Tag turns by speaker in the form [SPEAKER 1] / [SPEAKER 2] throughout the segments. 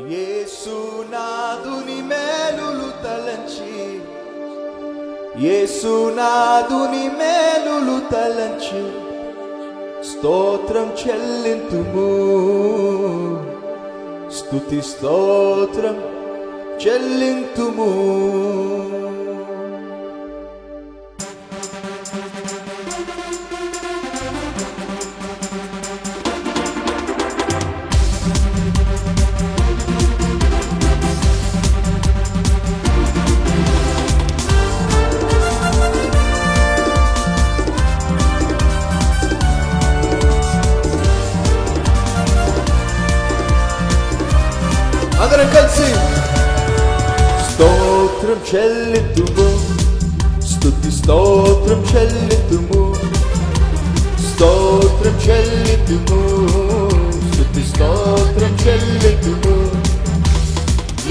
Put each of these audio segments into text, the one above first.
[SPEAKER 1] యేసునాథుని మేలులు తలంచి, యేసునాథుని మేలులు తలంచి స్తోత్రం చెల్లింతుము, స్తుతి స్తోత్రం చెల్లింతుము. అందరం కలిసి స్తోత్రం చెల్లింతుము, స్తుతి స్తోత్రం చెల్లింతుము, స్తోత్రం చెల్లింతుము, స్తుతి స్తోత్రం చెల్లింతుము.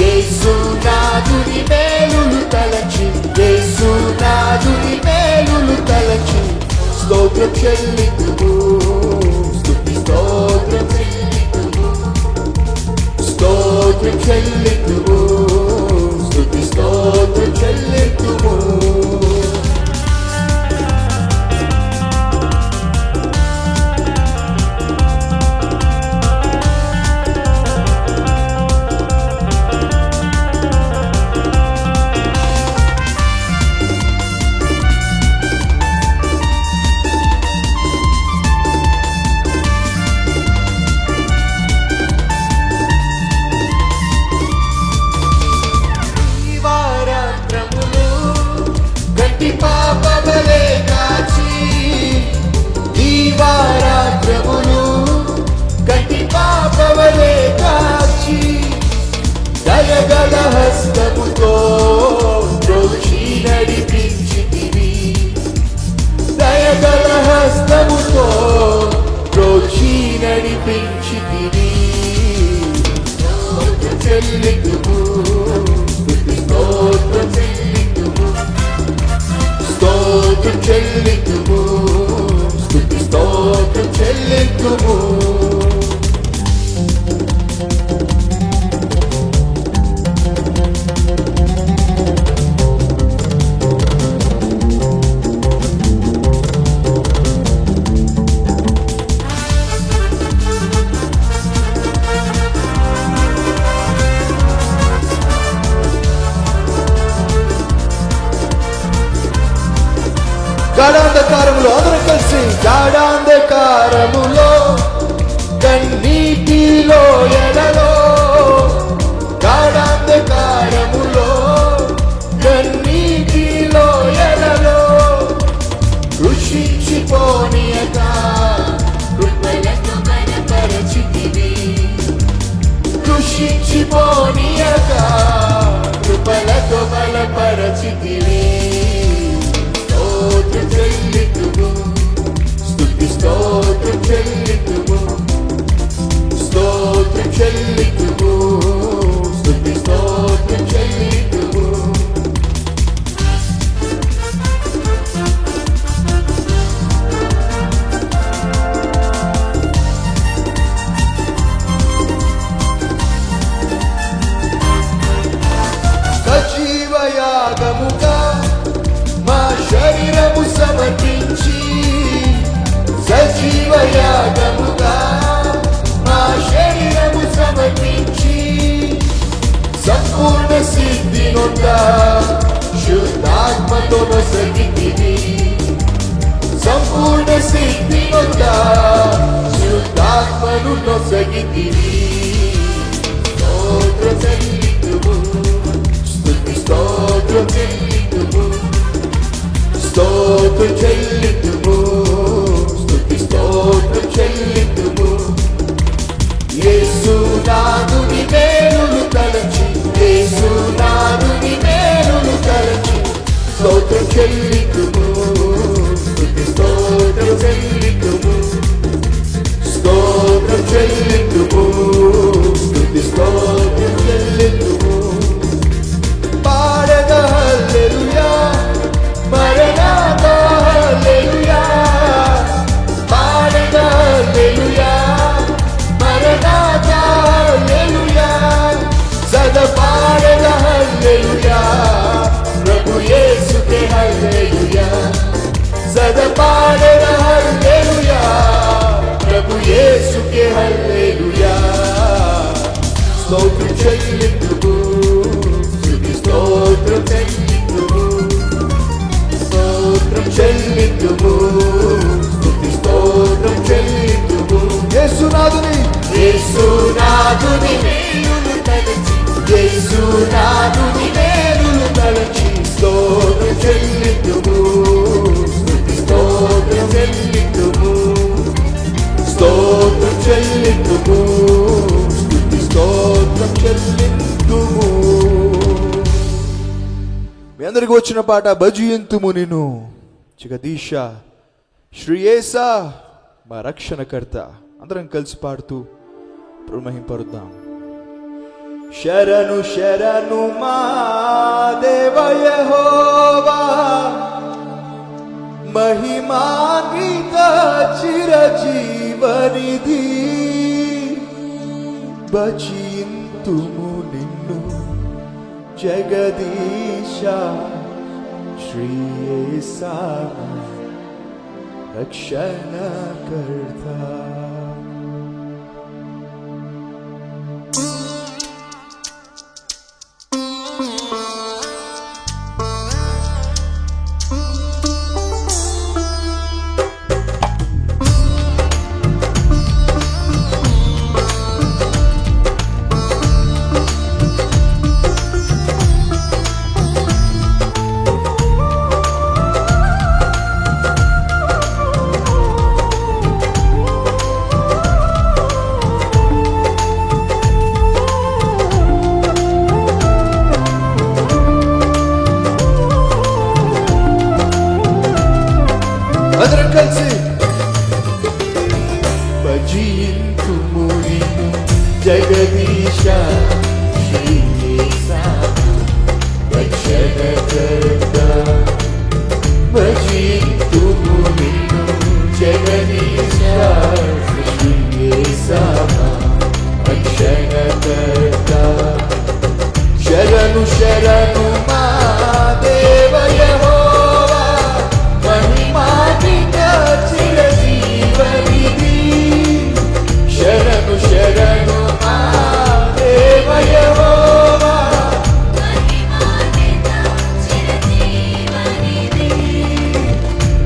[SPEAKER 1] యేసునాథుని మేలులు తలచి, యేసునాథుని మేలులు తలచి స్తోత్రం చెల్లింతుము, స్తుతి స్తోత్రం స్తోత్రం చెల్లింతుము, స్తుతి స్తోత్రం చెల్లింతుము. పాపవలే కాచి దీవారాత్రములు గట్టి పాపవలే కాచి దయగల హస్తముతో ద్రోచి నడిపించితివి, దయగల హస్తముతో ద్రోచి నడిపించితివి. స్తోత్రం చెల్లింతుము, స్తుతి స్తోత్రం చెల్లింతుము, స్తోత్రం చెల్లింతుము, స్తుతి స్తోత్రం చెల్లింతుము. గాఢాంధకారములో అందరం కలిసి, గాఢాంధకారములో కన్నీటిలో ఎడలో, గాఢాంధకారములో కన్నీటిలో ఎడలో కృషించిపోనీయక కృపలతో బలపరచితివి, కృషించిపోనీయక కృపలతో బలపరచితివి. స్తోత్రం చెల్లింతుము, స్తుతి స్తోత్రం చెల్లింతుము, స్తోత్రం చెల్లింతుము, స్తుతి స్తోత్రం చెల్లింతుము. సజీవయాగముగా మా శరీరము సమర్పించి, సజీవయాగముగా మా శరీరము సమర్పించి సంపూర్ణ సిద్ధి నొంద శుద్ధాత్మతో నొసగితివి, సంపూర్ణ సిద్ధి నొంద శుద్ధాత్మను నొసగితివి. స్తోత్రం చెల్లింతుము, స్తుతి స్తోత్రం చెల్లింతుము, స్తోత్రం చెల్లింతుము, స్తుతి స్తోత్రం చెల్లింతుము. యేసునాథుని మేలులు తలచి, యేసునాథుని మేలులు తలచి స్తోత్రం చెల్లింతుము, స్తుతి స్తోత్రం చెల్లింతుము, స్తోత్రం చెల్లింతుము, స్తుతి స్తోత్రం చెల్లింతుము. పాడగా హల్లెలూయా, మరణాతా హల్లెలూయా.
[SPEAKER 2] మీ అందరికి వచ్చిన పాట భజయంతుము నిన్ను జగదీశ శ్రీయేసా మా రక్షణకర్త. అందరం కలిసి పాడుతూ మహిమపరుద్దాం. శరణు శరణు మా దేవ యెహోవా, మహిమాన్విత చిరజీవనిధి. భజింతుము నిన్ను జగదీశ శ్రీయేసా రక్షణకర్త. అందరం కలిసి భజింతుము నిన్ను జగదీశ శ్రీయేసా రక్షణకర్త. భజింతుము నిన్ను జగదీశ శ్రీయేసా రక్షణకర్త. శరణు శరణు మా దేవ యెహోవా, మహిమాన్విత చిరజీవనిధి. శరణు శరణు మా దేవ యెహోవా,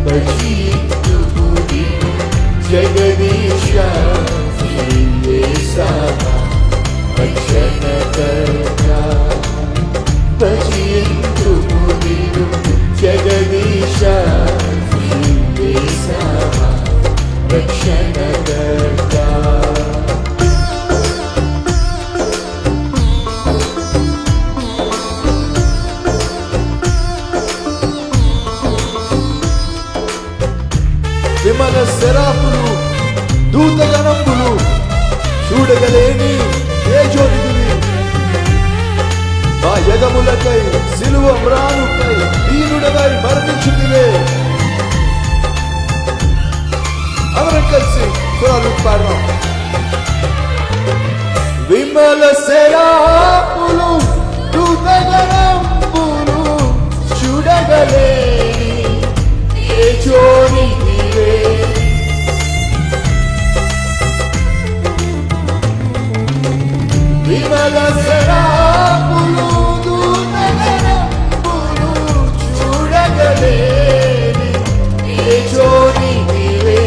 [SPEAKER 2] భజింతుము నిన్ను జగదీశ శ్రీయేసా రక్షణకర్త. భజింతుము నిన్ను జగదీశ శ్రీయేసా రక్షణకర్త. విమల శరాపులు దూతగణంబులు చూడగలేని తేజోనిధివి. మా యగములకై సిలువ మ్రానుకై దీనుడవై మరణించుదివే. అందరం కలిసి స్వరాలు పాడదాం. విమల శరాపులు దూతగణంబులు చూడగలేని తేజోనిధివే. విమల శరాపులు దూతగణంబులు చూడగలేని తేజోనిధివే.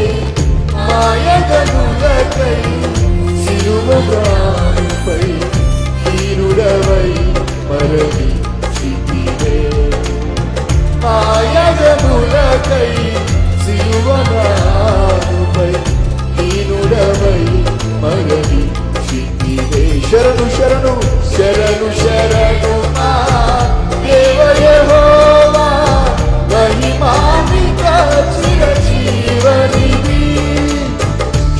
[SPEAKER 2] మాయగనులకై సిలువపై దీనుడవై మరణించితివే. మాయగనులకై సిలువపై దీనుడవై మరణించితివే. శరణు శరణు శరణు శరణు మా దేవ యెహోవా, మహిమాన్విత చిరజీవనిధి.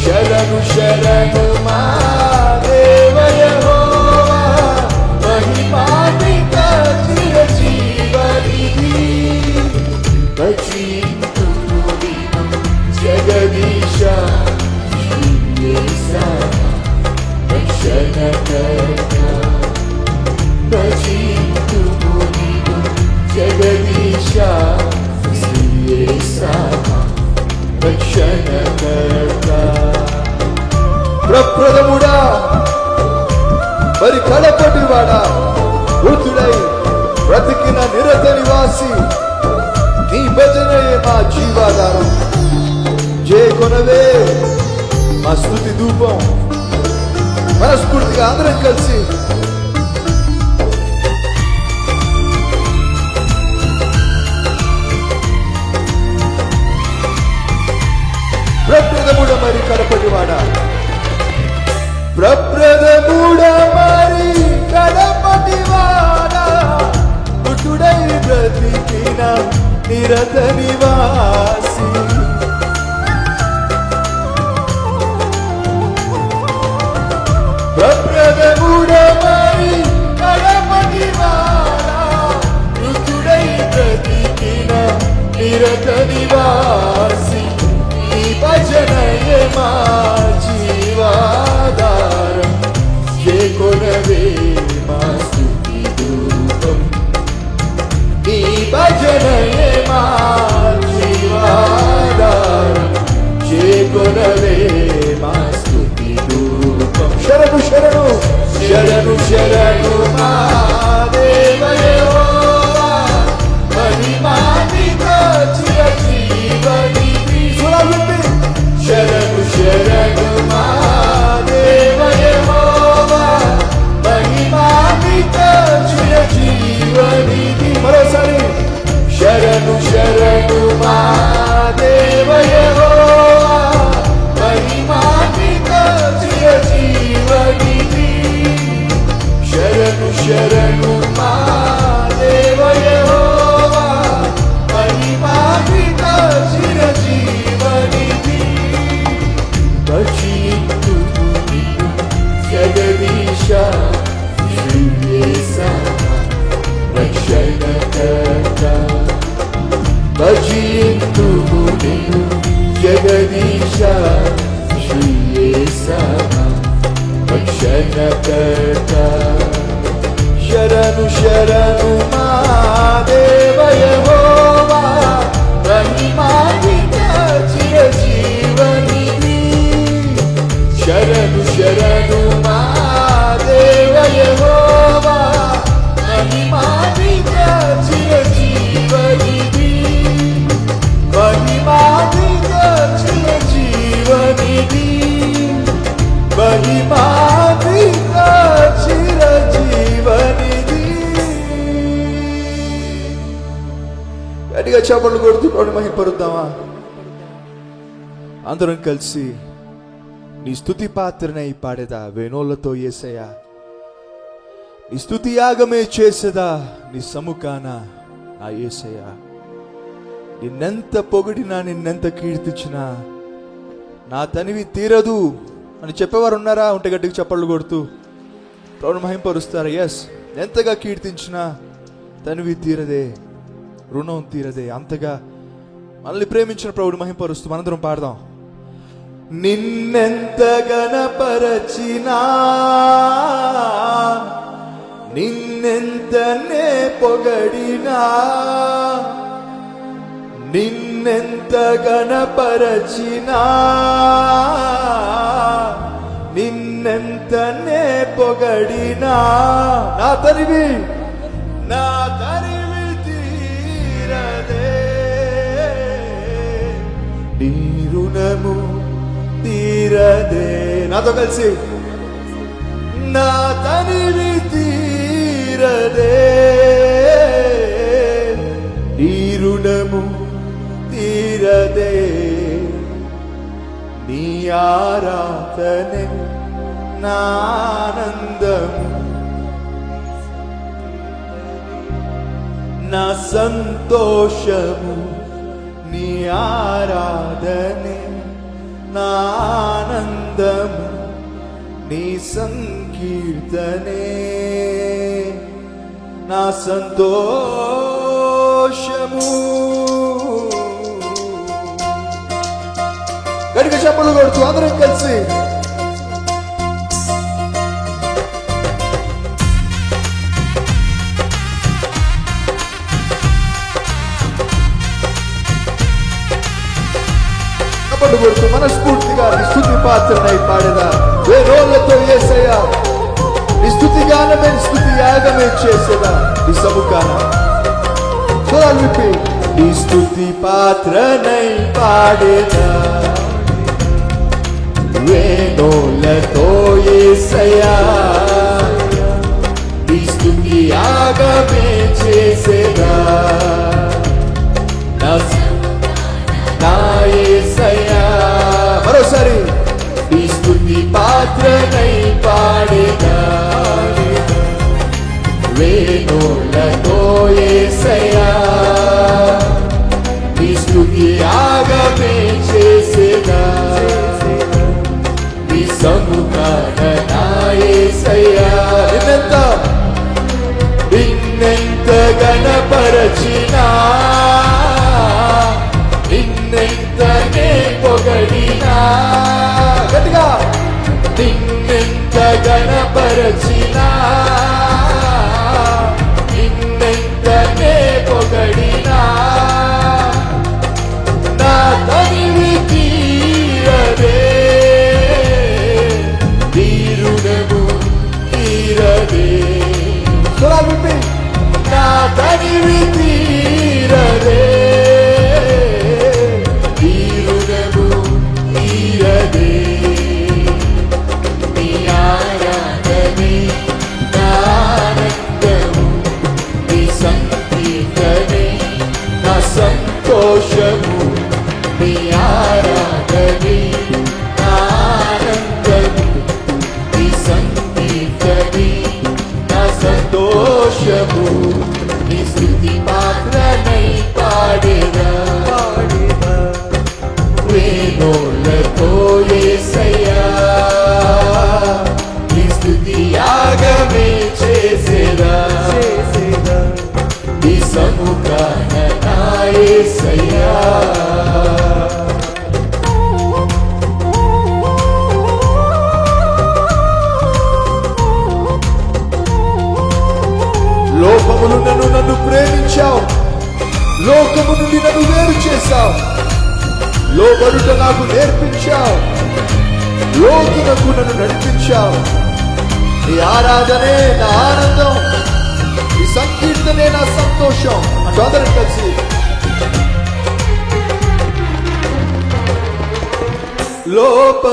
[SPEAKER 2] శరణు శరణు మా దేవ యెహోవా, మహిమాన్విత చిరజీవనిధి. భజింతుము నిన్ను జగదీశ శ్రీయేసా రక్షణకర్త. భజింతుము నిన్ను జగదీశ శ్రీయేసా రక్షణకర్త. ప్రప్రథముడా మరి కడపటివాడా, వృద్ధుడై బ్రతికిన నిరత నివాసి, నీ భజనయే మా జీవాధారం. జయకొనవే మా స్తుతి ధూపం. మనస్ఫూర్తిగా అందరం కలిసి ప్రప్రథముడ మరి కడపటివాడా, ప్రప్రథముడ మరి కడపటివాడా, పుట్టుడై నిరత నివాసి
[SPEAKER 1] ప్రప్రదముడమై కడపటివాడా మృతుడై బ్రతికిన నిరత నివాసి ఈ భజనయే మా జీవాధారం చేకొనవే మా స్తుతి ధూపం ఈ భజనయే మా జీవాధారం చేకొనవే మా స్తుతి ధూపం
[SPEAKER 2] శరణు శరణు
[SPEAKER 1] శరణు శరణు మా దేవ యెహోవా మహిమాన్విత చిరజీవనిధి శరణు శరణు మా దేవ యెహోవా మహిమాన్విత చిరజీవనిధి
[SPEAKER 2] మరోసారి
[SPEAKER 1] శరణు శరణు మా దేవ యెహోవా మహిమాన్విత చిరజీవనిధి శరణు శరణు మా దేవ యెహోవా మహిమాన్విత చిరజీవనిధి భజింతుము నిన్ను జగదీశ శ్రీ యేసయ్య రక్షణకర్త భజింతుము నిన్ను జగదీశ శ్రీ యేసయ్య రక్షణకర్త శరణు శరణు మా దేవ యెహోవా మహిమాన్విత చిరజీవనిధి శరణు శరణు మా దేవ యెహోవా మహిమాన్విత చిరజీవనిధి మహిమాన్విత చిరజీవనిధి మహిమాన్విత చిరజీవనిధి.
[SPEAKER 2] గట్టిగా చప్పట్లు కొడుతూ ప్రభుని మహిమపరుద్దామా? అందరం కలిసి నీ స్తుతి పాత్రనై పాడేదా వేణోళ్లతో యేసయ్యా, నీ స్తుతి యాగమే చేసేదా నీ సముఖాన నా యేసయ్యా. నిన్నెంత పొగిడినా నిన్నెంత కీర్తించినా నా తనివి తీరదు అని చెప్పేవారు ఉన్నారా? ఉంటే గట్టిగా చప్పళ్ళు కొడుతూ ప్రభుని మహిమపరుస్తారా? ఎస్, ఎంతగా కీర్తించినా తనివి తీరదే, రుణం తీరదే. అంతగా మనల్ని ప్రేమించిన ప్రభుని మహిమపరుస్తూ మనందరం పాడదాం.
[SPEAKER 1] నిన్నెంత గణపరచినా నిన్నెంతనే పొగడినా నిన్నెంత గణపరచినా నిన్నెంతనే పొగడినా
[SPEAKER 2] నా తనివి
[SPEAKER 1] నా తరివి తీరదే నీ రుణము తీరదే.
[SPEAKER 2] నాతో కలిసి
[SPEAKER 1] నా తనివి తీరదే నీ రుణము తీరదే నీ ఆరాధనే నా ఆనందము నా సంతోషము నీ ఆరాధనే నా ఆనందము నీ సంకీర్తనే నా సంతోషము.
[SPEAKER 2] గట్టిగా చప్పట్లు కొడుతూ అందరం కలిసి చప్పట్లు కొడుతూ మనస్ఫూర్తిగా నీ స్తుతి పాత్రనై పాడేదా వేణోళ్లతో యేసయ్యా, నీ స్తుతి గానమే నీ స్తుతి యాగమే చేసేదా నీ సముఖాన. చూడాలి విప్పి
[SPEAKER 1] నీ స్తుతి పాత్రనై పాడేదా వేణోళ్లతో యేసయ్యా, నీ స్తుతి యాగమే చేసేదా నా యేసయ్యా.
[SPEAKER 2] మరోసారి
[SPEAKER 1] నీ స్తుతి పాత్రనై పాడేదా వేణోళ్లతో యేసయ్యా, యాగమే చేసేదా నీ సముఖాన నా యేసయ్యా నిన్నెంత గణపరచినా నిన్నెంతనే పొగడినా గట్టిగా నిన్నెంత గణపరచినా నిన్నెంతనే పొగడినా నా తనివి తీరదే తీరునము తీరదే నా తనివి తీరదే తీరునము తీరదే నీ ఆరాధనే నా ఆనందము నీ సంగీతమే నా సంతోషము నీ ఆరాధనే నా ఆనందము నీ సంగీతమే నా సంతోషము నీ స్తుతి పాత్రనై పాడేదా వేణోళ్ళతో యేసయ్యా నీ స్తుతి యాగమే చేసేదా నీ సముఖాన నా యేసయ్యా లోకము నుండి నన్ను ప్రేమించావు లోకము నుండి నన్ను వేరు చేశావు లోబడుట నాకు నేర్పించావు లోతునకు నన్ను నడిపించావు నీ ఆరాధనే నా ఆనందం నీ సంకీర్తనే నా సంతోషం అంటూ అందరం కలిసి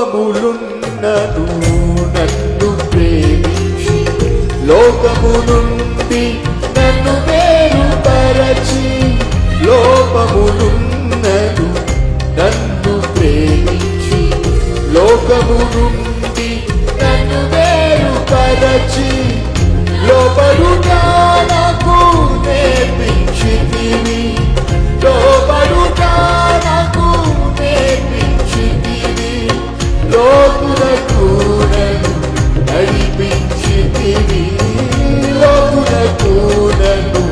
[SPEAKER 1] లోపములున్నను నన్ను ప్రేమించి లోకము నుండి నన్ను వేరుపరచి లోపములున్నను నన్ను ప్రేమించి లోకము నుండి నన్ను వేరుపరచి లోబడుగా నాకు నేర్పించితివి లోబడుగా నాకు నేర్పించితివి లోతులకు నన్ను నడిపించితివి లోతులకు నన్ను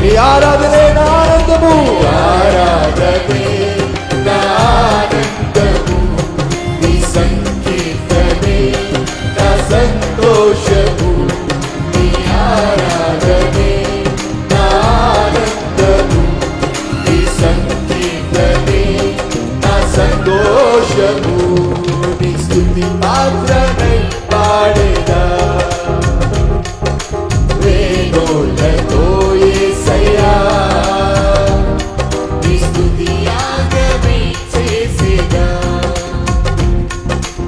[SPEAKER 1] నీ ఆరాధనే నా ఆనందము ఆరాధనే నా ఆనందము నీ సంకీర్తనే నా సంతోషము నీ ఆరాధనే నా ఆనందము నీ సంకీర్తనే నా సంతోషము నీ స్తుతి పాత్రనై పాడేదా వేణోళ్ళతో యేసయ్యా నీ స్తుతి యాగమే చేసేదా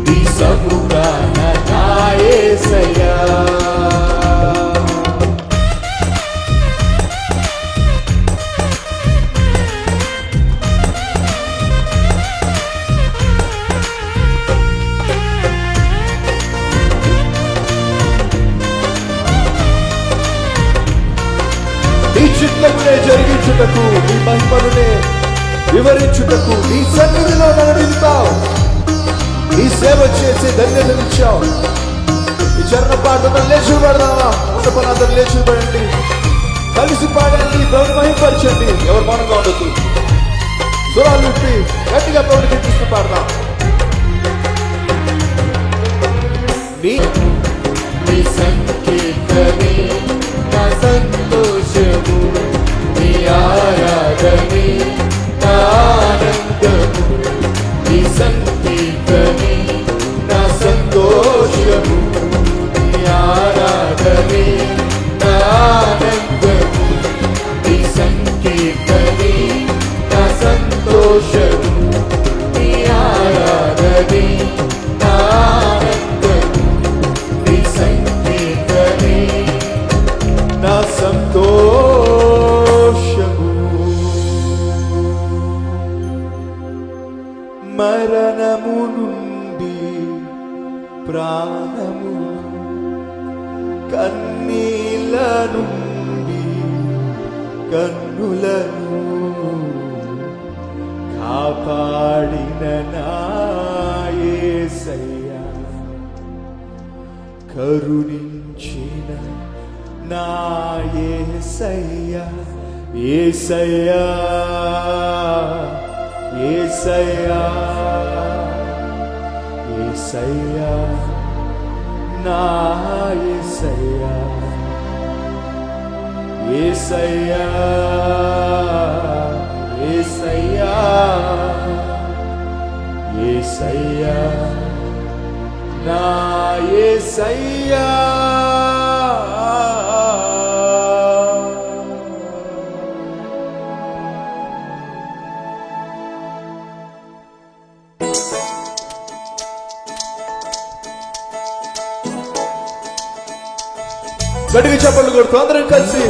[SPEAKER 1] నీ సముఖాన నా యేసయ్యా నీ చిత్తమునే జరిగించుటకు నీ మహిమనునే వివరించుటకు నీ సన్నిధిలో నన్ను నిలుపుతావు నీ సేవ చేసి ధన్యతనిచ్చావు ఈ చరణ పాటను లేచి పడదామా ఉన్న పనందరూ లేచి పడండి కలిసి పాడండి ప్రభుని మహిమపరచండి ఎవరు మౌనంగా ఉండొద్దు స్వరాలు విప్పి గట్టిగా ప్రభుని కీర్తిస్తూ పాడదాం నీ సంకీర్తనే నా సంతోషము నీ ఆరాధనే నా ఆనందము నీ సంకీర్తనే నా సంతోషము నీ ఆరాధనే నా ఆనందము నీ సంకీర్తనే నా సంతోషము నీ ఆరాధనే నా ఆనందము నీ సంకీర్తనే నా సంతోషము మరణము నుండి ప్రాణము కన్నీల నుండి కన్నులను
[SPEAKER 2] కాపాడిన నా యేసయ్యా, కరుణించిన నా యేసయ్యా, యేసయ్యా, యేసయ్యా, యేసయ్యా, నా యేసయ్యా, యేసయ్యా, యేసయ్యా, యేసయ్యా, నా యేసయ్యా. గట్టిగా చప్పట్లు కొడుతూ అందరం కలిసి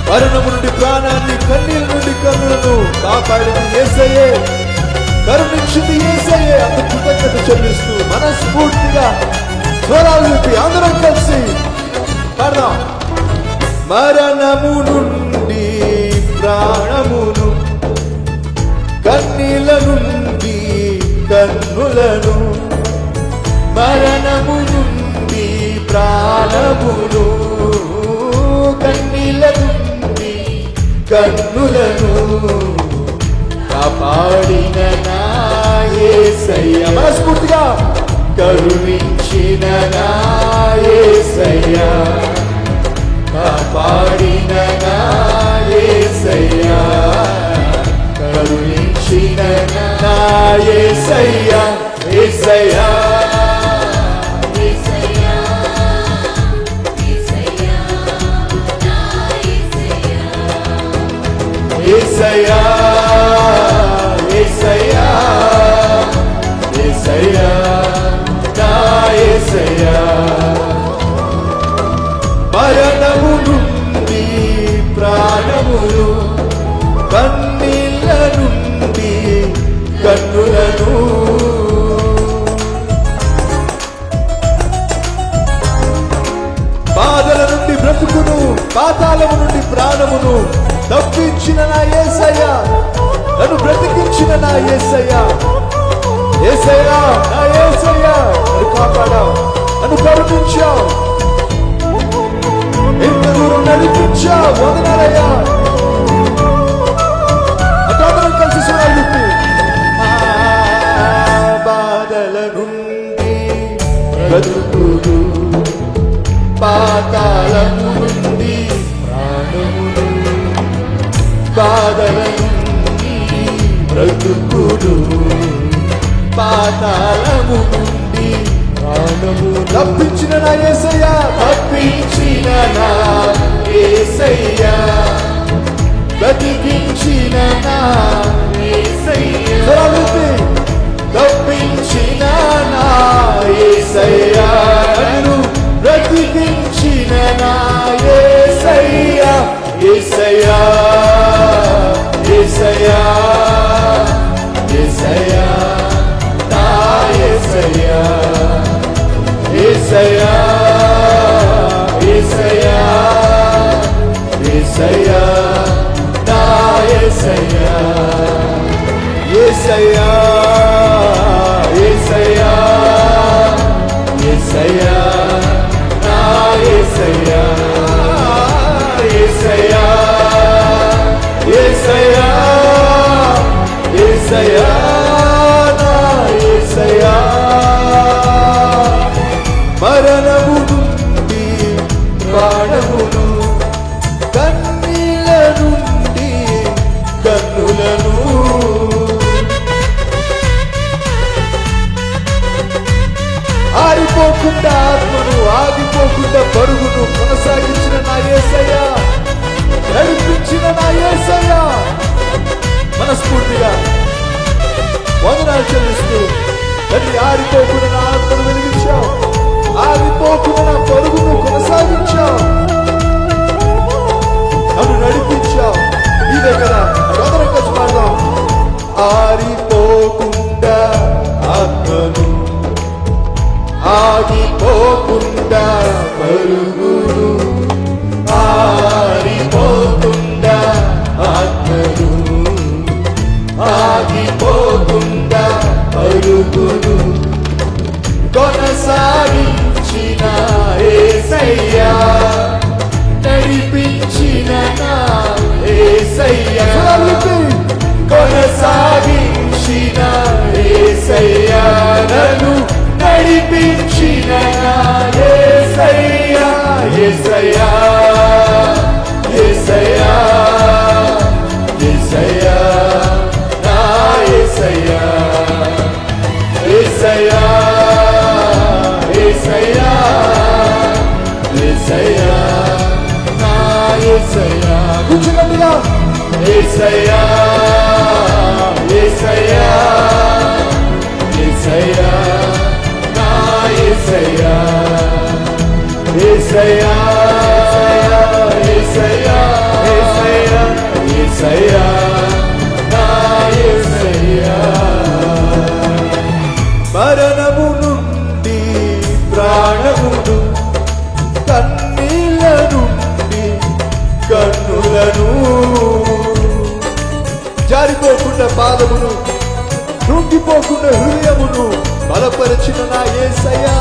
[SPEAKER 2] మరణము నుండి ప్రాణాన్ని, కన్నీళ్ళ నుండి కన్నులను కాపాడింది యేసయ్యే, కరుణించింది యేసయ్యే. అందుకు కృతజ్ఞత చెల్లిస్తూ మనస్ఫూర్తిగా స్వరాలు విప్పి అందరం కలిసి పాడదాం. మరణము నుండి ప్రాణమును, కన్నీళ్ళ నుండి కన్నులను, మరణము నుండి ప్రాణమును, కన్నీళ్ళ నుండి కన్నులను కాపాడిన నా యేసయ్యా. మనస్ఫూర్తిగా కరుణించిన నా యేసయ్యా, కాపాడిన నా యేసయ్యా, కరుణించిన నా యేసయ్యా, యేసయ్యా, యేసయ్యా, యేసయ్యా, యేసయ్యా, నా యేసయ్యా. మరణము నుండి ప్రాణములు, కన్నీళ్ళ నుండి కన్నులను, బాధల నుండి బ్రతుకును, పాతాళము నుండి ప్రాణమును తప్పించిన నా యేసయ్యా, నన్ను బ్రతికించిన నా యేసయ్యా, యేసయ్యా, నా యేసయ్యా, నన్ను కాపాడావు, నన్ను కరుణించావు, ఇంత దూరం నడిపించావు, వందనాలయ్యా. అందరం కలిసి స్వరాలు విప్పి బాధల నుండి బ్రతుకుడు, పాతాళము నుండి ప్రాణములు, బాధల నుండి బ్రతుకుడు, పాతాళము నుండి ప్రాణము తప్పించిన నా యేసయ్యా, తప్పించిన నా యేసయ్యా, బ్రతికించిన నా యేసయ్యా, తప్పించిన నా యేసయ్యా, నన్ను బ్రతికించిన నా యేసయ్యా, యేసయ్యా, యేసయ్యా, యేసయ్యా, నా యేసయ్యా, యేసయ్యా, యేసయ్యా, యేసయ్యా, నా యేసయ్యా, యేసయ్యా, యేసయ్యా, యేసయ్యా, నా యేసయ్యా, యేసయ్యా, యేసయ్యా, యేసయ్యా, నా యేసయ్యా. మరణము నుండి ప్రాణమును, కన్నీళ్ళ నుండి కన్నులను, ఆరిపోకుండా ఆత్మను, ఆగిపోకుండా పరుగును కొనసాగించిన నా యేసయ్యా, నడిపించిన నా యేసయ్యా. మనస్ఫూర్తిగా వందనాలు చెల్లిస్తూ తల్లి, ఆరిపోకుండా నా ఆత్మను వెలిగించావు, ఆగిపోకుండా నా పరుగును కొనసాగించావు, నన్ను నడిపించావు. ఇదే కదా అందరం కలిసి పాడదాం.
[SPEAKER 1] యేసయ్యా కొంచెం గట్టిగా యేసయ్యా యేసయ్యా యేసయ్యా నా యేసయ్యా యేసయ్యా యేసయ్యా యేసయ్యా యేసయ్యా నా యేసయ్యా మరణము నుండి ప్రాణమును కన్నీళ్ళ నుండి కన్నులను జారిపోకుండా పాదమును కృంగిపోకుండా హృదయమును బలపరిచిన నా యేసయ్యా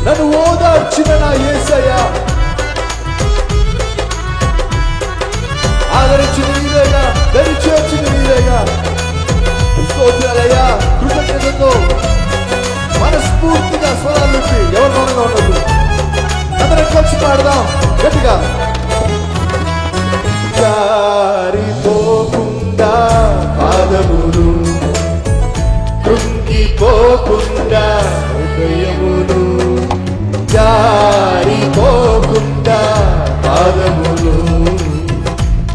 [SPEAKER 1] నన్ను ఓదార్చిన నా యేసయ్యా ఆదరించిన నీవేగా దరిచేర్చిన నీవేగా స్తోత్రాలయ్యా కృతజ్ఞతతో మనస్ఫూర్తిగా స్వరాలు ఎవరు మౌనంగా ఉండదు అందరం కలిసి పాడదాం గట్టిగా జారిపోకుండా పాదములు కృంగిపోకుండా హృదయములు జారిపోకుండా పాదములు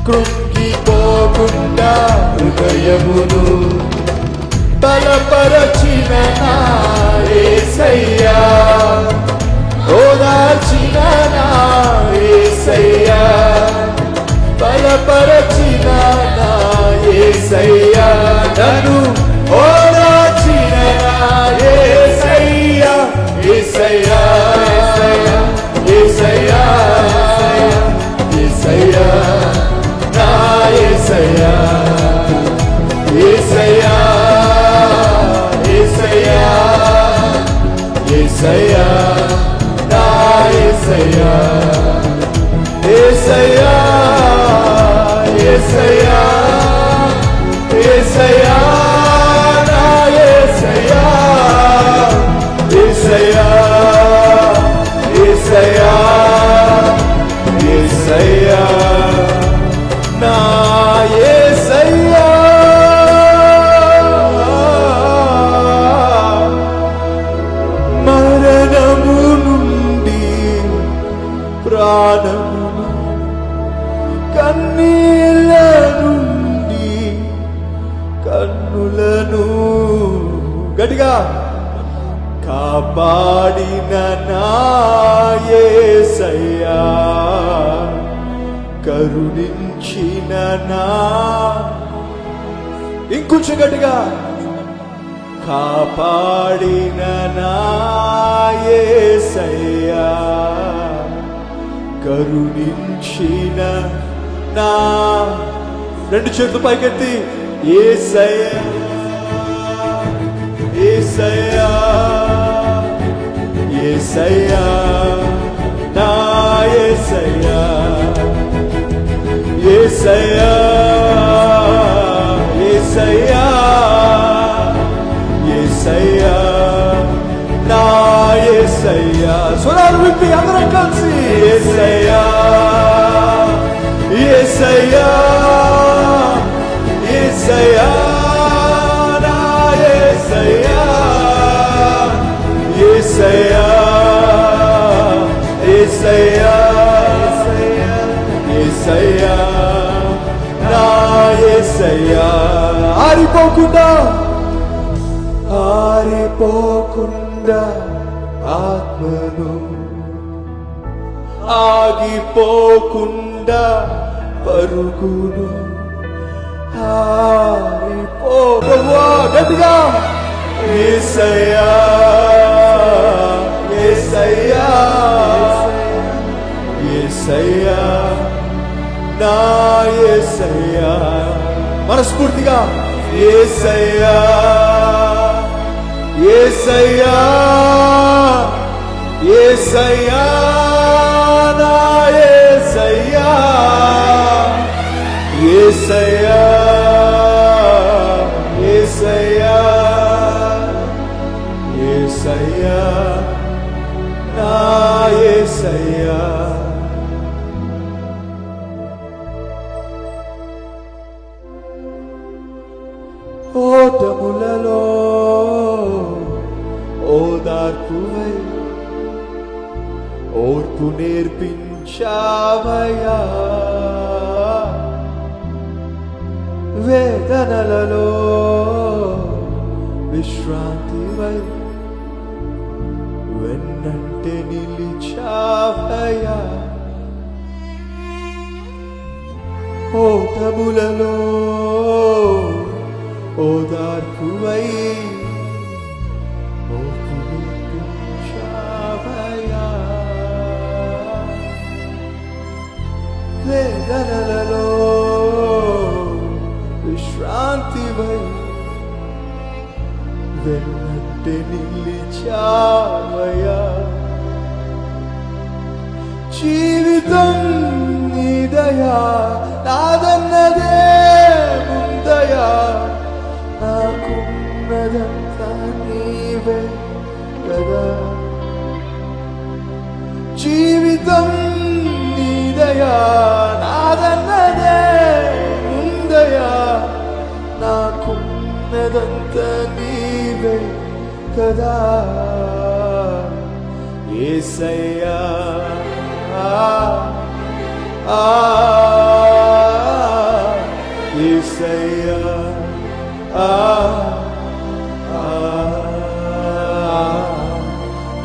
[SPEAKER 1] కృంగిపోకుండా హృదయములు బలపరచిన నా యేసయ్యా ఓదార్చిన నా యేసయ్యా బలపరచిన నా యేసయ్యా నన్ను ఓదార్చిన నా యేసయ్యా యేసయ్యా యేసయ్యా యేసయ్యా నా యేసయ్యా యేసయ్యా యేసయ్యా యేసయ్యా నా యేసయ్యా యేసయ్యా యేసయ్యా యేసయ్యా నా యేసయ్యా యేసయ్యా యేసయ్యా యేసయ్యా నా యేసయ్యా మరణము నుండి ప్రాణమును కన్నీళ్ళ నుండి కన్నులను గట్టిగా కాపాడిన నా యేసయ్యా కరుణించిన నా ఇంకొంచెం గట్టిగా కాపాడిన నా యేసయ్యా కరుణించిన నా రెండు చేతులు పైకెత్తి యేసయ్యా యేసయ్యా యేసయ్యా నా యేసయ్యా యేసయ్యా యేసయ్యా యేసయ్యా నా యేసయ్యా స్వరాలు విప్పి అందరం కలిసి యేసయ్యా యేసయ్యా యేసయ్యా నా యేసయ్యా యేసయ్యా యేసయ్యా యేసయ్యా నా యేసయ్యా ఆరిపోకుండా ఆరిపోకుండా ఆత్మను ఆగిపోకుండా పరుగును ఆరిపోవా గట్టిగా యేసయ్యా యేసయ్యా యేసయ్యా నా యేసయ్యా మనస్ఫూర్తిగా యేసయ్యా యేసయ్యా యేసయ్యా నా యేసయ్యా యేసయ్యా యేసయ్యా యేసయ్యా నా యేసయ్యా ఓటములలో ఓదార్పువై ఓర్పు నేర్పించిన
[SPEAKER 2] నిలిచావయ్యా, వేదనలలో విశ్రాంతివై వెన్నంటే నిలిచావయ్యా, ఓటములలో ఓదార్పువై ఓర్పునిపించావయ్యా, వేదనలలో విశ్రాంతివై వెన్నంటే నిలిచావయ్యా, జీవితం నీ దయా నాదన్నదే ముందయా, నాకున్నదంతా నీవే కదా, జీవితం నీ దయా నాదన్నదే ముందయా, నాకున్నదంతా నీవే కదా యేసయ్యా, యేసయ్యా,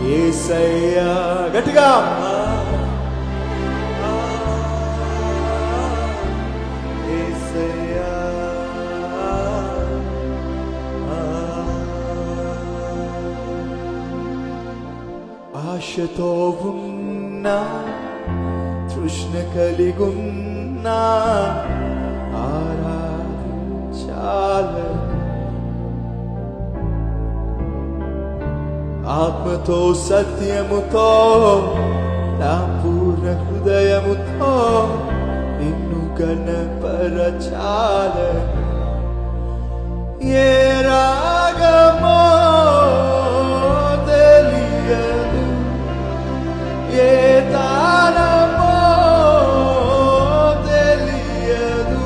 [SPEAKER 2] యేసయ్యా, గట్టిగా యేసయ్యా, ఆశతో ఉన్నా తృష్ణ కలిగున్నా ఆరాధించాలి, ఆత్మతో సత్యముతో నా పూర్ణ హృదయముతో నిన్ను కనపరచాలి, ఏ రాగమో తెలియదు, ఏ తారమో తెలియదు,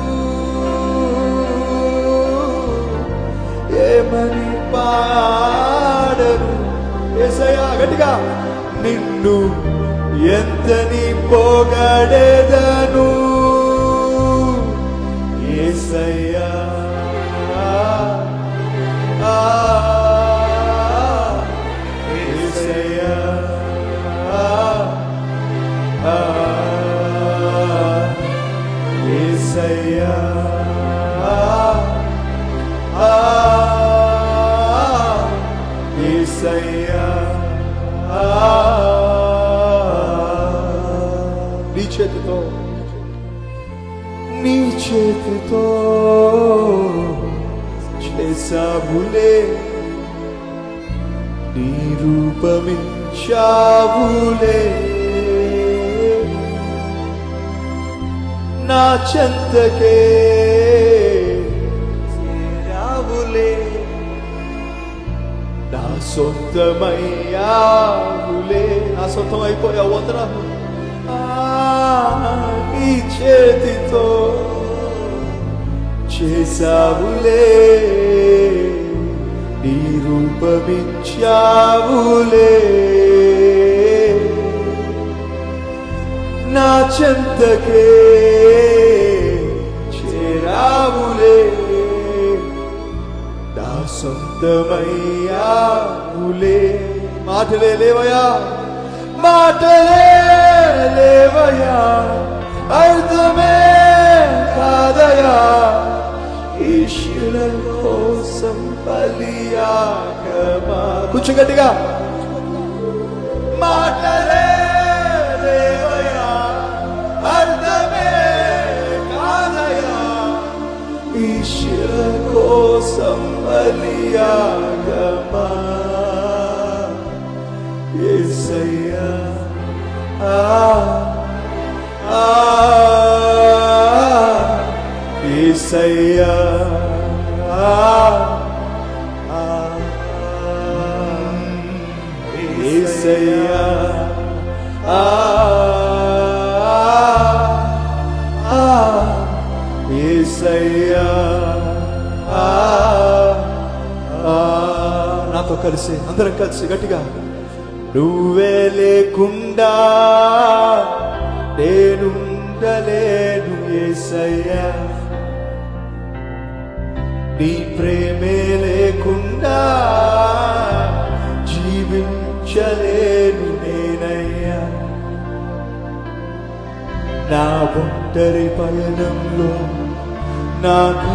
[SPEAKER 2] ఏమని పాడను యేసయ్యా, గట్టిగా నిన్ను ఎంతని పొగడెదను యేసయ్యా, యేసయ్యా, యేసయ్యా, యేసయ్యా, నీ చేతితో నీ చేతితో చేసావులే, నీ రూపమిచ్చావులే, నా చెంతకే చేరావులే, నా సొంతమయ్యావులే, నా సొంతం అయిపోయావు వందనాలు, నీ చేతితో చేసావులే, నీ రూపమిచ్చావులే, నా చెంతకే చేరావులే, నా సొంతమయ్యావులే, మాటలే లేవయా, మాటలే లేవయా, అర్థమే కాదయా, ఈ శిల కోసం బలియాగమా, కొంచెం గట్టిగా, మాటలే లేవయా, అర్థమే కాదయా, ఈ శిల కోసం బలియాగమా యేసయ్యా, యేసయ్యా, యేసయ్యా, యేసయ్యా, నాతో కలిసి అందరం కలిసి గట్టిగా, నువ్వే లేకుండా నేనుండలేను యేసయ్యా, నీ ప్రేమే లేకుండా జీవించలేను నేనయ్యా. నా ఒంటరి పయనంలో నాకు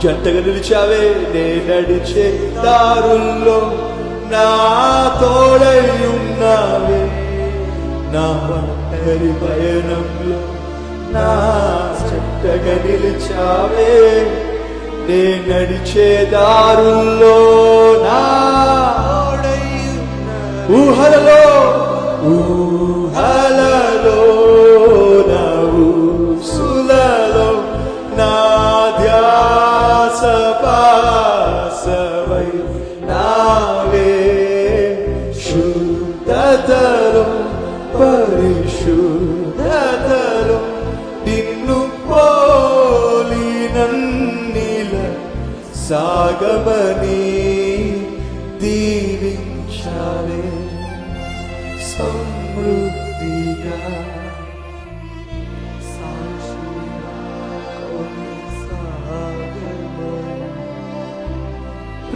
[SPEAKER 2] జంటగా నిలిచావే, నే నడిచే దారుల్లో నా తోడై ఉన్నావే. నా ఒంటరి పయనంలో నా జంటగా నిలిచావే, నే నడిచే దారుల్లో నా తోడై ఉన్నావే. ఊహలలో నా ఊసులలో నా ధ్యాస పాసవై నావే. శుద్ధతలో పరిశుద్ధతలో నిన్ను పోలి నన్నిల సాగమని దీవించావే. సమృద్ధిగా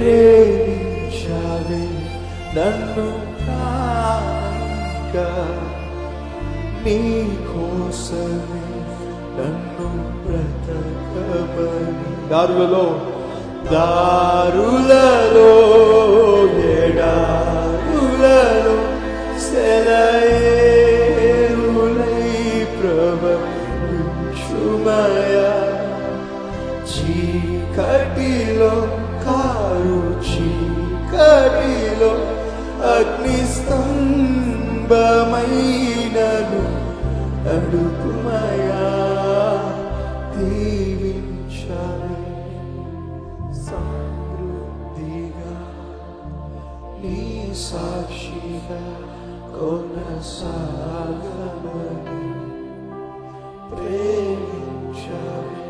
[SPEAKER 2] ప్రేమించావే నన్ను ప్రాణంగా, నీ కోసమే నన్ను బ్రతకమని. దారులలో ఎడారులలో సెలయేరులై ప్రవహించుమయా. చీకటిలో కారు చీకటిలో అగ్నిస్తంభమైనను నడుపుమయా. దీవించావే సమృద్ధిగా, నీ సాక్షిగా కొనసాగమని. ప్రేమించావే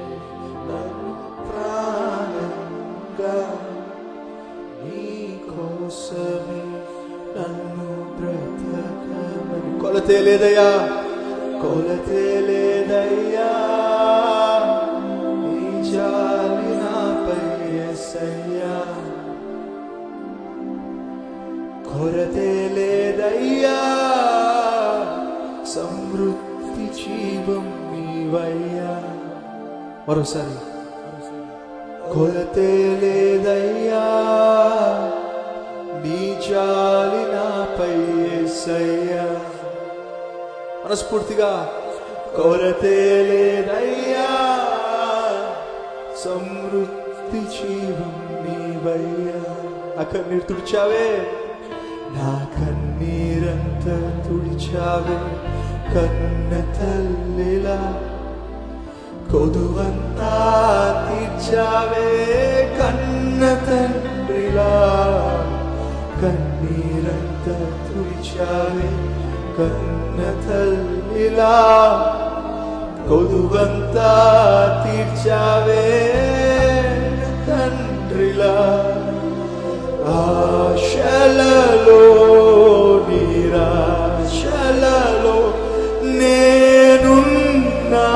[SPEAKER 2] నన్ను ప్రాణంగా, నీ కోసమే నన్ను బ్రతకమని. కొలతే లేదయ్యా, కొలతే లేదయ్యా, నీ జాలి నాపై యేసయ్యా. కొరతే లేదయ్యా, సమృద్ధి జీవం నీవయ్యా. మరోసారి కొలతే లేదయ్యా, నీ జాలి నాపై యేసయ్యా. మనస్ఫూర్తిగా కొరతే లేదయ్యా, సమృద్ధి జీవం నీవయ్యా. నా కన్నీరు తుడిచావే, నా కన్నీరంతా తుడిచావే. కన్న తల్లిలా కొదువంతా తీర్చావే. కన్న తండ్రిలా కన్నీరంతా తుడిచావే. కన్న తల్లిలా కొదువంతా తీర్చావే. తండ్రిలా ఆశలలో నిరాశలలో నేనున్నా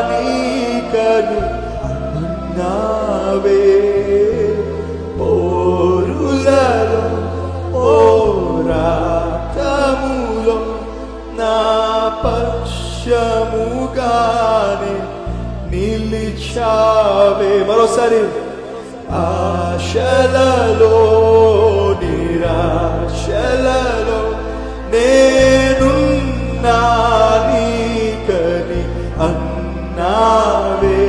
[SPEAKER 2] నీకను అన్నావే. పోరులలో పోరాటములో నా పక్షముగానే నిలిచావే. మరోసారి ఆశలలో నిరాశలలో నేనున్నా నీకని అన్నావే.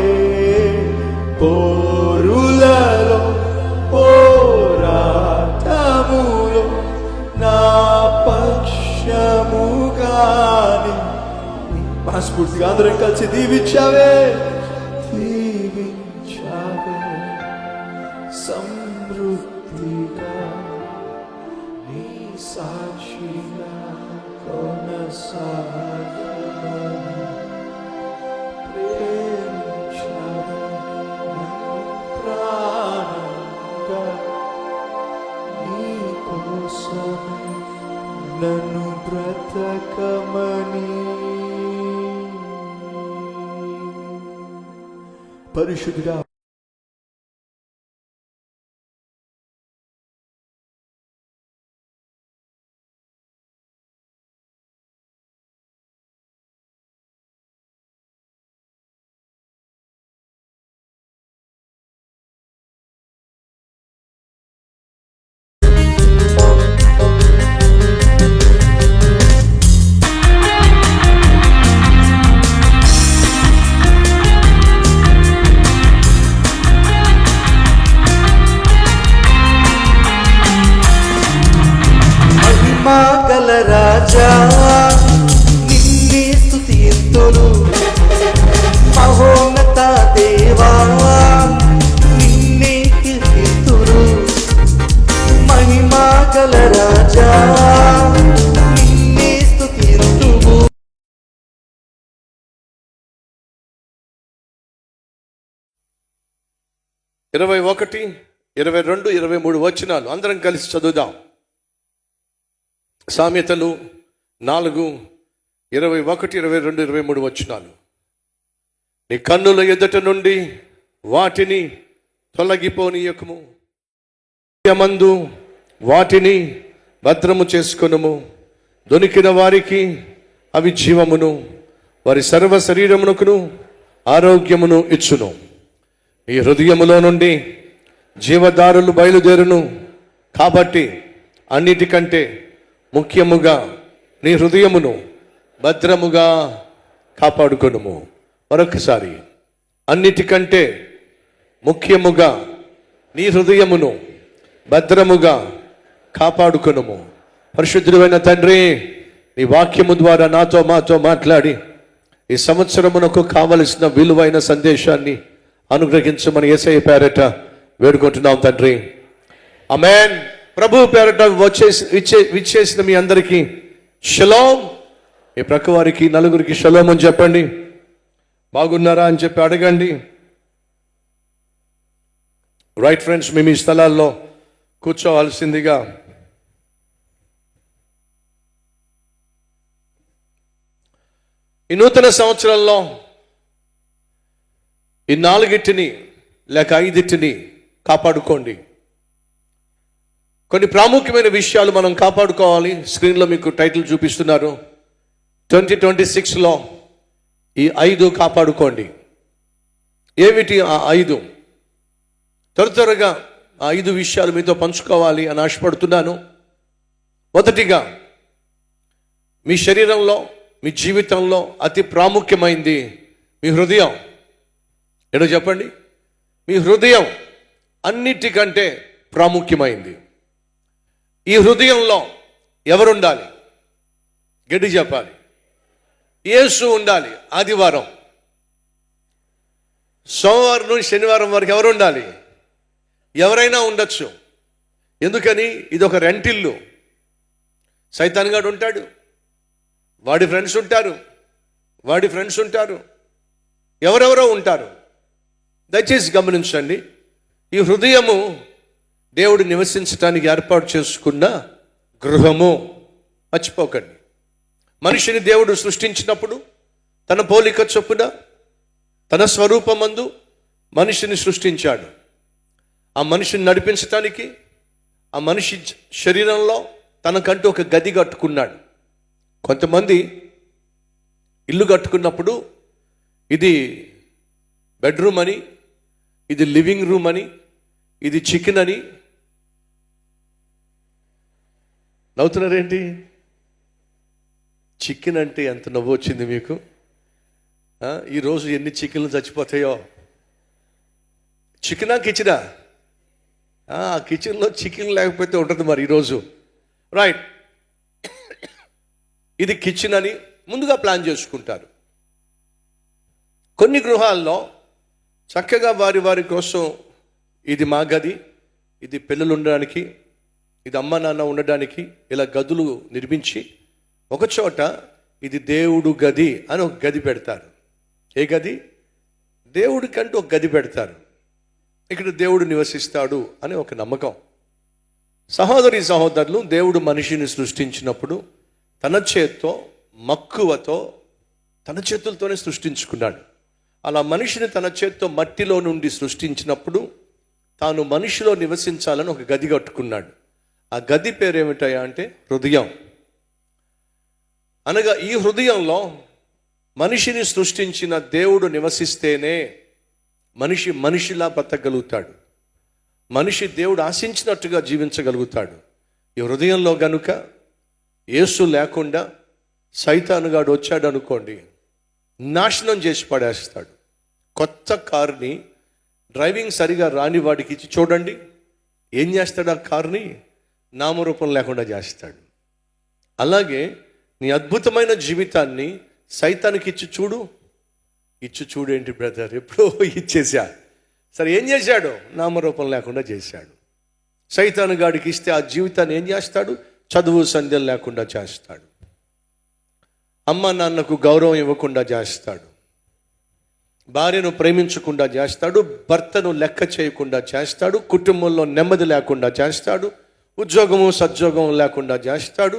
[SPEAKER 2] పోరులలో పోరాటములో నా పక్షముగాని. మనస్ఫూర్తిగా అందరం కలిసి దీవించావే, దీవించావే సమృద్ధిగా. నీ సాక్షిగా కొనసాగమని. ప్రేమించావే నన్ను ప్రాణంగా, నీ కోసమే నన్ను బ్రతకమని.
[SPEAKER 1] పరిశుద్ధుడా.
[SPEAKER 3] మహిమగల రాజా నిన్నే స్తుతింతును, మహోన్నత దేవా నిన్నే కీర్తింతును. మహిమగల రాజా నిన్నే స్తుతింతుము.
[SPEAKER 4] 21, 22, 23 వచనాలు అందరం కలిసి చదువుదాం. సామెతలు 4, 21, 22, 23 వచనాలు. నీ కన్నుల ఎదుట నుండి వాటిని తొలగిపోనీయకము, మందు వాటిని భద్రము చేసుకొనుము. దొరికిన వారికి అవి జీవమును, వారి సర్వ శరీరమునకును ఆరోగ్యమును ఇచ్చును. ఈ హృదయములో నుండి జీవదారులు బయలుదేరును. కాబట్టి అన్నిటికంటే ముఖ్యముగా నీ హృదయమును భద్రముగా కాపాడుకొనుము. మరొకసారి, అన్నిటికంటే ముఖ్యముగా నీ హృదయమును భద్రముగా కాపాడుకొనుము. పరిశుద్ధుడైన తండ్రి, నీ వాక్యము ద్వారా నాతో మాతో మాట్లాడి ఈ సంవత్సరమునకు కావలసిన విలువైన సందేశాన్ని అనుగ్రహించమని యేసయ్య పేరట వేడుకుంటున్నాం తండ్రి. ఆమేన్. ప్రభు పేరట విచ్చేసిన మీ అందరికీ షలోమ్. ఈ ప్రక్క వారికి నలుగురికి షలోమ్ అని చెప్పండి. బాగున్నారా అని చెప్పి అడగండి. రైట్ ఫ్రెండ్స్, మేము ఈ స్థలాల్లో కూర్చోవలసిందిగా ఈ నూతన సంవత్సరంలో ఈ 4 లేక 5 కాపాడుకోండి. కొన్ని ప్రాముఖ్యమైన విషయాలు మనం కాపాడుకోవాలి. స్క్రీన్లో మీకు టైటిల్ చూపిస్తున్నారు. 2026లో ఈ 5 కాపాడుకోండి. ఏమిటి ఆ 5? త్వరగా ఆ 5 విషయాలు మీతో పంచుకోవాలి అని ఆశపడుతున్నాను. మొదటిగా, మీ శరీరంలో, మీ జీవితంలో అతి ప్రాముఖ్యమైంది మీ హృదయం. ఏడో చెప్పండి. మీ హృదయం అన్నిటికంటే ప్రాముఖ్యమైంది. ఈ హృదయంలో ఎవరుండాలి? గట్టి చెప్పాలి. యేసు ఉండాలి. ఆదివారం, సోమవారం నుండి శనివారం వరకు ఎవరు ఉండాలి? ఎవరైనా ఉండొచ్చు. ఎందుకని? ఇది ఒక రెంటిల్లు. సైతాన్ గాడు ఉంటాడు, వాడి ఫ్రెండ్స్ ఉంటారు, ఎవరెవరో ఉంటారు. దయచేసి గమనించండి. ఈ హృదయము దేవుడు నివసించడానికి ఏర్పాటు చేసుకున్న గృహము. మర్చిపోకండి. మనిషిని దేవుడు సృష్టించినప్పుడు తన పోలిక చొప్పున, తన స్వరూపమందు మనిషిని సృష్టించాడు. ఆ మనిషిని నడిపించటానికి ఆ మనిషి శరీరంలో తనకంటూ ఒక గది కట్టుకున్నాడు. కొంతమంది ఇల్లు కట్టుకున్నప్పుడు ఇది బెడ్రూమ్ అని, ఇది లివింగ్ రూమ్ అని, ఇది చికెన్ అని. నవ్వుతున్నారేంటి? చికెన్ అంటే ఎంత నవ్వు వచ్చింది మీకు? ఈరోజు ఎన్ని చికెన్లు చచ్చిపోతాయో. చికెనా కిచెనా? కిచెన్లో చికెన్ లేకపోతే ఉంటుంది మరి ఈరోజు. రైట్. ఇది కిచెన్ అని ముందుగా ప్లాన్ చేసుకుంటారు. కొన్ని గృహాల్లో చక్కగా వారి కోసం ఇది మా గది, ఇది పిల్లలు ఉండడానికి, ఇది అమ్మ నాన్న ఉండడానికి, ఇలా గదులు నిర్మించి ఒకచోట ఇది దేవుడు గది అని ఒక గది పెడతారు. ఏ గది? దేవుడికంటూ ఒక గది పెడతారు. ఇక్కడ దేవుడు నివసిస్తాడు అని ఒక నమ్మకం. సహోదరి సహోదరులు, దేవుడు మనిషిని సృష్టించినప్పుడు తన చేత్తో, మక్కువతో, తన చేతులతోనే సృష్టించుకున్నాడు. అలా మనిషిని తన చేత్తో మట్టిలో నుండి సృష్టించినప్పుడు తాను మనిషిలో నివసించాలని ఒక గది కట్టుకున్నాడు. ఆ గది పేరు ఏమిటయా అంటే హృదయం. అనగా ఈ హృదయంలో మనిషిని సృష్టించిన దేవుడు నివసిస్తేనే మనిషి మనిషిలా బ్రతకగలుగుతాడు. మనిషి దేవుడు ఆశించినట్టుగా జీవించగలుగుతాడు. ఈ హృదయంలో గనుక యేసు లేకుండా సైతానుగాడు వచ్చాడు అనుకోండి, నాశనం చేసి పడేస్తాడు. కొత్త కారుని డ్రైవింగ్ సరిగా రాని వాడికి ఇచ్చి చూడండి, ఏం చేస్తాడు? ఆ కారుని నామరూపం లేకుండా చేస్తాడు. అలాగే నీ అద్భుతమైన జీవితాన్ని సైతానికి ఇచ్చి చూడు ఏంటి బ్రదర్, ఎప్పుడో ఇచ్చేసా. సరే ఏం చేశాడు? నామరూపం లేకుండా చేశాడు. సైతాను గాడికి ఇస్తే ఆ జీవితాన్ని ఏం చేస్తాడు? చదువు సంధ్యలు లేకుండా చేస్తాడు. అమ్మ నాన్నకు గౌరవం ఇవ్వకుండా చేస్తాడు. భార్యను ప్రేమించకుండా చేస్తాడు. భర్తను లెక్క చేయకుండా చేస్తాడు. కుటుంబంలో నెమ్మది లేకుండా చేస్తాడు. ఉద్యోగము సద్యోగం లేకుండా చేస్తాడు.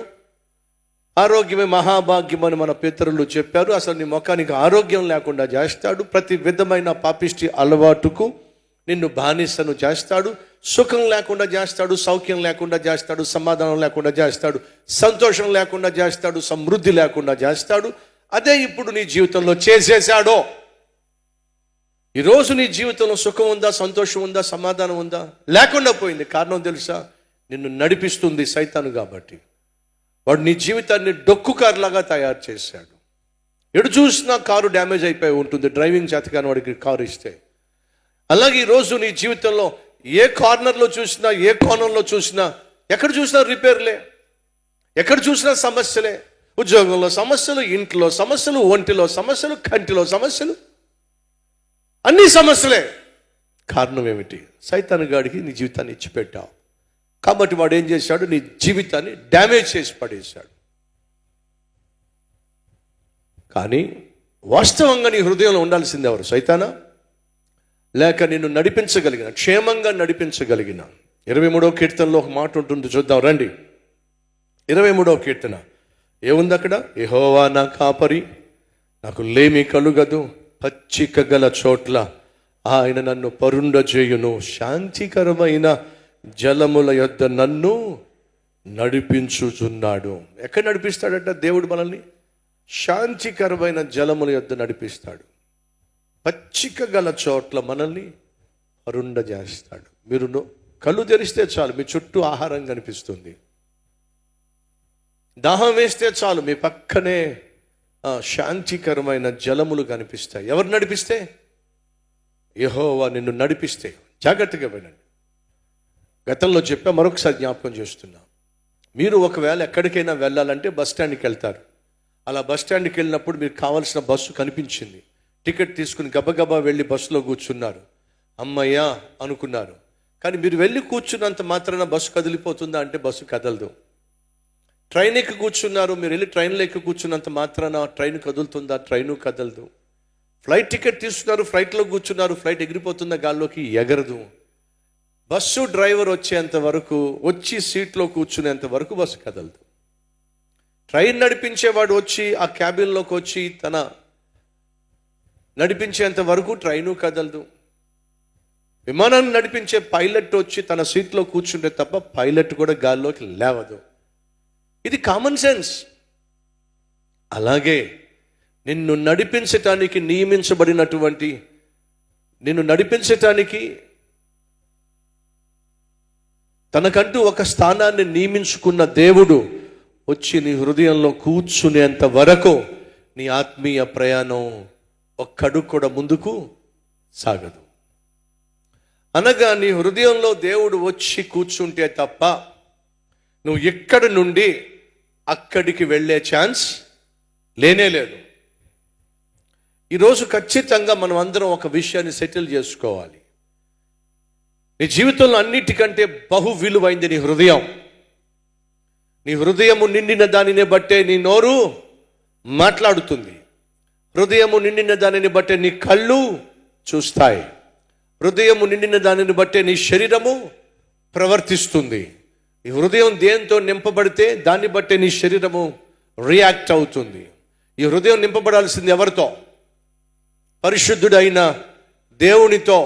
[SPEAKER 4] ఆరోగ్యమే మహాభాగ్యం అని మన పితరులు చెప్పారు. అసలు నీ ముఖానికి ఆరోగ్యం లేకుండా చేస్తాడు. ప్రతి విధమైన పాపిష్టి అలవాటుకు నిన్ను బానిసను చేస్తాడు. సుఖం లేకుండా చేస్తాడు. సౌఖ్యం లేకుండా చేస్తాడు. సమాధానం లేకుండా చేస్తాడు. సంతోషం లేకుండా చేస్తాడు. సమృద్ధి లేకుండా చేస్తాడు. అదే ఇప్పుడు నీ జీవితంలో చేసేశాడో. ఈరోజు నీ జీవితంలో సుఖం ఉందా, సంతోషం ఉందా, సమాధానం ఉందా? లేకుండా పోయింది. కారణం తెలుసా? నిన్ను నడిపిస్తుంది సైతాను. కాబట్టి వాడు నీ జీవితాన్ని డొక్కు కారులాగా తయారు చేశాడు. ఎటు చూసినా కారు డ్యామేజ్ అయిపోయి ఉంటుంది, డ్రైవింగ్ చేత కాని వాడికి కారు ఇస్తే. అలాగే ఈరోజు నీ జీవితంలో ఏ కార్నర్లో చూసినా, ఏ కోణంలో చూసినా, ఎక్కడ చూసినా రిపేర్లే, ఎక్కడ చూసినా సమస్యలే. ఉద్యోగంలో సమస్యలు, ఇంట్లో సమస్యలు, ఒంటిలో సమస్యలు, కంటిలో సమస్యలు, అన్ని సమస్యలే. కారణం ఏమిటి? సైతాను గాడికి నీ జీవితాన్ని ఇచ్చిపెట్టావు. కాబట్టి వాడు ఏం చేశాడు? నీ జీవితాన్ని డ్యామేజ్ చేసి పడేశాడు. కానీ వాస్తవంగా నీ హృదయంలో ఉండాల్సింది ఎవరు? సైతానా? లేక నిన్ను నడిపించగలిగిన, క్షేమంగా నడిపించగలిగిన 23వ కీర్తనలో ఒక మాట ఉంటుంది, చూద్దాం రండి. 23వ కీర్తన ఏముంది అక్కడ? యెహోవా నా కాపరి, నాకు లేమి కలుగదు, పచ్చిక గల చోట్ల ఆయన నన్ను పరుండజేయును, శాంతికరమైన జలముల యొద్ద నన్ను నడిపించుచున్నాడు. ఎక్కడ నడిపిస్తాడట దేవుడు మనల్ని? శాంతికరమైన జలముల యొద్ద నడిపిస్తాడు. పచ్చిక గల చోట్ల మనల్ని పరుండ చేస్తాడు. మీరు కళ్ళు తెరిస్తే చాలు, మీ చుట్టూ ఆహారం కనిపిస్తుంది. దాహం వేస్తే చాలు, మీ పక్కనే శాంతికరమైన జలములు కనిపిస్తాయి. ఎవరు నడిపిస్తే? యెహోవా నిన్ను నడిపిస్తే. జాగ్రత్తగా వినండి. గతంలో చెప్పా, మరొకసారి జ్ఞాపకం చేస్తున్నా. మీరు ఒకవేళ ఎక్కడికైనా వెళ్ళాలంటే బస్ స్టాండ్కి వెళ్తారు. అలా బస్ స్టాండ్కి వెళ్ళినప్పుడు మీకు కావాల్సిన బస్సు కనిపించింది. టికెట్ తీసుకుని గబగబా వెళ్ళి బస్సులో కూర్చున్నారు. అమ్మయ్యా అనుకున్నారు. కానీ మీరు వెళ్ళి కూర్చున్నంత మాత్రాన బస్సు కదిలిపోతుందా అంటే బస్సు కదలదు. ట్రైన్ ఎక్కి కూర్చున్నారు, మీరు వెళ్ళి ట్రైన్లో ఎక్కి కూర్చున్నంత మాత్రాన ట్రైన్ కదులుతుందా? ట్రైను కదలదు. ఫ్లైట్ టికెట్ తీసుకున్నారు, ఫ్లైట్లో కూర్చున్నారు, ఫ్లైట్ ఎగిరిపోతుందా? గాల్లోకి ఎగరదు. బస్సు డ్రైవర్ వచ్చేంత వరకు, వచ్చి సీట్లో కూర్చునేంత వరకు బస్సు కదలదు. ట్రైన్ నడిపించేవాడు వచ్చి ఆ క్యాబిన్లోకి వచ్చి తన నడిపించేంత వరకు ట్రైను కదలదు. విమానాన్ని నడిపించే పైలట్ వచ్చి తన సీట్లో కూర్చుంటే తప్ప పైలట్ కూడా గాల్లోకి లేవదు. ఇది కామన్ సెన్స్. అలాగే నిన్ను నడిపించటానికి నియమించబడినటువంటి, నిన్ను నడిపించటానికి తనకంటూ ఒక స్థానాన్ని నియమించుకున్న దేవుడు వచ్చి నీ హృదయంలో కూర్చునేంత వరకు నీ ఆత్మీయ ప్రయాణం ఒక్కడుగు కూడా ముందుకు సాగదు. అనగా నీ హృదయంలో దేవుడు వచ్చి కూర్చుంటే తప్ప నువ్వు ఇక్కడి నుండి అక్కడికి వెళ్ళే ఛాన్స్ లేనే లేదు. ఈరోజు ఖచ్చితంగా మనం అందరం ఒక విషయాన్ని సెటిల్ చేసుకోవాలి. నీ జీవితంలో అన్నిటికంటే బహు విలువైంది నీ హృదయం. నీ హృదయము నిండిన దానిని బట్టే నీ నోరు మాట్లాడుతుంది. హృదయము నిండిన దానిని బట్టే నీ కళ్ళు చూస్తాయి. హృదయము నిండిన దానిని బట్టే నీ శరీరము ప్రవర్తిస్తుంది. ఈ హృదయం దేంతో నింపబడితే దాన్ని బట్టే నీ శరీరము రియాక్ట్ అవుతుంది. ఈ హృదయం నింపబడాల్సింది ఎవరితో? పరిశుద్ధుడైన దేవునితో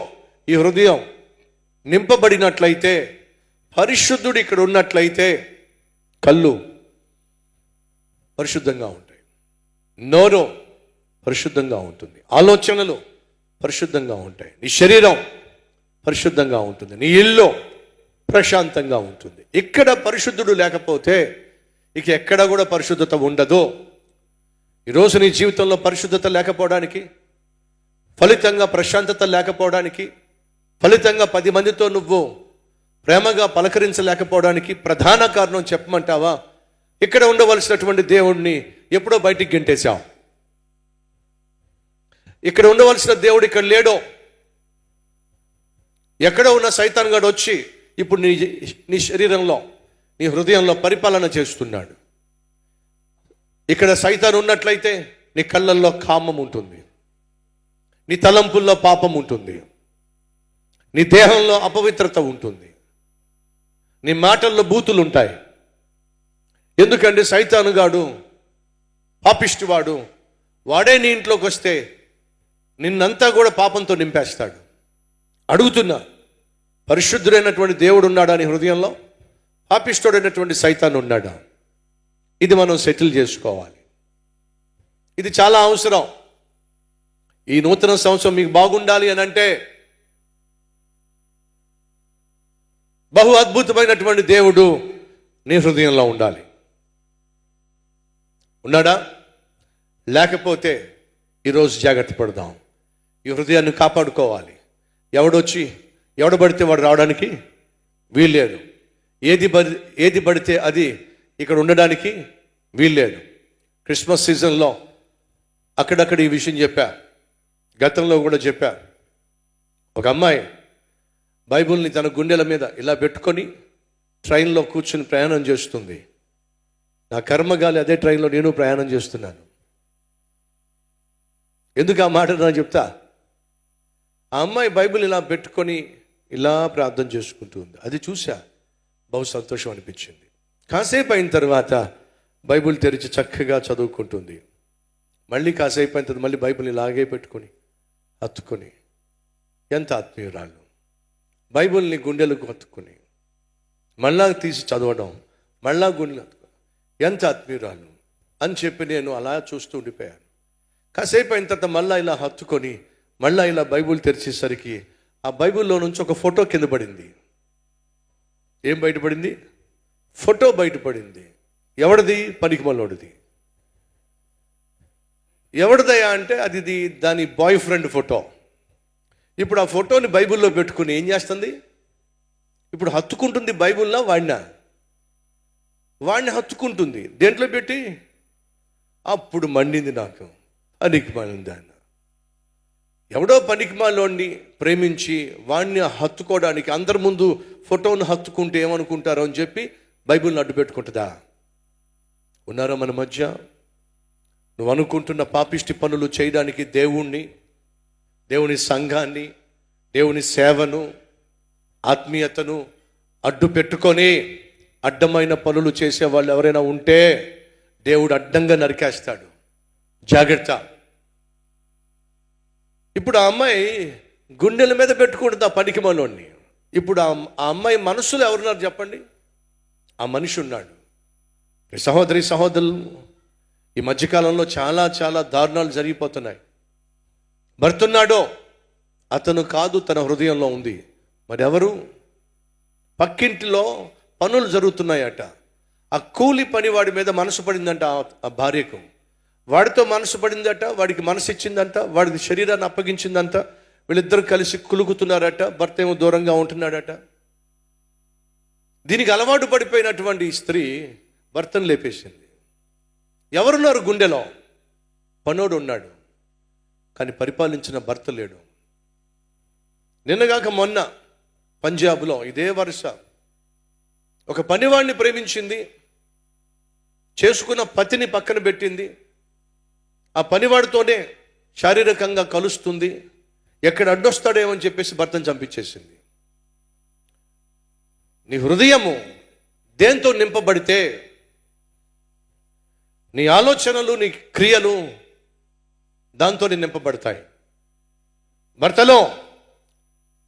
[SPEAKER 4] ఈ హృదయం నింపబడినట్లయితే, పరిశుద్ధుడు ఇక్కడ ఉన్నట్లయితే కళ్ళు పరిశుద్ధంగా ఉంటాయి, నోరు పరిశుద్ధంగా ఉంటుంది, ఆలోచనలు పరిశుద్ధంగా ఉంటాయి, నీ శరీరం పరిశుద్ధంగా ఉంటుంది, నీ ఇల్లు ప్రశాంతంగా ఉంటుంది. ఇక్కడ పరిశుద్ధుడు లేకపోతే ఇక ఎక్కడ కూడా పరిశుద్ధత ఉండదు. ఈరోజు నీ జీవితంలో పరిశుద్ధత లేకపోవడానికి, ఫలితంగా ప్రశాంతత లేకపోవడానికి, ఫలితంగా 10 మందితో నువ్వు ప్రేమగా పలకరించలేకపోవడానికి ప్రధాన కారణం చెప్పమంటావా? ఇక్కడ ఉండవలసినటువంటి దేవుడిని ఎప్పుడో బయటికి గెంటేశావు. ఇక్కడ ఉండవలసిన దేవుడు ఇక్కడ లేడో. ఎక్కడో ఉన్న సైతాన్ గాడు వచ్చి ఇప్పుడు నీ శరీరంలో, నీ హృదయంలో పరిపాలన చేస్తున్నాడు. ఇక్కడ సైతాన్ ఉన్నట్లయితే నీ కళ్ళల్లో కామం ఉంటుంది, నీ తలంపుల్లో పాపం ఉంటుంది, నీ దేహంలో అపవిత్రత ఉంటుంది, నీ మాటల్లో బూతులు ఉంటాయి. ఎందుకంటే సైతాను గాడు, పాపిష్టివాడు, వాడే నీ ఇంట్లోకి వస్తే నిన్నంతా కూడా పాపంతో నింపేస్తాడు. అడుగుతున్నా, పరిశుద్ధుడైనటువంటి దేవుడు ఉన్నాడా నీ హృదయంలో? పాపిష్టుడైనటువంటి సైతాను ఉన్నాడా? ఇది మనం సెటిల్ చేసుకోవాలి. ఇది చాలా అవసరం. ఈ నూతన సంవత్సరం మీకు బాగుండాలి అని అంటే బహు అద్భుతమైనటువంటి దేవుడు నీ హృదయంలో ఉండాలి. ఉన్నాడా? లేకపోతే ఈరోజు జాగ్రత్త పడదాం. ఈ హృదయాన్ని కాపాడుకోవాలి. ఎవడు పడితే వాడు రావడానికి వీల్లేదు. ఏది పడితే అది ఇక్కడ ఉండడానికి వీల్లేదు. క్రిస్మస్ సీజన్లో అక్కడక్కడ ఈ విషయం చెప్పా, గతంలో కూడా చెప్పా. ఒక అమ్మాయి బైబిల్ని తన గుండెల మీద ఇలా పెట్టుకొని ట్రైన్లో కూర్చుని ప్రయాణం చేస్తుంది. నా కర్మగాలి అదే ట్రైన్లో నేను ప్రయాణం చేస్తున్నాను. ఎందుకు ఆ మాట నాకు చెప్తా? ఆ అమ్మాయి బైబిల్ ఇలా పెట్టుకొని ఇలా ప్రార్థన చేసుకుంటుంది. అది చూసా, బహు సంతోషం అనిపించింది. కాసేపు అయిన తర్వాత బైబిల్ తెరిచి చక్కగా చదువుకుంటుంది. మళ్ళీ కాసేపు అయిన తర్వాత మళ్ళీ బైబిల్ ఇలాగే పెట్టుకొని హత్తుకొని, ఎంత ఆత్మీయురాళ్ళు, బైబిల్ని గుండెలకు హత్తుకొని మళ్ళా తీసి చదవడం, మళ్ళా గుండెలు హత్తుకొని, ఎంత ఆత్మీయురాళ్ళు అని చెప్పి నేను అలా చూస్తూ ఉండిపోయాను. కాసేపు అయిన తర్వాత మళ్ళా ఇలా హత్తుకొని మళ్ళా ఇలా బైబిల్ తెరిచేసరికి ఆ బైబిల్లో నుంచి ఒక ఫోటో కింద పడింది. ఏం బయటపడింది? ఫోటో బయటపడింది. ఎవడిది? పనికిమల్లోడిది. ఎవరిదయా అంటే అది దాని బాయ్ ఫ్రెండ్ ఫోటో. ఇప్పుడు ఆ ఫోటోని బైబిల్లో పెట్టుకుని ఏం చేస్తుంది? ఇప్పుడు హత్తుకుంటుంది బైబిల్లో వాడిని హత్తుకుంటుంది. దేంట్లో పెట్టి? అప్పుడు మండింది నాకు, పనికిమాలింది ఆయన. ఎవడో పనికిమాలోని ప్రేమించి వాడిని హత్తుకోవడానికి అందరి ముందు ఫోటోను హత్తుకుంటే ఏమనుకుంటారో అని చెప్పి బైబిల్ని అడ్డు పెట్టుకుంటుందా? ఉన్నారా మన మధ్య? నువ్వు అనుకుంటున్న పాపిష్టి పనులు చేయడానికి దేవుని సంఘాన్ని, దేవుని సేవను, ఆత్మీయతను అడ్డు పెట్టుకొని అడ్డమైన పనులు చేసే వాళ్ళు ఎవరైనా ఉంటే దేవుడు అడ్డంగా నరికేస్తాడు. జాగ్రత్త. ఇప్పుడు ఆ అమ్మాయి గుండెల మీద పెట్టుకుంటుంది ఆ పనికిమాలోని. ఇప్పుడు ఆ అమ్మాయి మనసులో ఎవరున్నారు చెప్పండి? ఆ మనిషి ఉన్నాడు. సహోదరి సహోదరులు, ఈ మధ్యకాలంలో చాలా చాలా దారుణాలు జరిగిపోతున్నాయి. భర్త ఉన్నాడో అతను కాదు, తన హృదయంలో ఉంది. మరి ఎవరు? పక్కింటిలో పనులు జరుగుతున్నాయట. ఆ కూలి పని వాడి మీద మనసు పడిందంట ఆ భార్యకు. వాడితో మనసు పడిందట, వాడికి మనసు ఇచ్చిందంట, వాడికి శరీరాన్ని అప్పగించిందంట. వీళ్ళిద్దరు కలిసి కులుకుతున్నారట. భర్త ఏమో దూరంగా ఉంటున్నాడట. దీనికి అలవాటు పడిపోయినటువంటి స్త్రీ భర్తను లేపేసింది. ఎవరున్నారు గుండెలో? పనోడు ఉన్నాడు, కానీ పరిపాలించిన భర్త లేడు. నిన్నగాక మొన్న పంజాబ్లో ఇదే వరుస ఒక పనివాడిని ప్రేమించింది, చేసుకున్న పతిని పక్కన పెట్టింది, ఆ పనివాడితోనే శారీరకంగా కలుస్తుంది, ఎక్కడ అడ్డొస్తాడేమో అని చెప్పేసి భర్తను చంపించేసింది. నీ హృదయము దేంతో నింపబడితే నీ ఆలోచనలు, నీ క్రియలు దాంతో నింపబడతాయి. భర్తలో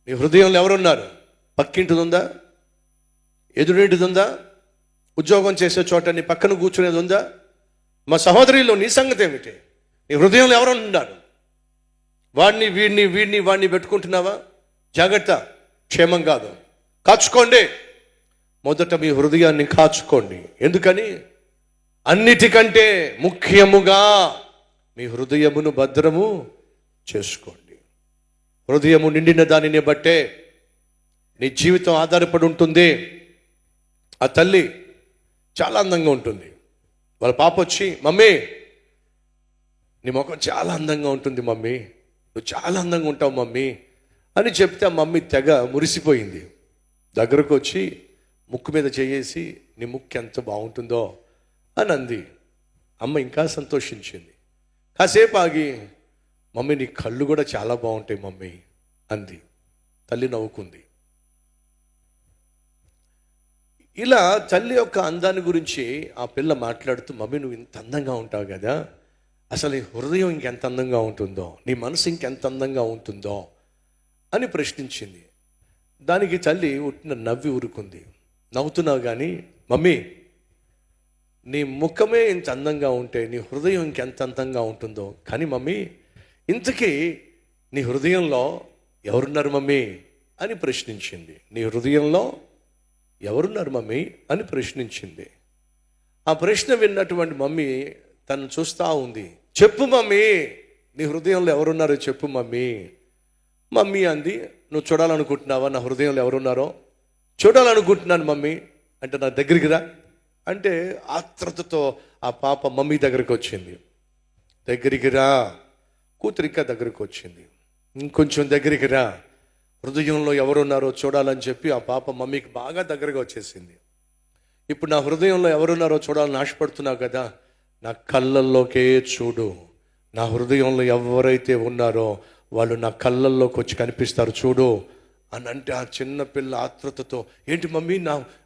[SPEAKER 4] నీ హృదయంలో ఎవరున్నారు? పక్కింటిది ఉందా? ఎదురింటిది ఉందా? ఉద్యోగం చేసే చోట నీ పక్కన కూర్చునేది ఉందా? మా సహోదరిలో నీ సంగతి ఏమిటి? నీ హృదయంలో ఎవరు ఉన్నారు? వాడిని పెట్టుకుంటున్నావా? జాగ్రత్త, క్షేమం కాదు. కాచుకోండి, మొదట మీ హృదయాన్ని కాచుకోండి. ఎందుకని? అన్నిటికంటే ముఖ్యముగా మీ హృదయమును భద్రము చేసుకోండి. హృదయము నిండిన దానిని బట్టే నీ జీవితం ఆధారపడి ఉంటుంది. ఆ తల్లి చాలా అందంగా ఉంటుంది. వాళ్ళ పాప వచ్చి, మమ్మీ నీ ముఖం చాలా అందంగా ఉంటుంది మమ్మీ, నువ్వు చాలా అందంగా ఉంటావు మమ్మీ అని చెప్తే ఆ మమ్మీ తెగ మురిసిపోయింది. దగ్గరకు వచ్చి ముక్కు మీద చేయేసి, నీ ముక్కు ఎంత బాగుంటుందో అని అంది. అమ్మ ఇంకా సంతోషించింది. కాసేపు ఆగి, మమ్మీ నీ కళ్ళు కూడా చాలా బాగుంటాయి మమ్మీ అంది. తల్లి నవ్వుకుంది. ఇలా తల్లి యొక్క అందాన్ని గురించి ఆ పిల్ల మాట్లాడుతూ, మమ్మీ నువ్వు ఇంత అందంగా ఉంటావు కదా, అసలు నీ హృదయం ఇంకెంత అందంగా ఉంటుందో, నీ మనసు ఇంకెంత అందంగా ఉంటుందో అని ప్రశ్నించింది. దానికి తల్లి ఉట్టిన నవ్వి ఊరుకుంది. నవ్వుతున్నావు కానీ మమ్మీ, నీ ముఖమే ఇంత అందంగా ఉంటే నీ హృదయం ఇంకెంత అందంగా ఉంటుందో. కానీ మమ్మీ, ఇంతకీ నీ హృదయంలో ఎవరున్నారు మమ్మీ అని ప్రశ్నించింది. నీ హృదయంలో ఎవరున్నారు మమ్మీ అని ప్రశ్నించింది. ఆ ప్రశ్న విన్నటువంటి మమ్మీ తను చూస్తూ ఉంది. చెప్పు మమ్మీ, నీ హృదయంలో ఎవరున్నారో చెప్పు మమ్మీ. మమ్మీ అంది, నువ్వు చూడాలనుకుంటున్నావా నా హృదయంలో ఎవరున్నారో? చూడాలనుకుంటున్నాను మమ్మీ అంటే నా దగ్గరికి రా అంటే ఆత్రతతో ఆ పాప మమ్మీ దగ్గరికి వచ్చింది. దగ్గరికి రా, కూతురిక దగ్గరికి వచ్చింది. ఇంకొంచెం దగ్గరికి రా, హృదయంలో ఎవరున్నారో చూడాలని చెప్పి ఆ పాప మమ్మీకి బాగా దగ్గరగా వచ్చేసింది. ఇప్పుడు నా హృదయంలో ఎవరున్నారో చూడాలని ఆశపడుతున్నావు కదా, నా కళ్ళల్లోకే చూడు. నా హృదయంలో ఎవరైతే ఉన్నారో వాళ్ళు నా కళ్ళల్లోకి వచ్చి కనిపిస్తారు చూడు అని అంటే ఆ చిన్న పిల్ల ఆతృతతో, ఏంటి మమ్మీ,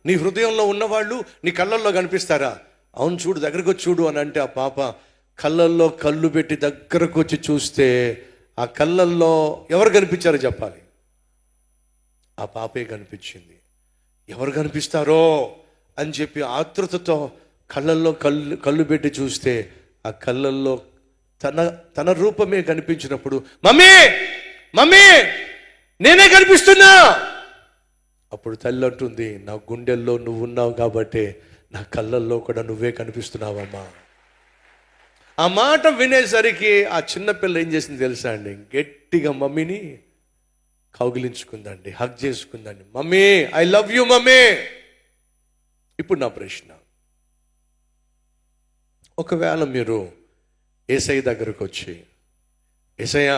[SPEAKER 4] నీ హృదయంలో ఉన్నవాళ్ళు నీ కళ్ళల్లో కనిపిస్తారా? అవును చూడు, దగ్గరకు వచ్చి చూడు అని అంటే ఆ పాప కళ్ళల్లో కళ్ళు పెట్టి దగ్గరకు వచ్చి చూస్తే ఆ కళ్ళల్లో ఎవరు కనిపించారో చెప్పాలి. ఆ పాపే కనిపించింది. ఎవరు కనిపిస్తారో అని చెప్పి ఆతృతతో కళ్ళల్లో కళ్ళు పెట్టి చూస్తే ఆ కళ్ళల్లో తన రూపమే కనిపించినప్పుడు, మమ్మీ మమ్మీ నేనే కనిపిస్తున్నా. అప్పుడు తల్లి అంటుంది, నా గుండెల్లో నువ్వు ఉన్నావు కాబట్టి నా కళ్ళల్లో కూడా నువ్వే కనిపిస్తున్నావమ్మా. ఆ మాట వినేసరికి ఆ చిన్నపిల్ల ఏం చేసింది తెలుసా అండి? గట్టిగా మమ్మీని కౌగిలించుకుందండి, హగ్ చేసుకుందండి. Mummy I love you mummy. ఇప్పుడు నా ప్రశ్న, ఒకవేళ మీరు యేసయ్య దగ్గరకు వచ్చి, యేసయ్య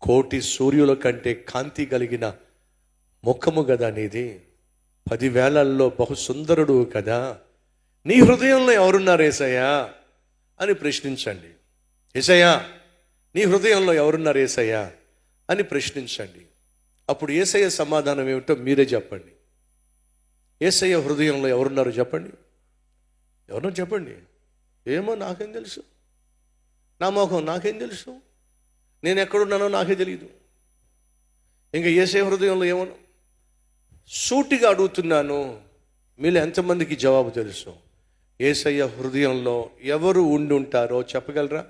[SPEAKER 4] కోటి సూర్యుల కంటే కాంతి కలిగిన ముఖము కదా నీది, 10,000ల్లో బహు సుందరుడు కదా, నీ హృదయంలో ఎవరున్నారు యేసయ్య అని ప్రశ్నించండి. యేసయ్య నీ హృదయంలో ఎవరున్నారు యేసయ్య అని ప్రశ్నించండి. అప్పుడు యేసయ్య సమాధానం ఏమిటో మీరే చెప్పండి. యేసయ్య హృదయంలో ఎవరున్నారో చెప్పండి. ఎవరో చెప్పండి. ఏమో నాకేం తెలుసు, నా మోహం నాకేం తెలుసు, నేను ఎక్కడున్నానో నాకే తెలియదు. ఇంకా యేసయ్య హృదయంలో ఏమన్నా సూటిగా అడుగుతున్నాను, మీలో ఎంతమందికి జవాబు తెలుసు? యేసయ్య హృదయంలో ఎవరు ఉండి ఉంటారో చెప్పగలరా?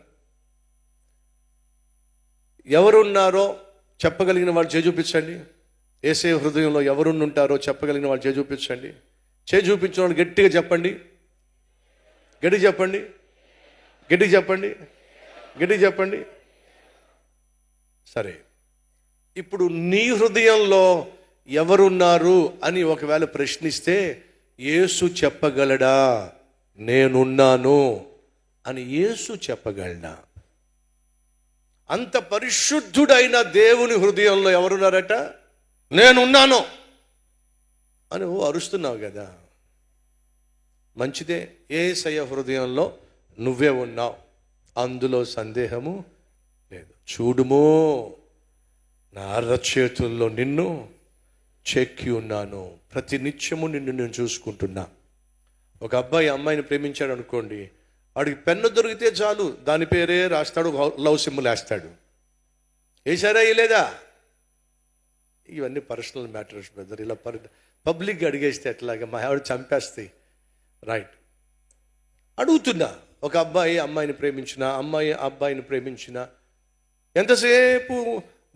[SPEAKER 4] ఎవరున్నారో చెప్పగలిగిన వాళ్ళు చేయి చూపించండి. యేసయ్య హృదయంలో ఎవరుండి ఉంటారో చెప్పగలిగిన వాళ్ళు చేయి చూపించండి. చేయి చూపించిన వాళ్ళు గట్టిగా చెప్పండి. గట్టిగా చెప్పండి. గట్టిగా చెప్పండి. గట్టిగా చెప్పండి. సరే, ఇప్పుడు నీ హృదయంలో ఎవరున్నారు అని ఒకవేళ ప్రశ్నిస్తే యేసు చెప్పగలడా నేనున్నాను అని? యేసు చెప్పగలడా? అంత పరిశుద్ధుడైన దేవుని హృదయంలో ఎవరున్నారట? నేనున్నాను అని అరుస్తున్నావు కదా, మంచిదే. యేసయ్య హృదయంలో నువ్వే ఉన్నావు, అందులో సందేహము లేదు. చూడుమో, నా అరచేతుల్లో నిన్ను చెక్కి ఉన్నాను, ప్రతి నిత్యము నిన్ను నేను చూసుకుంటున్నా. ఒక అబ్బాయి అమ్మాయిని ప్రేమించాడు అనుకోండి, వాడికి పెన్ను దొరికితే చాలు దాని పేరే రాస్తాడు, లవ్ సింబల్ వేస్తాడు. వేశారా లేదా? ఇవన్నీ పర్సనల్ మ్యాటర్స్ బ్రదర్. ఇలా పబ్లిక్గా అడిగేస్తే ఎట్లాగా, మా ఆవిడ చంపేస్తాయి. రైట్, అడుగుతున్నా. ఒక అబ్బాయి అమ్మాయిని ప్రేమించిన, అమ్మాయి అబ్బాయిని ప్రేమించిన, ఎంతసేపు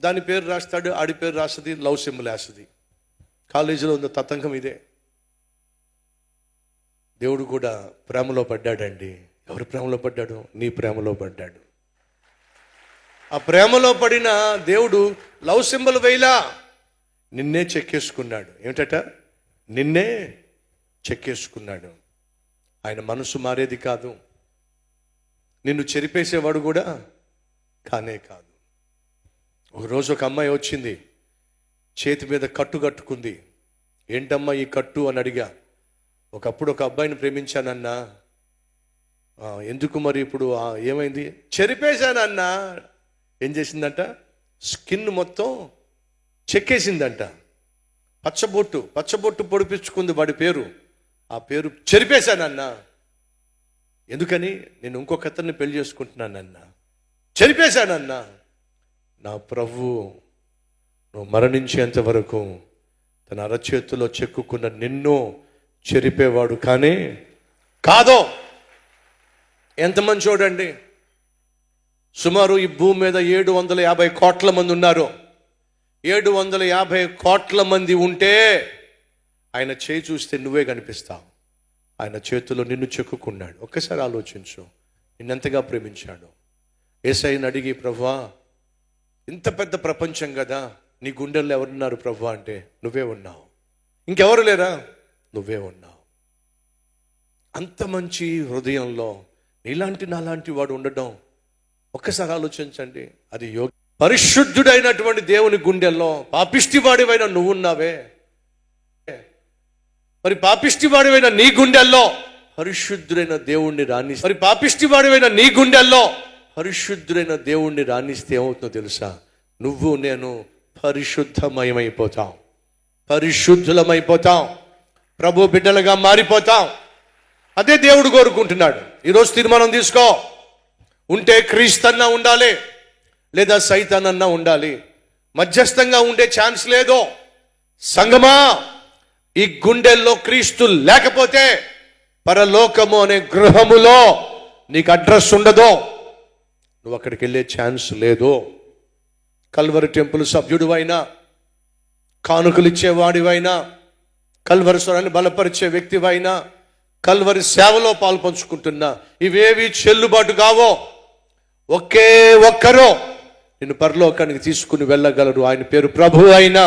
[SPEAKER 4] దాని పేరు రాస్తాడు, ఆడి పేరు రాస్తుంది, లవ్ సింబల్ వేస్తుంది. కాలేజీలో ఉన్న తతంగం ఇదే. దేవుడు కూడా ప్రేమలో పడ్డాడండి. ఎవరి ప్రేమలో పడ్డాడు? నీ ప్రేమలో పడ్డాడు. ఆ ప్రేమలో పడిన దేవుడు లవ్ సింబల్ వేయలా, నిన్నే చెక్కేసుకున్నాడు. ఏమిటట? నిన్నే చెక్కేసుకున్నాడు. ఆయన మనసు మారేది కాదు, నిన్ను చెరిపేసేవాడు కూడా కానే కాదు. ఒకరోజు ఒక అమ్మాయి వచ్చింది, చేతి మీద కట్టు కట్టుకుంది. ఏంటమ్మా ఈ కట్టు అని అడిగా. ఒకప్పుడు ఒక అబ్బాయిని ప్రేమించానన్నా. ఎందుకు మరి ఇప్పుడు ఏమైంది? చెరిపేశానన్నా. ఏం చేసిందంట? స్కిన్ మొత్తం చెక్కేసిందంట. పచ్చబొట్టు పొడిపించుకుంది వాడి పేరు. ఆ పేరు చెరిపేశానన్నా. ఎందుకని? నేను ఇంకొక అతన్ని పెళ్లి చేసుకుంటున్నానన్నా. చెరిపేశానన్నా. నా ప్రభు నువ్వు మరణించేంత వరకు తన అరచేతిలో చెక్కుకున్న నిన్ను చెరిపేవాడు కానీ కాదో. ఎంతమంది చూడండి, సుమారు ఈ భూమి మీద 750 కోట్ల మంది ఉన్నారు. 750 కోట్ల మంది ఉంటే ఆయన చేయి చూస్తే నువ్వే కనిపిస్తావు. ఆయన చేతిలో నిన్ను చెక్కుకున్నాడు. ఒక్కసారి ఆలోచించు, నిన్నెంతగా ప్రేమించాడు. యేసయ్యని అడిగి, ప్రభువా ఇంత పెద్ద ప్రపంచం కదా, నీ గుండెల్లో ఎవరున్నారు ప్రభువా అంటే, నువ్వే ఉన్నావు. ఇంకెవరు లేరా? నువ్వే ఉన్నావు. అంత మంచి హృదయంలో నీలాంటి నాలాంటి వాడు ఉండడం ఒక్కసారి ఆలోచించండి. అది పరిశుద్ధుడైనటువంటి దేవుని గుండెల్లో పాపిష్టివాడివైన నువ్వున్నావే. మరి పాపిష్టివాడివైన నీ గుండెల్లో పరిశుద్ధుడైన దేవుణ్ణి రాణిస్తే, మరి పాపిష్టివాడివైన నీ గుండెల్లో పరిశుద్ధుడైన దేవుణ్ణి రాణిస్తే ఏమవుతుందో తెలుసా? నువ్వు నేను పరిశుద్ధమయమైపోతాం, పరిశుద్ధులమైపోతాం, ప్రభు బిడ్డలుగా మారిపోతాం. అదే దేవుడు కోరుకుంటున్నాడు. ఈరోజు తీర్మానం తీసుకో. ఉంటే క్రీస్తన్నా ఉండాలి, లేదా సైతానన్నా ఉండాలి. మధ్యస్థంగా ఉండే ఛాన్స్ లేదు. సంగమా, ఈ గుండెల్లో క్రీస్తు లేకపోతే పరలోకము అనే గృహములో నీకు అడ్రస్ ఉండదు. నువ్వు అక్కడికి వెళ్ళే ఛాన్స్ లేదు. కల్వరి టెంపుల్ సభ్యుడు అయినా, కానుకలు ఇచ్చేవాడివైనా, కల్వరి స్వరాన్ని బలపరిచే వ్యక్తివైనా, కల్వరి సేవలో పాల్పంచుకుంటున్నా, ఇవేవి చెల్లుబాటు కావో. ఒకే ఒక్కరో నిన్ను పరలోకానికి తీసుకుని వెళ్ళగలరు. ఆయన పేరు ప్రభు అయిన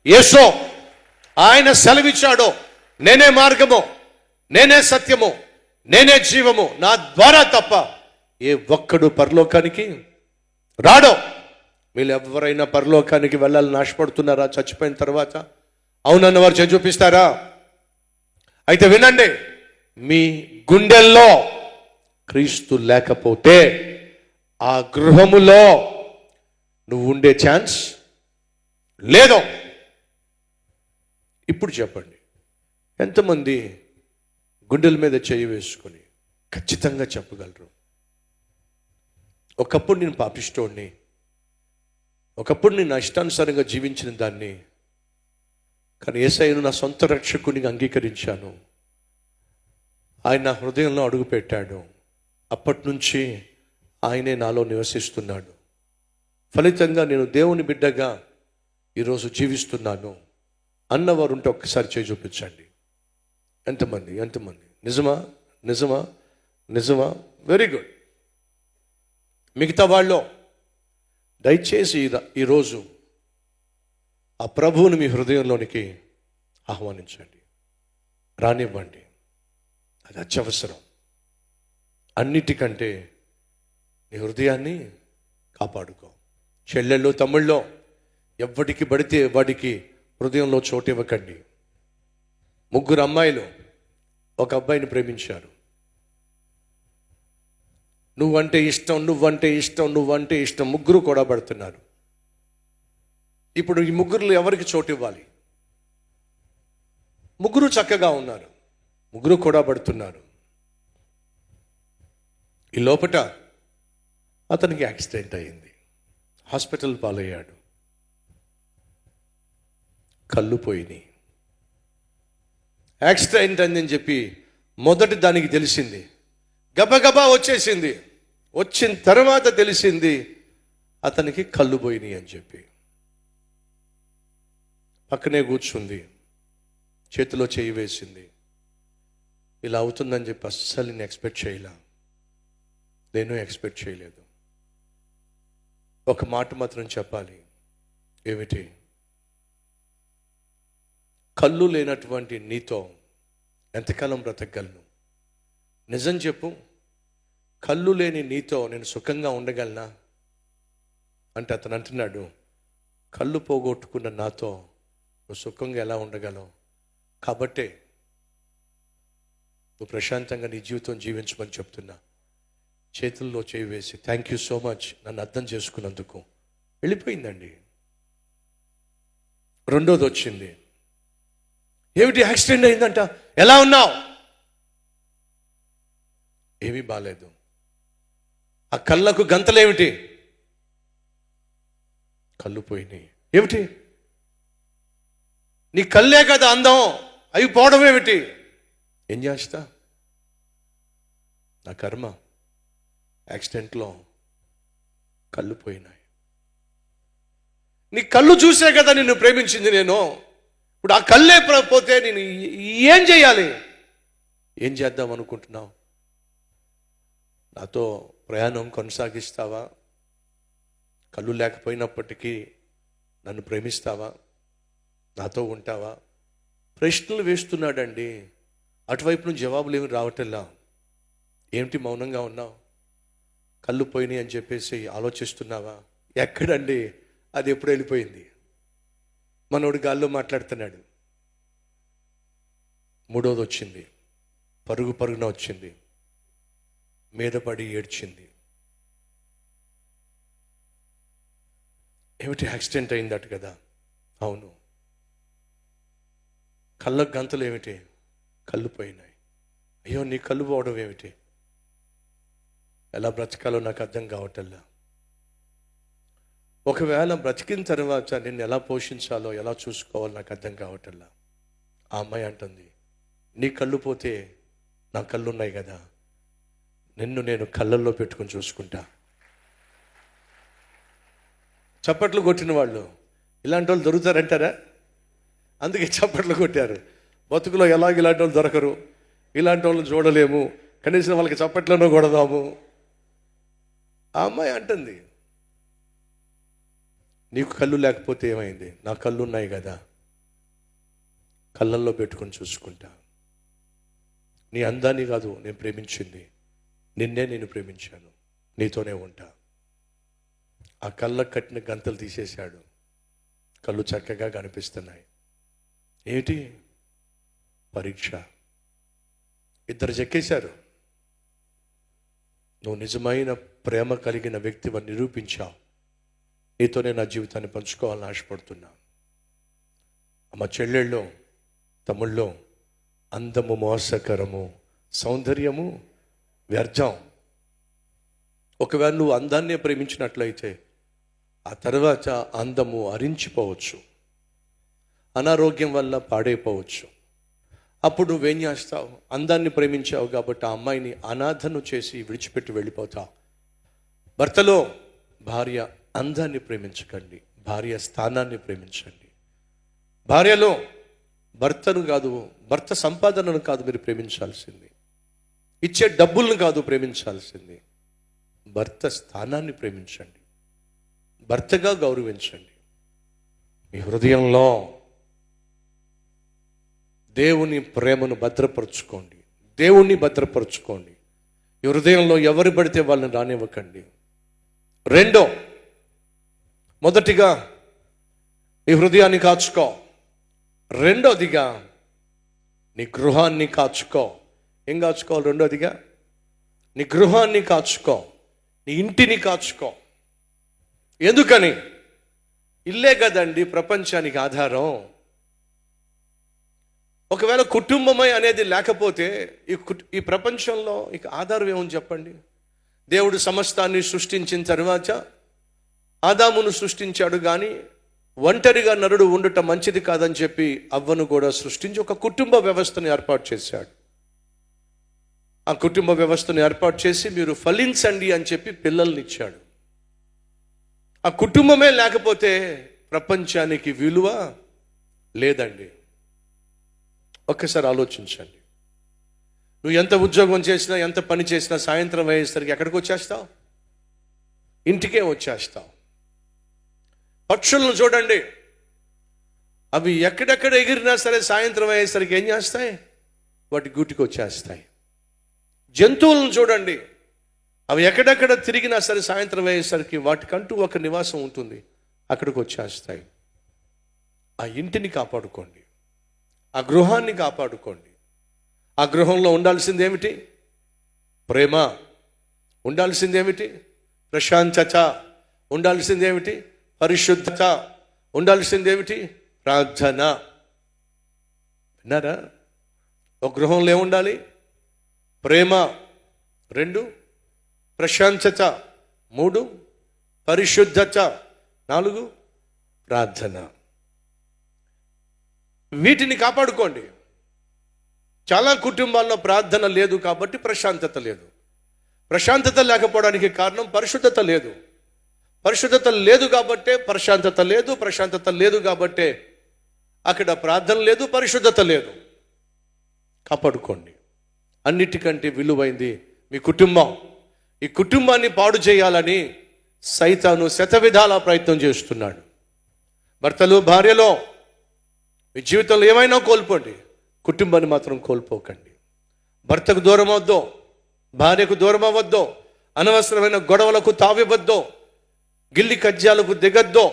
[SPEAKER 4] యేసు. ఆయన సెలవిచ్చాడు, నేనే మార్గము, నేనే సత్యము, నేనే జీవము, నా ద్వారా తప్ప ఏ ఒక్కడు పరలోకానికి రాడో. వీళ్ళు ఎవరైనా పరలోకానికి వెళ్ళాలని ఆశపడుతున్నారా చచ్చిపోయిన తర్వాత? అవునన్న వారు చేసి చూపిస్తారా? అయితే వినండి, మీ గుండెల్లో క్రీస్తు లేకపోతే ఆ గృహములో నువ్వు ఉండే ఛాన్స్ లేదు. ఇప్పుడు చెప్పండి, ఎంతమంది గుండెల మీద చేయి వేసుకొని ఖచ్చితంగా చెప్పగలరు, ఒకప్పుడు నేను పాపిస్తోడిని, ఒకప్పుడు నేను ఇష్టానుసారంగా జీవించిన దాన్ని, కానీ యేసయ్యను నా సొంత రక్షకునిగా అంగీకరించాను, ఆయన నా హృదయంలో అడుగుపెట్టాడు, అప్పటి నుంచి ఆయనే నాలో నివసిస్తున్నాడు, ఫలితంగా నేను దేవుని బిడ్డగా ఈరోజు జీవిస్తున్నాను అన్నవారు ఉంటే ఒక్కసారి చేయి చూపించండి. ఎంతమంది? నిజమా? నిజమా? నిజమా? Very good. మిగతా వాళ్ళు దయచేసి ఈరోజు ఆ ప్రభువుని మీ హృదయంలోనికి ఆహ్వానించండి, రానివ్వండి. అది అత్యవసరం. అన్నిటికంటే నీ హృదయాన్ని కాపాడుకో. చెల్లెళ్ళు, తమ్ముళ్ళో ఎవరికి పడితే వాడికి హృదయంలో చోటు ఇవ్వకండి. 3 అమ్మాయిలు ఒక అబ్బాయిని ప్రేమించారు. నువ్వంటే ఇష్టం, నువ్వంటే ఇష్టం, నువ్వంటే ఇష్టం, 3 కూడా పడుతున్నారు. ఇప్పుడు ఈ 3 ఎవరికి చోటు ఇవ్వాలి? 3 చక్కగా ఉన్నారు, 3 కూడా పడుతున్నారు. ఈ లోపట అతనికి యాక్సిడెంట్ అయింది, హాస్పిటల్ పాలయ్యాడు. కళ్ళు పోయినాయి. యాక్సిడెంట్ అయిందని చెప్పి మొదటి దానికి తెలిసింది, గబగబా వచ్చేసింది. వచ్చిన తర్వాత తెలిసింది అతనికి కళ్ళు పోయినాయి అని చెప్పి. పక్కనే కూర్చుంది, చేతిలో చేయి వేసింది. ఇలా అవుతుందని చెప్పి అస్సలు నేను ఎక్స్పెక్ట్ చేయలే, నేను ఎక్స్పెక్ట్ చేయలేదు. ఒక మాట మాత్రం చెప్పాలి, ఏమిటి? కళ్ళు లేనటువంటి నీతో ఎంతకాలం బ్రతకగలను? నిజం చెప్పు, కళ్ళు లేని నీతో నేను సుఖంగా ఉండగలనా అంటే అతను అంటున్నాడు, కళ్ళు పోగొట్టుకున్న నాతో నువ్వు సుఖంగా ఎలా ఉండగలవు? కాబట్టే నువ్వు ప్రశాంతంగా నీ జీవితం జీవించమని చెప్తున్నా. చేతుల్లో చేయి వేసి థ్యాంక్ యూ సో మచ్ నన్ను అర్థం చేసుకున్నందుకు వెళ్ళిపోయిందండి. రెండోది వచ్చింది, ఏమిటి యాక్సిడెంట్ అయిందంట, ఎలా ఉన్నావు? ఏమీ బాలేదు. ఆ కళ్ళకు గంతలేమిటి? కళ్ళు పోయినాయి. ఏమిటి? నీ కళ్ళే కదా అందం, అవి పోవడం ఏమిటి? ఏం చేస్తా, నా కర్మ, యాక్సిడెంట్లో కళ్ళు పోయినాయి. నీ కళ్ళు చూసే కదా నిన్ను ప్రేమించింది నేను. ఇప్పుడు ఆ కళ్ళే పోతే నేను ఏం చేయాలి? ఏం చేద్దాం అనుకుంటున్నావు? నాతో ప్రయాణం కొనసాగిస్తావా? కళ్ళు లేకపోయినప్పటికీ నన్ను ప్రేమిస్తావా? నాతో ఉంటావా? ప్రశ్నలు వేస్తున్నాడండి. అటువైపు నుంచి జవాబులు ఏమి రావటంలా. ఏమిటి మౌనంగా ఉన్నావు? కళ్ళు పోయినాయి అని చెప్పేసి ఆలోచిస్తున్నావా? ఎక్కడండి, అది ఎప్పుడు వెళ్ళిపోయింది. మనోడు గాల్లో మాట్లాడుతున్నాడు. మూడోది వచ్చింది, పరుగు పరుగున వచ్చింది, మీద పడి ఏడ్చింది. ఏమిటి, యాక్సిడెంట్ అయిందట కదా? అవును. కళ్ళకు గంతలు ఏమిటి? కళ్ళు పోయినాయి. అయ్యో, నీ కళ్ళు పోవడం ఏమిటి? ఎలా బ్రతకాలో నాకు అర్థం కావటల్లా. ఒకవేళ బ్రతికిన తర్వాత నిన్ను ఎలా పోషించాలో, ఎలా చూసుకోవాలో నాకు అర్థం కావటల్లా. ఆ అమ్మాయి అంటుంది, నీ కళ్ళు పోతే నా కళ్ళు ఉన్నాయి కదా, నిన్ను నేను కళ్ళల్లో పెట్టుకుని చూసుకుంటా. చప్పట్లు కొట్టిన వాళ్ళు ఇలాంటి వాళ్ళు దొరుకుతారంటారా? అందుకే చప్పట్లు కొట్టారు. బతుకులో ఎలాగ ఇలాంటి వాళ్ళు దొరకరు, ఇలాంటి వాళ్ళని చూడలేము, కనీసం వాళ్ళకి చప్పట్లను కొడదాము. ఆ అమ్మాయి అంటుంది, నీకు కళ్ళు లేకపోతే ఏమైంది? నా కళ్ళు ఉన్నాయి కదా, కళ్ళల్లో పెట్టుకొని చూసుకుంటా. నీ అందాన్ని కాదు నేను ప్రేమించింది, నిన్నే నేను ప్రేమించాను, నీతోనే ఉంటా. ఆ కళ్ళకు కట్టిన గంతలు తీసేశాడు. కళ్ళు చక్కగా కనిపిస్తున్నాయి. ఏమిటి? పరీక్ష. ఇద్దరు చెక్కేశారు. నువ్వు నిజమైన ప్రేమ కలిగిన వ్యక్తిని నిరూపించావు, నీతోనే నా జీవితాన్ని పంచుకోవాలని ఆశపడుతున్నా. అమ్మ చెల్లెళ్ళు, తమ్ముళ్ళు, అందము మోసకరము, సౌందర్యము వ్యర్థం. ఒకవేళ నువ్వు అందాన్నే ప్రేమించినట్లయితే ఆ తర్వాత అందము హరించిపోవచ్చు, అనారోగ్యం వల్ల పాడైపోవచ్చు. అప్పుడు నువ్వేం చేస్తావు? అందాన్ని ప్రేమించావు కాబట్టి ఆ అమ్మాయిని అనాథను చేసి విడిచిపెట్టి వెళ్ళిపోతావు. భర్తలో భార్య అందాన్ని ప్రేమించకండి, భార్య స్థానాన్ని ప్రేమించండి. భార్యలో భర్తను కాదు, భర్త సంపాదనను కాదు మీరు ప్రేమించాల్సింది, ఇచ్చే డబ్బులను కాదు ప్రేమించాల్సింది, భర్త స్థానాన్ని ప్రేమించండి, భర్తగా గౌరవించండి. మీ హృదయంలో దేవుని ప్రేమను భద్రపరచుకోండి, దేవుణ్ణి భద్రపరచుకోండి. ఈ హృదయంలో ఎవరు పడితే వాళ్ళని రానివ్వకండి. రెండో, మొదటిగా నీ హృదయాన్ని కాచుకో. రెండోదిగా నీ గృహాన్ని కాచుకో. ఏం కాచుకోవాలి? రెండోదిగా నీ గృహాన్ని కాచుకో, నీ ఇంటిని కాచుకో. ఎందుకని? ఇల్లే కదండి ప్రపంచానికి ఆధారం. ఒకవేళ కుటుంబమై అనేది లేకపోతే ఈ ప్రపంచంలో ఇక ఆధారం ఏముంది చెప్పండి? దేవుడు సమస్తాన్ని సృష్టించిన తర్వాత ఆదామును సృష్టించాడు, కానీ ఒంటరిగా నరుడు ఉండటం మంచిది కాదని చెప్పి అవ్వను కూడా సృష్టించి ఒక కుటుంబ వ్యవస్థను ఏర్పాటు చేశాడు. ఆ కుటుంబ వ్యవస్థను ఏర్పాటు చేసి మీరు ఫలించండి అని చెప్పి పిల్లల్ని ఇచ్చాడు. ఆ కుటుంబమే లేకపోతే ప్రపంచానికి విలువ లేదండి. ఒక్కసారి ఆలోచించండి. నువ్వు ఎంత ఉద్యోగం చేసినా, ఎంత పని చేసినా సాయంత్రం అయ్యేసరికి ఎక్కడికి వచ్చేస్తావు? ఇంటికే వచ్చేస్తావు. పక్షులను చూడండి, అవి ఎక్కడెక్కడ ఎగిరినా సరే సాయంత్రం అయ్యేసరికి ఏం చేస్తాయి? వాటి గూటికి వచ్చేస్తాయి. జంతువులను చూడండి, అవి ఎక్కడెక్కడ తిరిగినా సరే సాయంత్రం అయ్యేసరికి వాటికంటూ ఒక నివాసం ఉంటుంది, అక్కడికి వచ్చేస్తాయి. ఆ ఇంటిని కాపాడుకోండి, ఆ గృహాన్ని కాపాడుకోండి. ఆ గృహంలో ఉండాల్సింది ఏమిటి? ప్రేమ. ఉండాల్సింది ఏమిటి? ప్రశాంతత. ఉండాల్సింది ఏమిటి? పరిశుద్ధత. ఉండాల్సింది ఏమిటి? ప్రార్థన. విన్నారా? ఒక గృహంలో ఏముండాలి? ప్రేమ. 2 ప్రశాంతత. 3 పరిశుద్ధత. 4 ప్రార్థన. వీటిని కాపాడుకోండి. చాలా కుటుంబాల్లో ప్రార్థన లేదు కాబట్టి ప్రశాంతత లేదు. ప్రశాంతత లేకపోవడానికి కారణం పరిశుద్ధత లేదు. పరిశుద్ధత లేదు కాబట్టే ప్రశాంతత లేదు. ప్రశాంతత లేదు కాబట్టే అక్కడ ప్రార్థన లేదు, పరిశుద్ధత లేదు. కాపాడుకోండి. అన్నిటికంటే విలువైంది మీ కుటుంబం. ఈ కుటుంబాన్ని పాడు చేయాలని సైతాను శతవిధాల ప్రయత్నం చేస్తున్నాడు. భర్తలు, భార్యలో మీ జీవితంలో ఏమైనా కోల్పోండి, కుటుంబాన్ని మాత్రం కోల్పోకండి. భర్తకు దూరం అవద్దో, భార్యకు దూరం అవ్వద్దో, అనవసరమైన గొడవలకు తావివ్వద్దో, గిల్లి కజ్జాలకు దిగద్దో,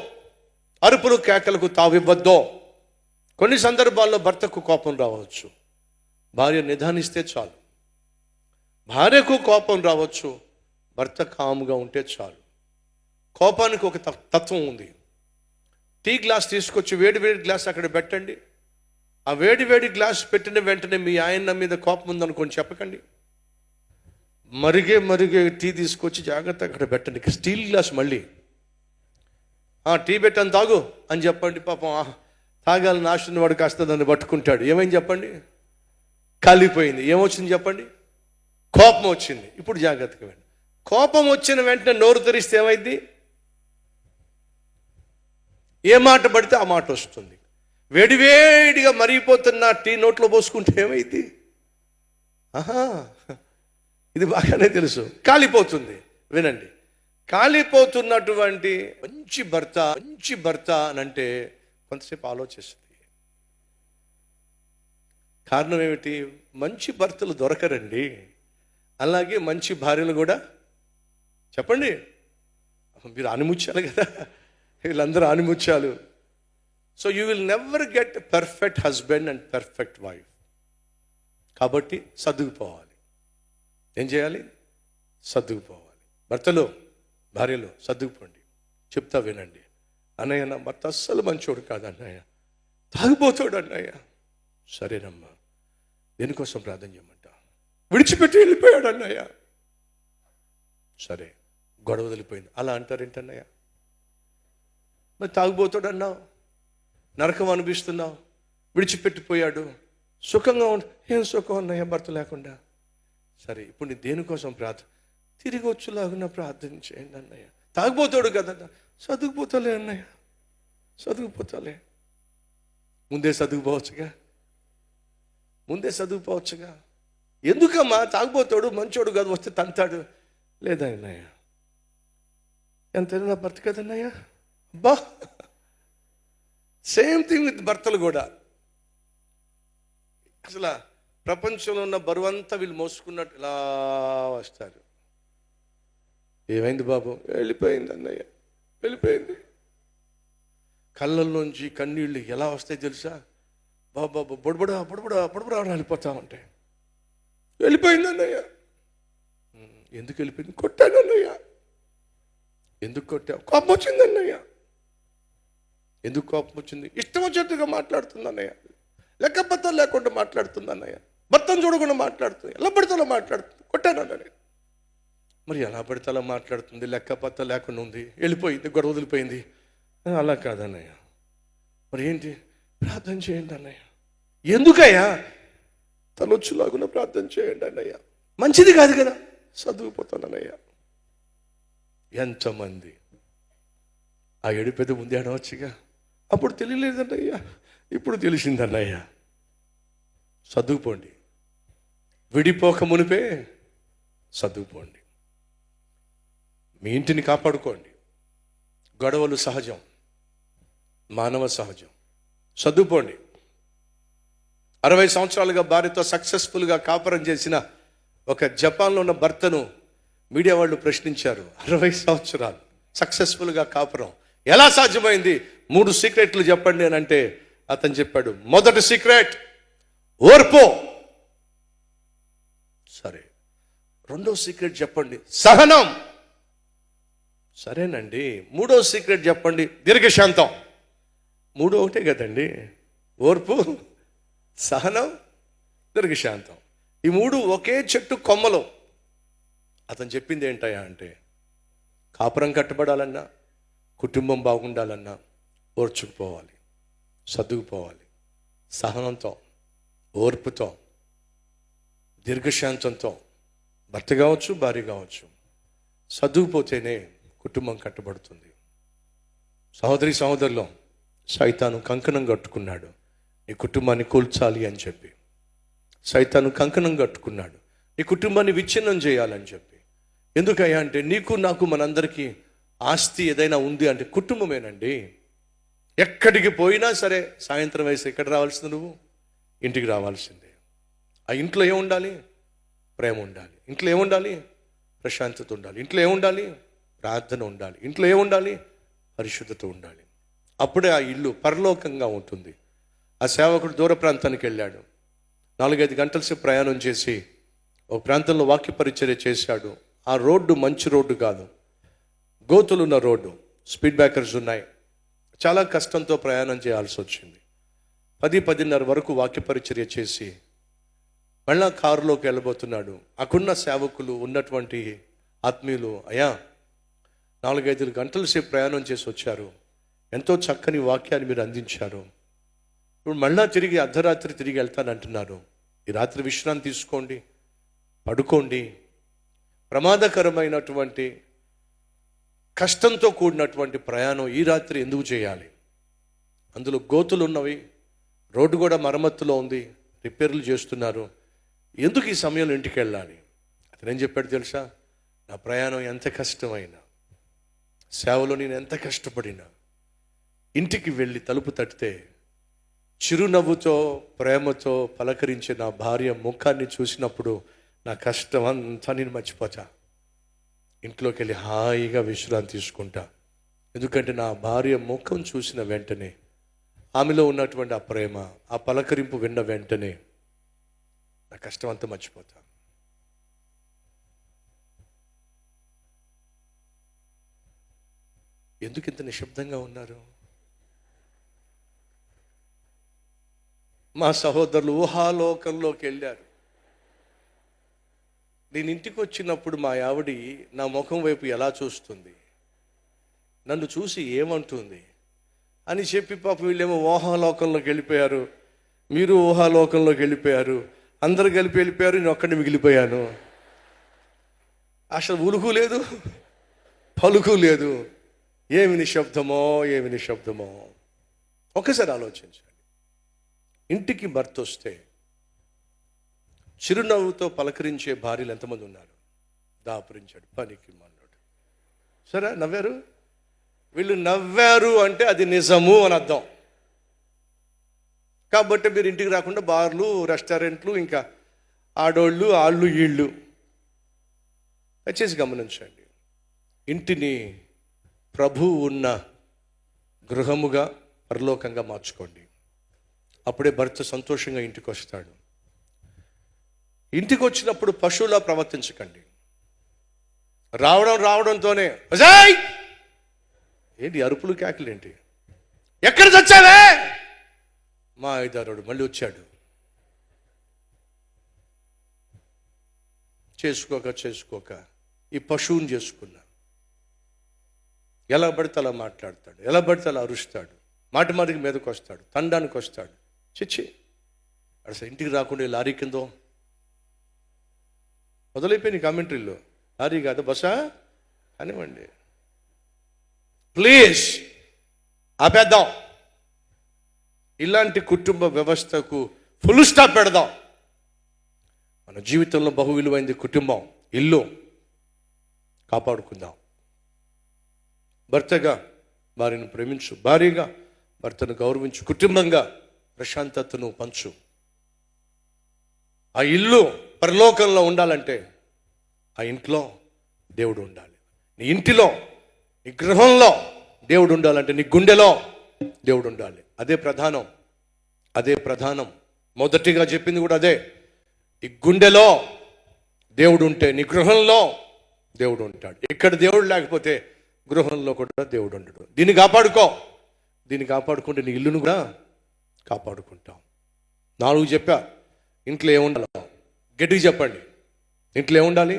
[SPEAKER 4] అరుపులు కేకలకు తావివ్వద్దో. కొన్ని సందర్భాల్లో భర్తకు కోపం రావచ్చు, భార్య నిదానిస్తే చాలు. భార్యకు కోపం రావచ్చు, భర్త కాముగా ఉంటే చాలు. కోపానికి ఒక తత్వం ఉంది. టీ గ్లాస్ తీసుకొచ్చి వేడి గ్లాస్ అక్కడ పెట్టండి. ఆ వేడి గ్లాస్ పెట్టిన వెంటనే మీ ఆయన మీద కోపం ఉందనుకోని చెప్పకండి. మరిగే టీ తీసుకొచ్చి జాగ్రత్త అక్కడ పెట్టండి. స్టీల్ గ్లాస్ మళ్ళీ టీ పెట్టని తాగు అని చెప్పండి. పాపం తాగాలని ఆశని వాడు కాస్త దాన్ని పట్టుకుంటాడు. ఏమైంది చెప్పండి? కాలిపోయింది. ఏమొచ్చింది చెప్పండి? కోపం వచ్చింది. ఇప్పుడు జాగ్రత్తగా వెండి. కోపం వచ్చిన వెంటనే నోరు తెరిస్తే ఏమైంది? ఏ మాట పడితే ఆ మాట వస్తుంది. వేడిగా మరిగిపోతున్న టీ నోట్లో పోసుకుంటే ఏమైంది? ఇది బాగానే తెలుసు, కాలిపోతుంది. వినండి, కాలిపోతున్నటువంటి మంచి భర్త అని అంటే కొంతసేపు ఆలోచిస్తుంది. కారణం ఏమిటి? మంచి భర్తలు దొరకరండి. అలాగే మంచి భార్యలు కూడా. చెప్పండి, మీరు ఆనిముత్యాలు కదా, వీళ్ళందరూ ఆనిముత్యాలు. So you will never get perfect husband and perfect wife. కాబట్టి సర్దుకుపోవాలి. ఏం చేయాలి? సర్దుకుపోవాలి. భర్తలు, భార్యలు సర్దుకుపోండి. చెప్తా వినండి. అన్నయ్య, నా భర్త అస్సలు మంచోడు కాదు అన్నయ్య, తాగిపోతాడు అన్నయ్య. సరేనమ్మా, దేనికోసం ప్రార్థన చేయమంటా? విడిచిపెట్టి వెళ్ళిపోయాడు అన్నయ్య. సరే, గొడవ వదిలిపోయింది. అలా అంటారేంటన్నయ్య? మరి తాగుబోతాడు అన్నావు, నరకం అనిపిస్తున్నావు, విడిచిపెట్టిపోయాడు, సుఖంగా ఏం సుఖం అన్నయ్య భర్త లేకుండా? సరే, ఇప్పుడు నీ దేనికోసం ప్రార్థన? తిరిగి వచ్చేలాగా ప్రార్థన చేయండి అన్నయ్య. తాగుబోతాడు కదన్న. చదువుకుపోతాలే అన్నయ్య, చదువుకుపోతాలే. ముందే చదువుకోవచ్చుగా. ఎందుకమ్మా? తాగుబోతాడు, మంచోడు కాదు, వస్తే తంతాడు. లేదా అన్నయ్య, ఎంతైనా నా భర్త కదన్నయ్య. అబ్బా, సేమ్ థింగ్ విత్ భర్తలు కూడా. అసలు ప్రపంచంలో ఉన్న బరువంతా వీళ్ళు మోసుకున్నట్టు ఇలా వస్తారు. ఏమైంది బాబు? వెళ్ళిపోయింది అన్నయ్య, వెళ్ళిపోయింది. కళ్ళల్లోంచి కన్నీళ్ళు ఎలా వస్తాయి తెలుసా? బాబా బొడబడా వెళ్ళిపోతా ఉంటాయి. వెళ్ళిపోయింది అన్నయ్య. ఎందుకు వెళ్ళిపోయింది? కొట్టాను అన్నయ్య. ఎందుకు కొట్టావు? కోపం వచ్చింది అన్నయ్య. ఎందుకు కోపం వచ్చింది? ఇష్టం వచ్చేట్టుగా మాట్లాడుతుంది అన్నయ్య, లెక్కపత్తం లేకుండా మాట్లాడుతుంది అన్నయ్య, భర్తను చూడకుండా మాట్లాడుతుంది, ఎలా పడితే మాట్లాడుతుంది. కొట్టాను అన్నయ్య. మరి ఎలా పడితే అలా మాట్లాడుతుంది, లెక్క పత్త లేకుండా ఉంది, వెళ్ళిపోయింది, గొడవ వదిలిపోయింది. అలా కాదన్నయ్య. మరి ఏంటి? ప్రార్థన చేయండి అన్నయ్య. ఎందుకయ్యా? తనొచ్చులాగున ప్రార్థన చేయండి అన్నయ్య. మంచిది కాదు కదా, చదువుపోతానన్నయ్య. ఎంతమంది ఆ ఏడుపెద ముందే అనవచ్చుగా, అప్పుడు తెలియలేదన్నయ్య, ఇప్పుడు తెలిసిందన్నయ్య. చదువుకోండి, విడిపోక మునిపే చదువుకోండి, మీ ఇంటిని కాపాడుకోండి. గొడవలు సహజం, మానవ సహజం. చదువుకోండి. 60 సంవత్సరాలుగా భార్యతో సక్సెస్ఫుల్గా కాపురం చేసిన ఒక జపాన్లో ఉన్న భర్తను మీడియా వాళ్ళు ప్రశ్నించారు. 60 సంవత్సరాలు సక్సెస్ఫుల్గా కాపురం ఎలా సాధ్యమైంది? 3 సీక్రెట్లు చెప్పండి అని అంటే అతను చెప్పాడు, మొదటి సీక్రెట్ ఓర్పు. సరే. రెండో సీక్రెట్ చెప్పండి, సహనం. సరేనండి. మూడో సీక్రెట్ చెప్పండి, దీర్ఘశాంతం. 3 ఒకటే కదండి, ఓర్పు, సహనం, దీర్ఘశాంతం. ఈ 3 ఒకే చెట్టు కొమ్మలు. అతను చెప్పింది ఏంటయ్యా అంటే, కాపురం కట్టబడాలన్నా, కుటుంబం బాగుండాలన్నా ఓర్చుకుపోవాలి, సర్దుకుపోవాలి. సహనంతో, ఓర్పుతో, దీర్ఘశాంతంతో భర్త కావచ్చు, భార్య కావచ్చు, సర్దుకుపోతేనే కుటుంబం కట్టబడుతుంది. సహోదరి సహోదరులు, సైతాను కంకణం కట్టుకున్నాడు నీ కుటుంబాన్ని కూల్చాలి అని చెప్పి. సైతాను కంకణం కట్టుకున్నాడు నీ కుటుంబాన్ని విచ్ఛిన్నం చేయాలని చెప్పి. ఎందుకయ్యా అంటే, నీకు నాకు మనందరికీ ఆస్తి ఏదైనా ఉంది అంటే కుటుంబమేనండి. ఎక్కడికి పోయినా సరే సాయంత్రం వయసు ఎక్కడ రావాల్సింది? నువ్వు ఇంటికి రావాల్సిందే. ఆ ఇంట్లో ఏముండాలి? ప్రేమ ఉండాలి. ఇంట్లో ఏముండాలి? ప్రశాంతత ఉండాలి. ఇంట్లో ఏముండాలి? ప్రార్థన ఉండాలి. ఇంట్లో ఏముండాలి? పరిశుద్ధత ఉండాలి. అప్పుడే ఆ ఇల్లు పరలోకంగా ఉంటుంది. ఆ సేవకుడు దూర ప్రాంతానికి వెళ్ళాడు. 4-5 గంటల సేపు ప్రయాణం చేసి ఒక ప్రాంతంలో వాక్య పరిచర్య చేశాడు. ఆ రోడ్డు మంచి రోడ్డు కాదు, గోతులున్న రోడ్డు, స్పీడ్ బ్రేకర్స్ ఉన్నాయి. చాలా కష్టంతో ప్రయాణం చేయాల్సి వచ్చింది. 10-10:30 వరకు వాక్య పరిచర్య చేసి మళ్ళా కారులోకి వెళ్ళబోతున్నాడు. అక్కడున్న సేవకులు, ఉన్నటువంటి ఆత్మీయులు, అయ్యా 4-5 గంటల సేపు ప్రయాణం చేసి వచ్చారు, ఎంతో చక్కని వాక్యాన్ని మీరు అందించారు, ఇప్పుడు మళ్ళా తిరిగి అర్ధరాత్రి తిరిగి వెళ్తానంటున్నారు. ఈ రాత్రి విశ్రాంతి తీసుకోండి, పడుకోండి. ప్రమాదకరమైనటువంటి కష్టంతో కూడినటువంటి ప్రయాణం ఈ రాత్రి ఎందుకు చేయాలి? అందులో గోతులు ఉన్నవి, రోడ్డు కూడా మరమ్మతులో ఉంది, రిపేర్లు చేస్తున్నారు, ఎందుకు ఈ సమయంలో ఇంటికి వెళ్ళాలి? అతను ఏం చెప్పాడు తెలుసా? నా ప్రయాణం ఎంత కష్టమైనా, సేవలో నేను ఎంత కష్టపడినా, ఇంటికి వెళ్ళి తలుపు తట్టితే చిరునవ్వుతో ప్రేమతో పలకరించే నా భార్య ముఖాన్ని చూసినప్పుడు నా కష్టం అంతా నేను మర్చిపోతా. ఇంట్లోకి వెళ్ళి హాయిగా విశ్రాంతి తీసుకుంటా. ఎందుకంటే నా భార్య ముఖం చూసిన వెంటనే, ఆమెలో ఉన్నటువంటి ఆ ప్రేమ, ఆ పలకరింపు విన్న వెంటనే నా కష్టం అంతా మర్చిపోతా. ఎందుకు ఇంత నిశ్శబ్దంగా ఉన్నారు? మా సహోదరులు ఊహాలోకంలోకి వెళ్ళారు. నేను ఇంటికి వచ్చినప్పుడు మా ఆవిడి నా ముఖం వైపు ఎలా చూస్తుంది, నన్ను చూసి ఏమంటుంది అని చెప్పి పాపం వీళ్ళేమో ఊహాలోకంలోకి వెళ్ళిపోయారు. మీరు ఊహాలోకంలోకి వెళ్ళిపోయారు, అందరు కలిపి వెళ్ళిపోయారు, నేను ఒక్కడిని మిగిలిపోయాను. అసలు ఉలుకు లేదు, పలుకు లేదు. ఏమి నిశ్శబ్దమో, ఏమి నిశ్శబ్దమో. ఒకసారి ఆలోచించండి. ఇంటికి భర్త వస్తే చిరునవ్వుతో పలకరించే భార్యలు ఎంతమంది ఉన్నారు? దాపురించాడు, పనికి మన్నాడు. సరే, నవ్వారు. వీళ్ళు నవ్వారు అంటే అది నిజము అని అర్థం. కాబట్టి మీరు ఇంటికి రాకుండా బార్లు, రెస్టారెంట్లు, ఇంకా ఆడోళ్ళు, ఆళ్ళు, ఈళ్ళు. దయచేసి గమనించండి. ఇంటిని ప్రభువు ఉన్న గృహముగా, పరలోకంగా మార్చుకోండి. అప్పుడే భర్త సంతోషంగా ఇంటికి వస్తాడు. ఇంటికి వచ్చినప్పుడు పశువులా ప్రవర్తించకండి. రావడంతోనే ఏంటి అరుపులు, కేకలు ఏంటి? ఎక్కడ చచ్చావే? మా ఐదారుడు మళ్ళీ వచ్చాడు. చేసుకోక ఈ పశువుని చేసుకున్నా. ఎలా పడితే అలా మాట్లాడతాడు, ఎలా పడితే అలా అరుస్తాడు, మాటి మాటికి మీదకి వస్తాడు, తండానికి వస్తాడు. చిచ్చి అసలు ఇంటికి రాకుండా ఈ లారీ కిందో మొదలైపోయిన కామెంటరీలో. లారీ కాదు బసా అనివ్వండి, ప్లీజ్ ఆపేద్దాం. ఇలాంటి కుటుంబ వ్యవస్థకు ఫుల్ స్టాప్ పెడదాం. మన జీవితంలో బహు విలువైంది కుటుంబం, ఇల్లు. కాపాడుకుందాం. భర్తగా భార్యను ప్రేమించు, భార్యగా భర్తను గౌరవించు, కుటుంబంగా ప్రశాంతతను పంచు. ఆ ఇల్లు పరలోకంలో ఉండాలంటే ఆ ఇంట్లో దేవుడు ఉండాలి. నీ ఇంటిలో, నీ గృహంలో దేవుడు ఉండాలంటే నీ గుండెలో దేవుడు ఉండాలి. అదే ప్రధానం, అదే ప్రధానం. మొదటిగా చెప్పింది కూడా అదే. ఈ గుండెలో దేవుడు ఉంటే నీ గృహంలో దేవుడు ఉంటాడు. ఇక్కడ దేవుడు లేకపోతే గృహంలో కూడా దేవుడు ఉండడు. దీన్ని కాపాడుకో. దీన్ని కాపాడుకుంటే నీ ఇల్లును కూడా కాపాడుకుంటాం. 4 చెప్పా. ఇంట్లో ఏముండాలి గట్టిగా చెప్పండి. ఇంట్లో ఏముండాలి?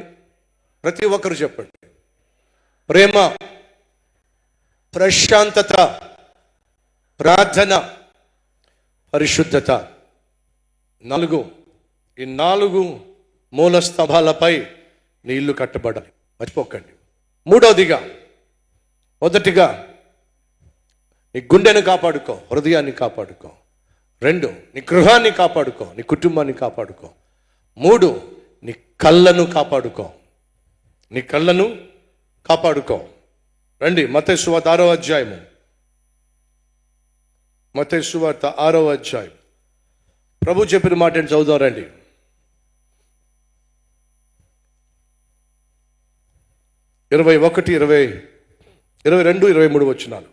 [SPEAKER 4] ప్రతి ఒక్కరు చెప్పండి. ప్రేమ, ప్రశాంతత, ప్రార్థన, పరిశుద్ధత. 4. ఈ 4 మూల స్తంభాలపై నీ ఇల్లు కట్టబడాలి. మర్చిపోకండి. 3వదిగా, మొదటిగా నీ గుండెను కాపాడుకో, హృదయాన్ని కాపాడుకో. 2 నీ గృహాన్ని కాపాడుకో, నీ కుటుంబాన్ని కాపాడుకో. 3 నీ కళ్ళను కాపాడుకో, నీ కళ్ళను కాపాడుకో. రండి మత్తయి సువార్త 6వ అధ్యాయము. మత్తయి సువార్త 6వ అధ్యాయం. ప్రభు చెప్పిన మాట ఏంటి చదువుదాం రండి. 21, 22, 23 వచనాలు.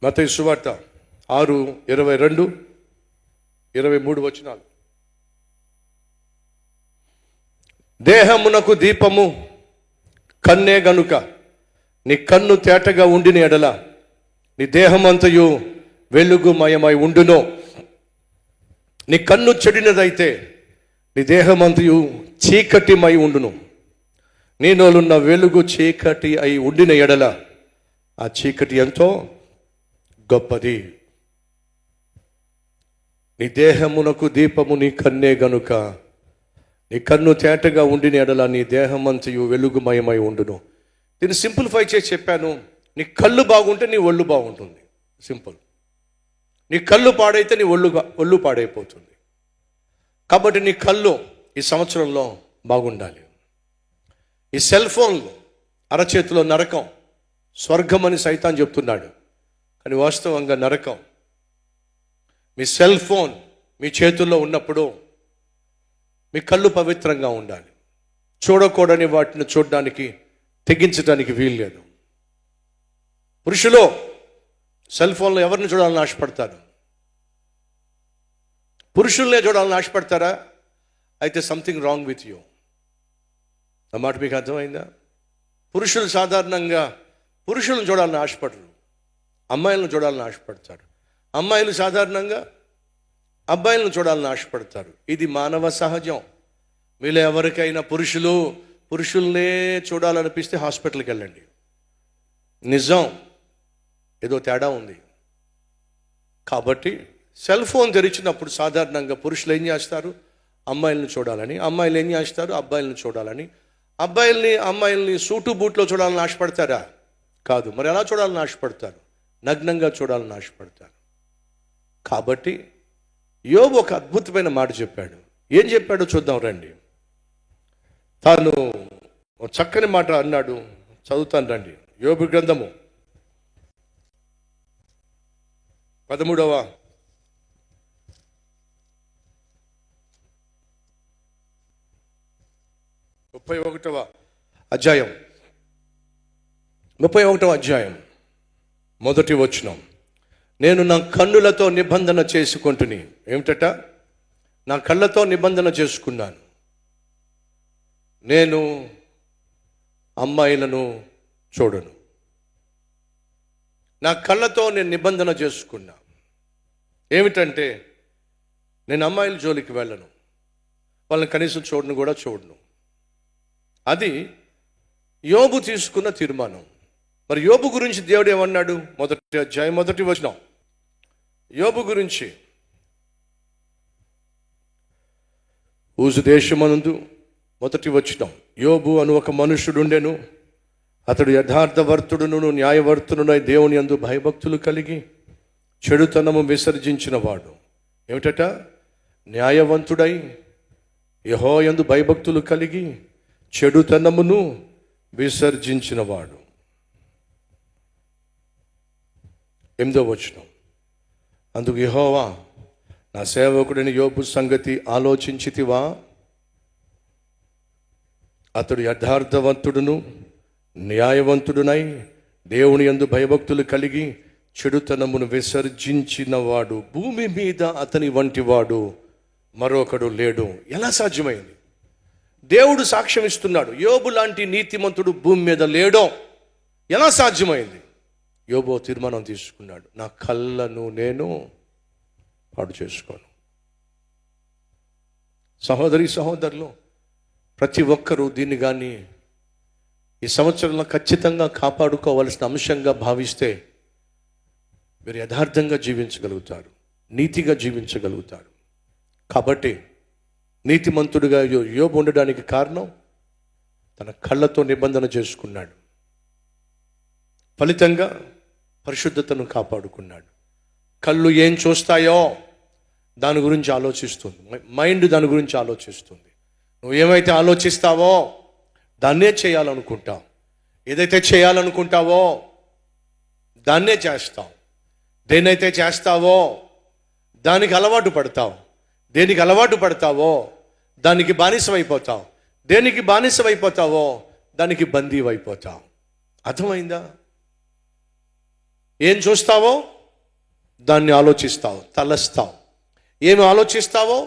[SPEAKER 4] మత్తయి సువార్త 6, 22, 23 వచనాలు. దేహమునకు దీపము కన్నే గనుక నీ కన్ను తేటగా ఉండిన ఎడల నీ దేహమంతయు వెలుగుమయమై ఉండును. నీ కన్ను చెడినదైతే నీ దేహమంతయు చీకటిమై ఉండును. నీలోనున్న వెలుగు చీకటి అయి ఉండిన ఎడల ఆ చీకటి ఎంతో గొప్పది. నీ దేహమునకు దీపము నీ కన్నే గనుక నీ కన్ను తేటగా ఉండిన ఎడల నీ దేహమంతయు వెలుగుమయమై ఉండును. దీన్ని సింప్లిఫై చేసి చెప్పాను. నీ కళ్ళు బాగుంటే నీ ఒళ్ళు బాగుంటుంది. సింపుల్. నీ కళ్ళు పాడైతే నీ ఒళ్ళు పాడైపోతుంది. కాబట్టి నీ కళ్ళు ఈ సంవత్సరంలో బాగుండాలి. ఈ సెల్ ఫోన్లు అరచేతిలో నరకం, స్వర్గం అని సైతాన్ చెప్తున్నాడు, కానీ వాస్తవంగా నరకం. మీ సెల్ ఫోన్ మీ చేతుల్లో ఉన్నప్పుడు మీ కళ్ళు పవిత్రంగా ఉండాలి. చూడకూడని వాటిని చూడడానికి, తెగించడానికి వీల్లేదు. పురుషులు సెల్ ఫోన్లో ఎవరిని చూడాలని ఆశపడతారు? పురుషుల్నే చూడాలని ఆశపడతారా? అయితే సంథింగ్ రాంగ్ విత్ యూ. ఆ మాట మీకు అర్థమైందా? పురుషులు సాధారణంగా పురుషులను చూడాలని ఆశపడరు, అమ్మాయిలను చూడాలని ఆశపడతారు. అమ్మాయిలు సాధారణంగా అబ్బాయిలను చూడాలని ఆశపడతారు. ఇది మానవ సహజం. మీలో ఎవరికైనా పురుషుల్నే చూడాలనిపిస్తే హాస్పిటల్కి వెళ్ళండి. నిజం, ఏదో తేడా ఉంది. కాబట్టి సెల్ ఫోన్ తెరిచినప్పుడు సాధారణంగా పురుషులు ఏం చేస్తారు? అమ్మాయిలను చూడాలని. అమ్మాయిలు ఏం చేస్తారు? అబ్బాయిలను చూడాలని. అమ్మాయిల్ని సూటు బూట్లో చూడాలని ఆశపడతారా? కాదు. మరి ఎలా చూడాలని ఆశపడతారు? నగ్నంగా చూడాలని ఆశపడతారు. కాబట్టి యోబు ఒక అద్భుతమైన మాట చెప్పాడు. ఏం చెప్పాడో చూద్దాం రండి. తాను చక్కని మాట అన్నాడు, చదువుతాను రండి. యోబు గ్రంథము 13వ అధ్యాయం 31వ అధ్యాయం మొదటి వచనం. నేను నా కన్నులతో నిబంధన చేసుకుంటుని. ఏమిటట? నా కళ్ళతో నిబంధన చేసుకున్నాను. నేను అమ్మాయిలను చూడను. నా కళ్ళతో నేను నిబంధన చేసుకున్నా. ఏమిటంటే నేను అమ్మాయిల జోలికి వెళ్ళను, వాళ్ళని కనీసం చూడను. అది యోబు తీసుకున్న తీర్మానం. మరి యోబు గురించి దేవుడు ఏమన్నాడు? మొదటి అధ్యాయం మొదటి వచనం, యోబు గురించి. ఊజు దేశమందు మొదటి వచనం, యోబు అను ఒక మనుష్యుడుండెను, అతడు యథార్థవర్తుడును న్యాయవర్తునునై దేవుని యందు భయభక్తులు కలిగి చెడుతనము విసర్జించిన వాడు. ఏమిటట? న్యాయవంతుడై యెహోవా యందు భయభక్తులు కలిగి చెడుతనమును విసర్జించిన వాడు. 8వ వచనం, అందుకు యెహోవా, నా సేవకుడిని యోబు సంగతి ఆలోచించితివా? అతడు యథార్థవంతుడును న్యాయవంతుడునై దేవుని యందు భయభక్తులు కలిగి చెడుతనమును విసర్జించిన వాడు. భూమి మీద అతని వంటి వాడు మరొకడు లేడు. ఎలా సాధ్యమైంది? దేవుడు సాక్ష్యం ఇస్తున్నాడు, యోబు లాంటి నీతిమంతుడు భూమి మీద లేడో. ఎలా సాధ్యమైంది? యోబు తీర్మానం తీసుకున్నాడు, నా కళ్ళను నేను పాడు చేసుకోను. సహోదరి సహోదరులు, ప్రతి ఒక్కరూ దీన్ని కానీ ఈ సంవత్సరంలో ఖచ్చితంగా కాపాడుకోవాల్సిన అంశంగా భావిస్తే మీరు యథార్థంగా జీవించగలుగుతారు, నీతిగా జీవించగలుగుతారు. కాబట్టి నీతిమంతుడిగా యోబు ఉండడానికి కారణం తన కళ్ళతో నిబంధన చేసుకున్నాడు, ఫలితంగా పరిశుద్ధతను కాపాడుకున్నాడు. కళ్ళు ఏం చూస్తాయో దాని గురించి ఆలోచిస్తుంది, మైండ్ దాని గురించి ఆలోచిస్తుంది. నువ్వు ఏమైతే ఆలోచిస్తావో దాన్నే చేయాలనుకుంటావు, ఏదైతే చేయాలనుకుంటావో దాన్నే చేస్తావు. దేనైతే చేస్తావో దానికి అలవాటు పడతావు, దేనికి అలవాటు పడతావో దానికి బానిసమైపోతావు, దేనికి బానిసమైపోతావో దానికి బందీవైపోతావు. అర్థమైందా? ఏం చూస్తావో దాన్ని ఆలోచిస్తావు, తలస్తావు. ఏమి ఆలోచిస్తావో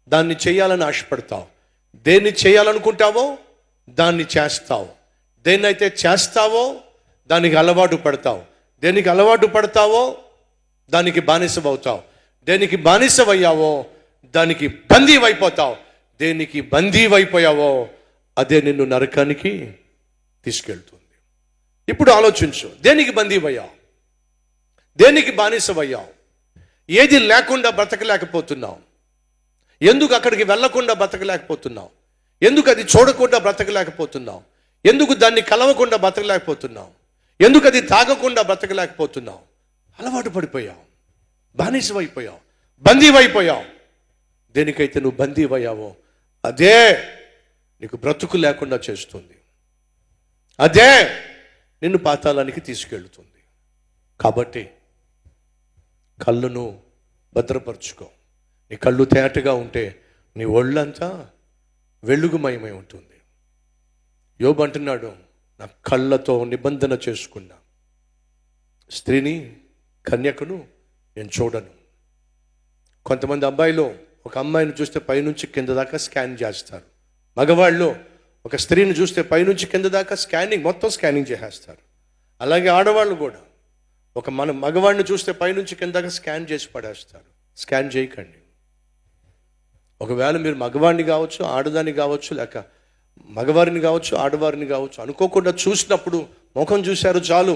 [SPEAKER 4] దాన్ని చేయాలని ఆశపడతావు, దేన్ని చేయాలనుకుంటావో దాన్ని చేస్తావు, దేన్నైతే చేస్తావో దానికి అలవాటు పడతావు, దేనికి అలవాటు పడతావో దానికి బానిసవవుతావు, దేనికి బానిసవయ్యావో దానికి బందీవైపోతావు, దేనికి బందీవైపోయావో అదే నిన్ను నరకానికి తీసుకెళ్తుంది. ఇప్పుడు ఆలోచించు, దేనికి బందీవయ్యావు, దేనికి బానిసవయ్యావు, ఏది లేకుండా బ్రతకలేకపోతున్నావు, ఎందుకు అక్కడికి వెళ్ళకుండా బ్రతకలేకపోతున్నావు, ఎందుకు అది చూడకుండా బ్రతకలేకపోతున్నావు, ఎందుకు దాన్ని కలవకుండా బ్రతకలేకపోతున్నావు, ఎందుకు అది తాగకుండా బ్రతకలేకపోతున్నావు? అలవాటు పడిపోయావు, బానిసవైపోయావు, బందీవైపోయావు. దేనికైతే నువ్వు బందీవయ్యావో అదే నీకు బ్రతుకు లేకుండా చేస్తుంది, అదే నిన్ను పాతాళానికి తీసుకెళ్తుంది. కాబట్టి కళ్ళను భద్రపరుచుకో. నీ కళ్ళు తేటగా ఉంటే నీ ఒళ్ళంతా వెలుగుమయమై ఉంటుంది. యోబు అంటున్నాడు, నా కళ్ళతో నిబంధన చేసుకున్నా, స్త్రీని కన్యకను నేను చూడను. కొంతమంది అబ్బాయిలు ఒక అమ్మాయిని చూస్తే పైనుంచి కింద దాకా స్కాన్ చేస్తారు, మగవాళ్ళు ఒక స్త్రీని చూస్తే పైనుంచి కింద దాకా మొత్తం స్కానింగ్ చేసేస్తారు. అలాగే ఆడవాళ్ళు కూడా ఒక మగవాడిని చూస్తే పైనుంచి కింద దాకా స్కాన్ చేసి పడేస్తారు. స్కాన్ చేయకండి. ఒకవేళ మీరు మగవాడిని కావచ్చు, ఆడదాన్ని కావచ్చు, లేక మగవారిని కావచ్చు, ఆడవారిని కావచ్చు, అనుకోకుండా చూసినప్పుడు ముఖం చూశారు చాలు,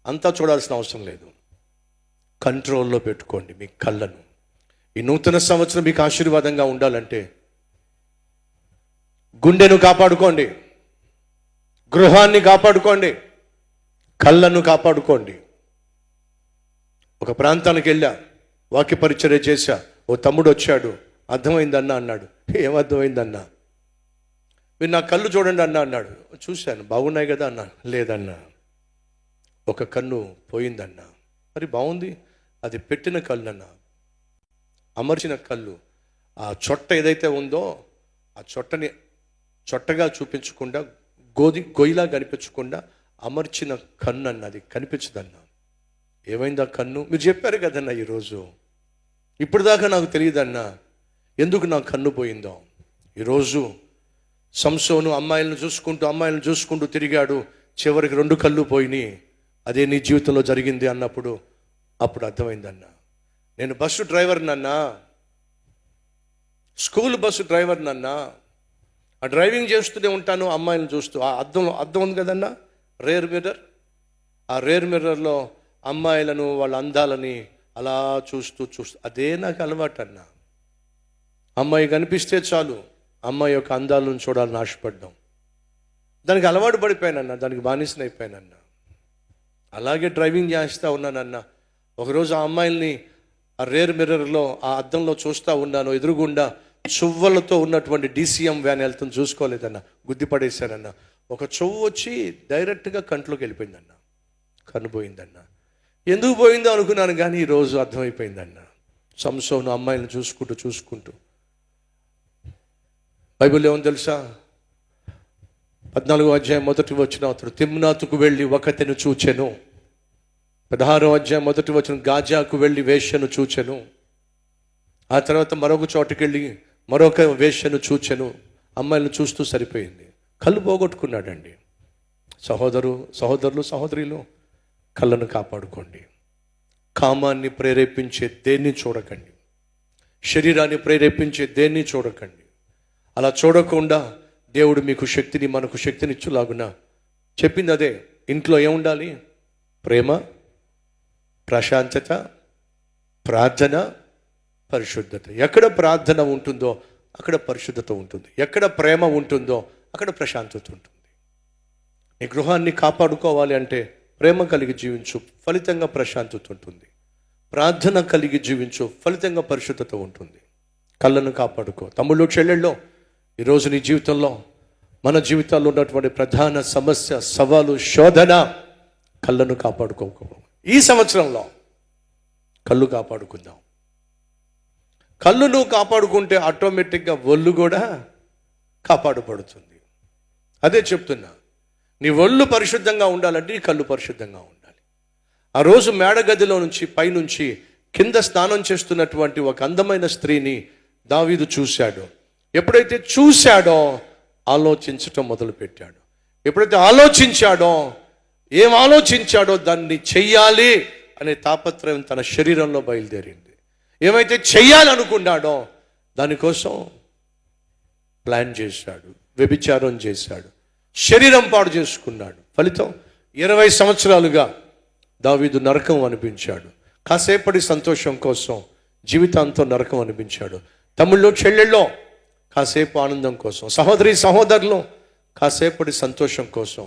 [SPEAKER 4] అంతా చూడాల్సిన అవసరం లేదు. కంట్రోల్లో పెట్టుకోండి మీ కళ్ళను. ఈ నూతన సంవత్సరం మీకు ఆశీర్వాదంగా ఉండాలంటే గుండెను కాపాడుకోండి, గృహాన్ని కాపాడుకోండి, కళ్ళను కాపాడుకోండి. ఒక ప్రాంతానికి వెళ్ళా, వాక్య పరిచర్య చేశా, ఓ తమ్ముడు వచ్చాడు, అర్థమైందన్నా అన్నాడు. ఏమర్థమైందన్నా? మీరు నా కళ్ళు చూడండి అన్నా అన్నాడు. చూశాను, బాగున్నాయి కదా అన్నా. లేదన్నా, ఒక కన్ను పోయిందన్నా. మరి బాగుంది, అది పెట్టిన కళ్ళు అన్నా, అమర్చిన కళ్ళు. ఆ చొట్ట ఏదైతే ఉందో ఆ చొట్టని చొట్టగా చూపించకుండా, గొయ్యిలా కనిపించకుండా అమర్చిన కన్ను అన్నది కనిపించదన్నా. ఏమైంది ఆ కన్ను? మీరు చెప్పారు కదన్నా ఈరోజు. ఇప్పుడు దాకా నాకు తెలియదన్నా ఎందుకు నా కన్ను పోయిందో. ఈరోజు సంసోను అమ్మాయిలను చూసుకుంటూ తిరిగాడు, చివరికి 2 కళ్ళు పోయినాయి. అదే నీ జీవితంలో జరిగింది అన్నప్పుడు అప్పుడు అర్థమైందన్నా. నేను బస్సు డ్రైవర్నన్నా, స్కూల్ బస్సు డ్రైవర్నన్నా, ఆ డ్రైవింగ్ చేస్తూనే ఉంటాను, అమ్మాయిని చూస్తూ. ఆ అద్దం ఉంది కదన్నా, రేర్ మిర్రర్. ఆ రేర్ మిర్రర్లో అమ్మాయిలను, వాళ్ళ అందాలని అలా చూస్తూ అదే నాకు అలవాటు అన్నా. అమ్మాయి కనిపిస్తే చాలు అమ్మాయి యొక్క అందాలను చూడాలని ఆశపడ్డాం. దానికి అలవాటు పడిపోయానన్నా, దానికి బానిసనైపోయానన్నా. అలాగే డ్రైవింగ్ చేస్తూ ఉన్నానన్నా. ఒకరోజు ఆ అమ్మాయిల్ని ఆ రేర్ మిర్రర్లో, ఆ అద్దంలో చూస్తూ ఉన్నాను. ఎదురుగుండా చువ్వలతో ఉన్నటువంటి DCM వ్యాన్ వెళ్తుంది, చూసుకోలేదన్నా, గుద్దిపడేశానన్నా. ఒక చువ్వు వచ్చి డైరెక్ట్గా కంట్లోకి వెళ్ళిపోయిందన్నా, కన్నుపోయిందన్నా. ఎందుకు పోయిందో అనుకున్నాను, కానీ ఈరోజు అర్థమైపోయిందన్నా. సంసోను అమ్మాయిలను చూసుకుంటూ బైబిల్ ఏమని తెలుసా? 14వ అధ్యాయం 1వ వచనం, అతడు తిమ్నాతుకు వెళ్ళి ఒకతెను చూచెను. 16వ అధ్యాయం 1వ వచనం, గాజాకు వెళ్ళి వేశ్యను చూచెను. ఆ తర్వాత మరొక చోటుకి వెళ్ళి మరొక వేశ్యను చూచెను. అమ్మాయిలను చూస్తూ సరిపోయింది. కళ్ళు పోగొట్టుకున్నాడండి. సహోదరులు సహోదరులు, కళ్ళను కాపాడుకోండి. కామాన్ని ప్రేరేపించే దేన్ని చూడకండి. శరీరాన్ని ప్రేరేపించే దేన్ని చూడకండి. అలా చూడకుండా దేవుడు మీకు శక్తిని, మనకు శక్తినిచ్చులాగున చెప్పింది అదే. ఇంట్లో ఏముండాలి? ప్రేమ, ప్రశాంతత, ప్రార్థన, పరిశుద్ధత. ఎక్కడ ప్రార్థన ఉంటుందో అక్కడ పరిశుద్ధత ఉంటుంది. ఎక్కడ ప్రేమ ఉంటుందో అక్కడ ప్రశాంతత ఉంటుంది. నీ గృహాన్ని కాపాడుకోవాలి అంటే ప్రేమ కలిగి జీవించు, ఫలితంగా ప్రశాంతత ఉంటుంది. ప్రార్థన కలిగి జీవించు, ఫలితంగా పరిశుద్ధత ఉంటుంది. కళ్ళను కాపాడుకో. తమ్ముళ్ళు చెల్లెళ్ళు, ఈరోజు నీ జీవితంలో, మన జీవితాల్లో ఉన్నటువంటి ప్రధాన సమస్య, సవాలు, శోధన కళ్ళను కాపాడుకోక. ఈ సంవత్సరంలో కళ్ళు కాపాడుకుందాం. కళ్ళు నువ్వు కాపాడుకుంటే ఆటోమేటిక్గా ఒళ్ళు కూడా కాపాడుపడుతుంది. అదే చెప్తున్నా, నీ ఒళ్ళు పరిశుద్ధంగా ఉండాలంటే నీ కళ్ళు పరిశుద్ధంగా ఉండాలి. ఆ రోజు మేడగదిలో నుంచి పైనుంచి కింద స్నానం చేస్తున్నటువంటి ఒక అందమైన స్త్రీని దావీదు చూశాడు. ఎప్పుడైతే చూశాడో ఆలోచించటం మొదలుపెట్టాడు. ఎప్పుడైతే ఆలోచించాడో, ఏం ఆలోచించాడో దాన్ని చెయ్యాలి అనే తాపత్రయం తన శరీరంలో బయలుదేరింది. ఏమైతే చెయ్యాలనుకున్నాడో దానికోసం ప్లాన్ చేశాడు, వ్యభిచారం చేశాడు, శరీరం పాడు చేసుకున్నాడు. ఫలితం 20 సంవత్సరాలుగా దావీదు నరకం అనిపించాడు. కాసేపటి సంతోషం కోసం జీవితాంతం నరకం అనిపించాడు. తమ్ముళ్ళు చెల్లెళ్ళో కాసేపు ఆనందం కోసం, సహోదరులు కాసేపటి సంతోషం కోసం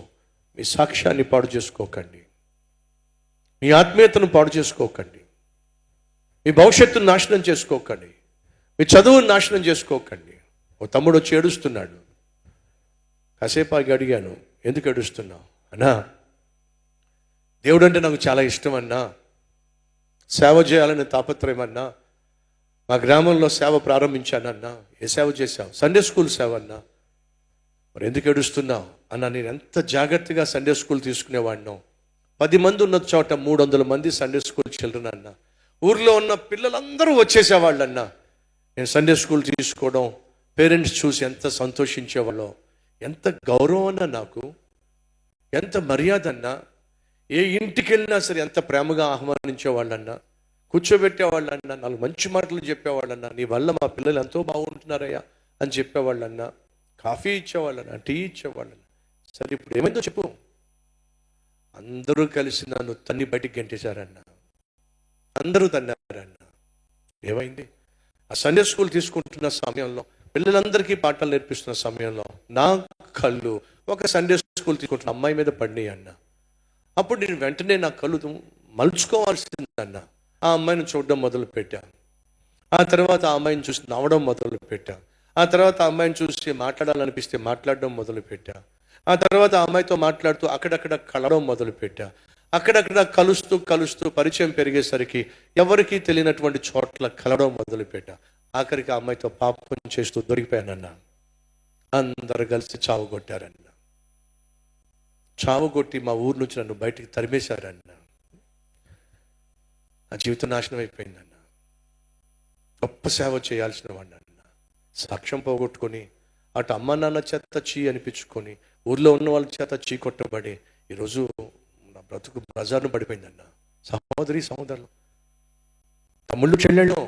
[SPEAKER 4] మీ సాక్ష్యాన్ని పాడు చేసుకోకండి. మీ ఆత్మీయతను పాడు చేసుకోకండి. మీ భవిష్యత్తును నాశనం చేసుకోకండి. మీ చదువును నాశనం చేసుకోకండి. ఓ తమ్ముడు వచ్చి ఏడుస్తున్నాడు. కాసేపు ఆగి అడిగాను, ఎందుకు ఏడుస్తున్నావు? అన్నా, దేవుడు అంటే నాకు చాలా ఇష్టం అన్నా, సేవ చేయాలని తాపత్రయం అన్నా, మా గ్రామంలో సేవ ప్రారంభించానన్నా. ఏ సేవ చేశావు? సండే స్కూల్ సేవ అన్నా. మరి ఎందుకు ఏడుస్తున్నావు అన్నా? నేను ఎంత జాగ్రత్తగా సండే స్కూల్ తీసుకునేవాడినో. 10 మంది ఉన్న చోట 300 మంది సండే స్కూల్ చిల్డ్రన్ అన్నా. ఊర్లో ఉన్న పిల్లలందరూ వచ్చేసేవాళ్ళన్నా. నేను సండే స్కూల్ తీసుకోవడం పేరెంట్స్ చూసి ఎంత సంతోషించేవాళ్ళో, ఎంత గౌరవం అన్నా, నాకు ఎంత మర్యాద అన్నా. ఏ ఇంటికి వెళ్ళినా సరే ఎంత ప్రేమగా ఆహ్వానించేవాళ్ళన్నా, కూర్చోబెట్టేవాళ్ళన్నా, 4 మంచి మాటలు చెప్పేవాళ్ళన్నా. నీ వల్ల మా పిల్లలు ఎంతో బాగుంటున్నారయ్యా అని చెప్పేవాళ్ళన్నా. Coffee ఇచ్చేవాళ్ళన్నా, tea ఇచ్చేవాళ్ళన్నా. సరే ఇప్పుడు ఏమైందో చెప్పు. అందరూ కలిసి నన్ను తన్ని బయటికి గెంటేశారన్నా. అందరూ తన్నారన్న. ఏమైంది? ఆ సండే స్కూల్ తీసుకుంటున్న సమయంలో, పిల్లలందరికీ పాఠాలు నేర్పిస్తున్న సమయంలో నా కళ్ళు ఒక సండే స్కూల్ తీసుకుంటున్న అమ్మాయి మీద పడినాయి అన్న. అప్పుడు నేను వెంటనే నా కళ్ళు మలుచుకోవాల్సిందన్న. ఆ అమ్మాయిని చూడడం మొదలుపెట్టా. ఆ తర్వాత ఆ అమ్మాయిని చూసి నవ్వడం మొదలుపెట్టా. ఆ తర్వాత ఆ అమ్మాయిని చూసి మాట్లాడాలనిపిస్తే మాట్లాడడం మొదలుపెట్టా. ఆ తర్వాత ఆ అమ్మాయితో మాట్లాడుతూ అక్కడక్కడ కలవడం మొదలుపెట్టా. అక్కడక్కడ కలుస్తూ పరిచయం పెరిగేసరికి ఎవరికీ తెలియనటువంటి చోట్ల కలవడం మొదలుపెట్టా. ఆఖరికి ఆ అమ్మాయితో పాపం చేస్తూ దొరికిపోయానన్నా. అందరు కలిసి చావు కొట్టారన్న. చావు కొట్టి మా ఊరు నుంచి నన్ను బయటికి తరిమేశారన్న. నా జీవితం నాశనం అయిపోయిందన్న. గొప్ప సేవ చేయాల్సిన వాడిని అన్న. సాక్ష్యం పోగొట్టుకొని, అటు అమ్మ నాన్న చేత చీ అనిపించుకొని, ఊర్లో ఉన్న వాళ్ళ చేత చీ కొట్టబడి ఈరోజు నా బ్రతుకు బజార్ను పడిపోయిందన్న. సహోదరులు, తమ్ముళ్ళు చెల్లెళ్ళు,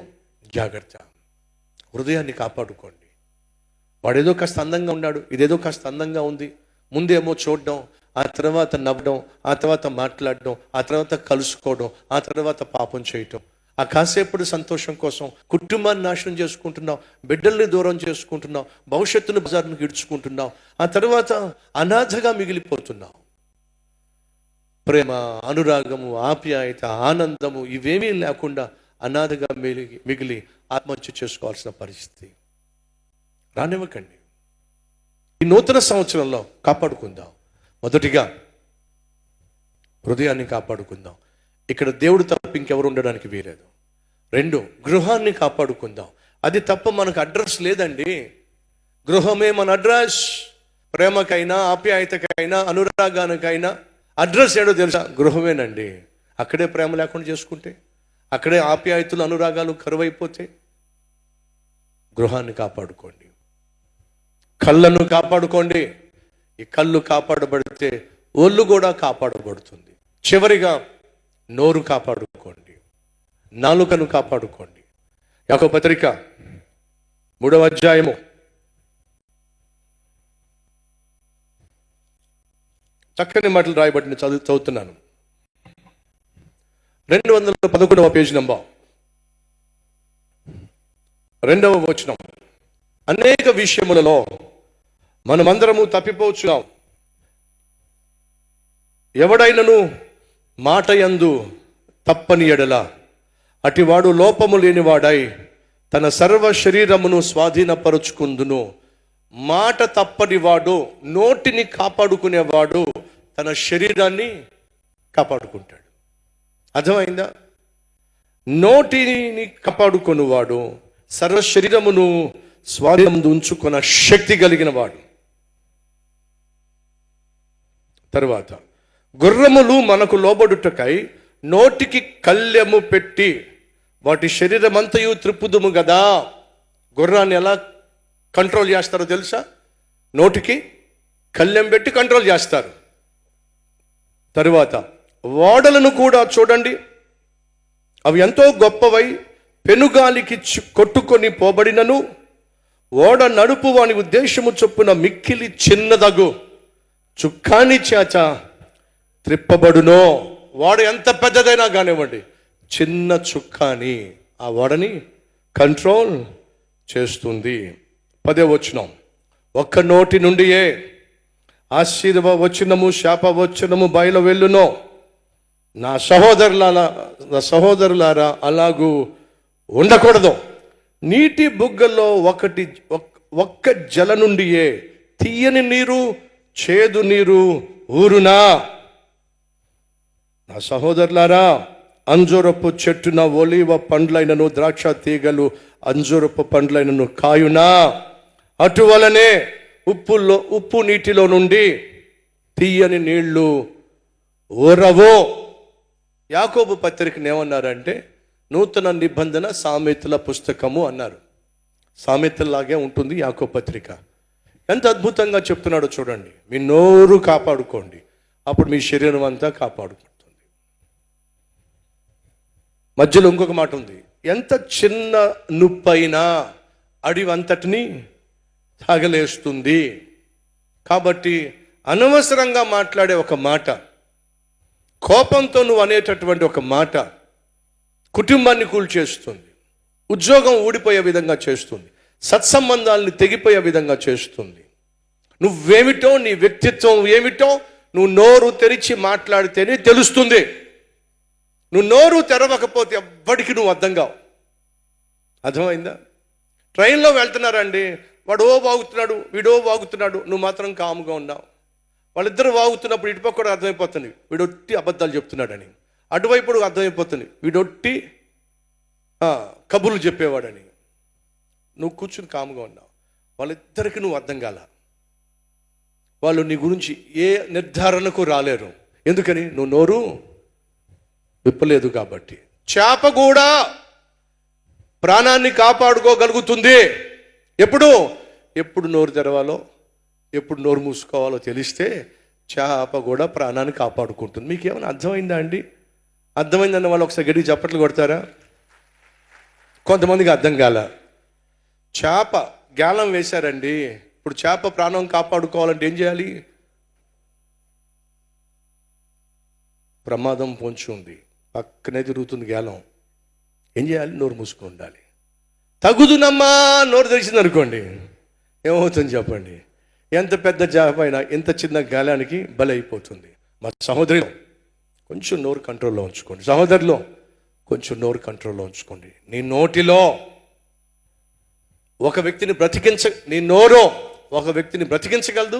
[SPEAKER 4] జాగ్రత్త. హృదయాన్ని కాపాడుకోండి. వాడేదో కాస్త అందంగా ఉన్నాడు, ఇదేదో కాస్త అందంగా ఉంది. ముందేమో చూడడం, ఆ తర్వాత నవ్వడం, ఆ తర్వాత మాట్లాడడం, ఆ తర్వాత కలుసుకోవడం, ఆ తర్వాత పాపం చేయటం. ఆ కాసేపటి సంతోషం కోసం కుటుంబాన్ని నాశనం చేసుకుంటున్నావు, బిడ్డల్ని దూరం చేసుకుంటున్నావు, భవిష్యత్తును బజార్ను గిడుచుకుంటున్నావు. ఆ తర్వాత అనాథగా మిగిలిపోతున్నావు. ప్రేమ, అనురాగము, ఆప్యాయత, ఆనందము ఇవేమీ లేకుండా అనాథగా మిగిలి ఆత్మహత్య చేసుకోవాల్సిన పరిస్థితి రానివ్వకండి. ఈ నూతన సంవత్సరంలో కాపాడుకుందాం. మొదటిగా హృదయాన్ని కాపాడుకుందాం. ఇక్కడ దేవుడు తప్ప ఇంకెవరు ఉండడానికి వీలేదు. 2, గృహాన్ని కాపాడుకుందాం. అది తప్ప మనకు అడ్రస్ లేదండి. గృహమే మన అడ్రస్. ప్రేమకైనా, ఆప్యాయతకైనా, అనురాగానికైనా అడ్రస్ ఏడో తెలుసా? గృహమేనండి. అక్కడే ప్రేమ లేకుండా చేసుకుంటే, అక్కడే ఆప్యాయతలు, అనురాగాలు కరువైపోతే, గృహాన్ని కాపాడుకోండి. కళ్ళను కాపాడుకోండి. ఈ కళ్ళు కాపాడబడితే ఒళ్ళు కూడా కాపాడబడుతుంది. చివరిగా నోరు కాపాడుకోండి, నాలుకను కాపాడుకోండి. యాకోబు పత్రిక 3వ అధ్యాయము 2 మాటలు రాయబడిన చదువుతున్నాను. 211వ పేజీ నంబర్, 2వ వచనం. అనేక విషయములలో మనమందరము తప్పిపోచున్నాం. ఎవడైనను మాట యందు తప్పని ఎడల అటివాడు లోపము లేనివాడై తన సర్వ శరీరమును స్వాధీనపరుచుకుందును. మాట తప్పనివాడు, నోటిని కాపాడుకునేవాడు తన శరీరాన్ని కాపాడుకుంటాడు. అర్థమైందా? నోటిని కాపాడుకునేవాడు సర్వ శరీరమును స్వాధీనం ఉంచుకున్న శక్తి కలిగిన వాడు. తరువాత, గుర్రములు మనకు లోబడుటకై నోటికి కళ్ళెము పెట్టి వాటి శరీరమంతయు త్రిప్పుదుము కదా. గుర్రాన్ని ఎలా కంట్రోల్ చేస్తారో తెలుసా? నోటికి కళ్ళెం పెట్టి కంట్రోల్ చేస్తారు. తరువాత, ఓడలను కూడా చూడండి, అవి ఎంతో గొప్పవై పెనుగాలికి కొట్టుకొని పోబడినను ఓడ నడుపు వాని ఉద్దేశము చొప్పున మిక్కిలి చిన్నదగు చుక్కాని చేత త్రిప్పబడునో. ఓడ ఎంత పెద్దదైనా కానివ్వండి, చిన్న చుక్కాని ఆ ఓడని కంట్రోల్ చేస్తుంది. 10వ వచనం. ఒక్క నోటి నుండియే ఆశీర్వచనము శాపవచనము బయలు వెళ్ళునో. నా సహోదరులారా అలాగూ ఉండకూడదు. నీటి బుగ్గల్లో ఒక్క జల నుండియే తీయని నీరు, చేదు నీరు ఊరునా. నా సహోదరులారా, అంజూరపు చెట్టున ఒలీవ పండ్లైనను ద్రాక్ష తీగలు అంజూరపు పండ్లైనను కాయునా. అటువలనే ఉప్పు నీటిలో నుండి తీయని నీళ్లు ఊరవో. యాకోబు పత్రికను ఏమన్నారంటే నూతన నిబంధన సామెతల పుస్తకము అన్నారు. సామెతల్లాగే ఉంటుంది యాకోబు పత్రిక. ఎంత అద్భుతంగా చెప్తున్నాడో చూడండి. మీ నోరు కాపాడుకోండి, అప్పుడు మీ శరీరం అంతా కాపాడుకుంటుంది. మధ్యలో ఇంకొక మాట ఉంది. ఎంత చిన్న నుప్పైనా అడివంతటిని తగలేస్తుంది. కాబట్టి అనవసరంగా మాట్లాడే ఒక మాట, కోపంతో నువ్వు అనేటటువంటి ఒక మాట కుటుంబాన్ని కూల్చేస్తుంది, ఉద్యోగం ఊడిపోయే విధంగా చేస్తుంది, సత్సంబంధాలను తెగిపోయే విధంగా చేస్తుంది. నువ్వేమిటో, నీ వ్యక్తిత్వం ఏమిటో నువ్వు నోరు తెరిచి మాట్లాడితేనే తెలుస్తుంది. నువ్వు నోరు తెరవకపోతే ఎవ్వడికి నువ్వు అర్థం కావు. అర్థమైందా? ట్రైన్లో వెళ్తున్నారండి, వాడు ఓ వాగుతున్నాడు, వీడో వాగుతున్నాడు, నువ్వు మాత్రం కాముగా ఉన్నావు. వాళ్ళిద్దరు వాగుతున్నప్పుడు ఇటుపక్క కూడా అర్థమైపోతుంది వీడొట్టి అబద్ధాలు చెప్తున్నాడని, అటువైపు అర్థమైపోతుంది వీడొట్టి కబుర్లు చెప్పేవాడని. నువ్వు కూర్చుని కాముగా ఉన్నావు. వాళ్ళిద్దరికి నువ్వు అర్థం కాల. వాళ్ళు నీ గురించి ఏ నిర్ధారణకు రాలేరు. ఎందుకని? నువ్వు నోరు విప్పలేదు కాబట్టి. చేప కూడా ప్రాణాన్ని కాపాడుకోగలుగుతుంది ఎప్పుడు నోరు తెరవాలో, ఎప్పుడు నోరు మూసుకోవాలో తెలిస్తే చేప కూడా ప్రాణాన్ని కాపాడుకుంటుంది. మీకు ఏమైనా అర్థమైందా అండి? అర్థమైందన్న వాళ్ళు ఒకసారి గడి చప్పట్లు కొడతారా? కొంతమందికి అర్థం కాల. చేప గాలం వేశారండి. ఇప్పుడు చేప ప్రాణం కాపాడుకోవాలంటే ఏం చేయాలి? ప్రమాదం పొంచి ఉంది, పక్కనే తిరుగుతుంది గాలం. ఏం చేయాలి? నోరు మూసుకుని ఉండాలి. తగుదునమ్మా నోరు తెరిచింది అనుకోండి, ఏమవుతుంది చెప్పండి? ఎంత పెద్ద చేప అయినా ఎంత చిన్న గాలానికి బలైపోతుంది. మా సహోదరిలో కొంచెం నోరు కంట్రోల్లో ఉంచుకోండి. సహోదరులో కొంచెం నోరు కంట్రోల్లో ఉంచుకోండి. నీ నోటిలో ఒక వ్యక్తిని నీ నోరు ఒక వ్యక్తిని బ్రతికించగలదు,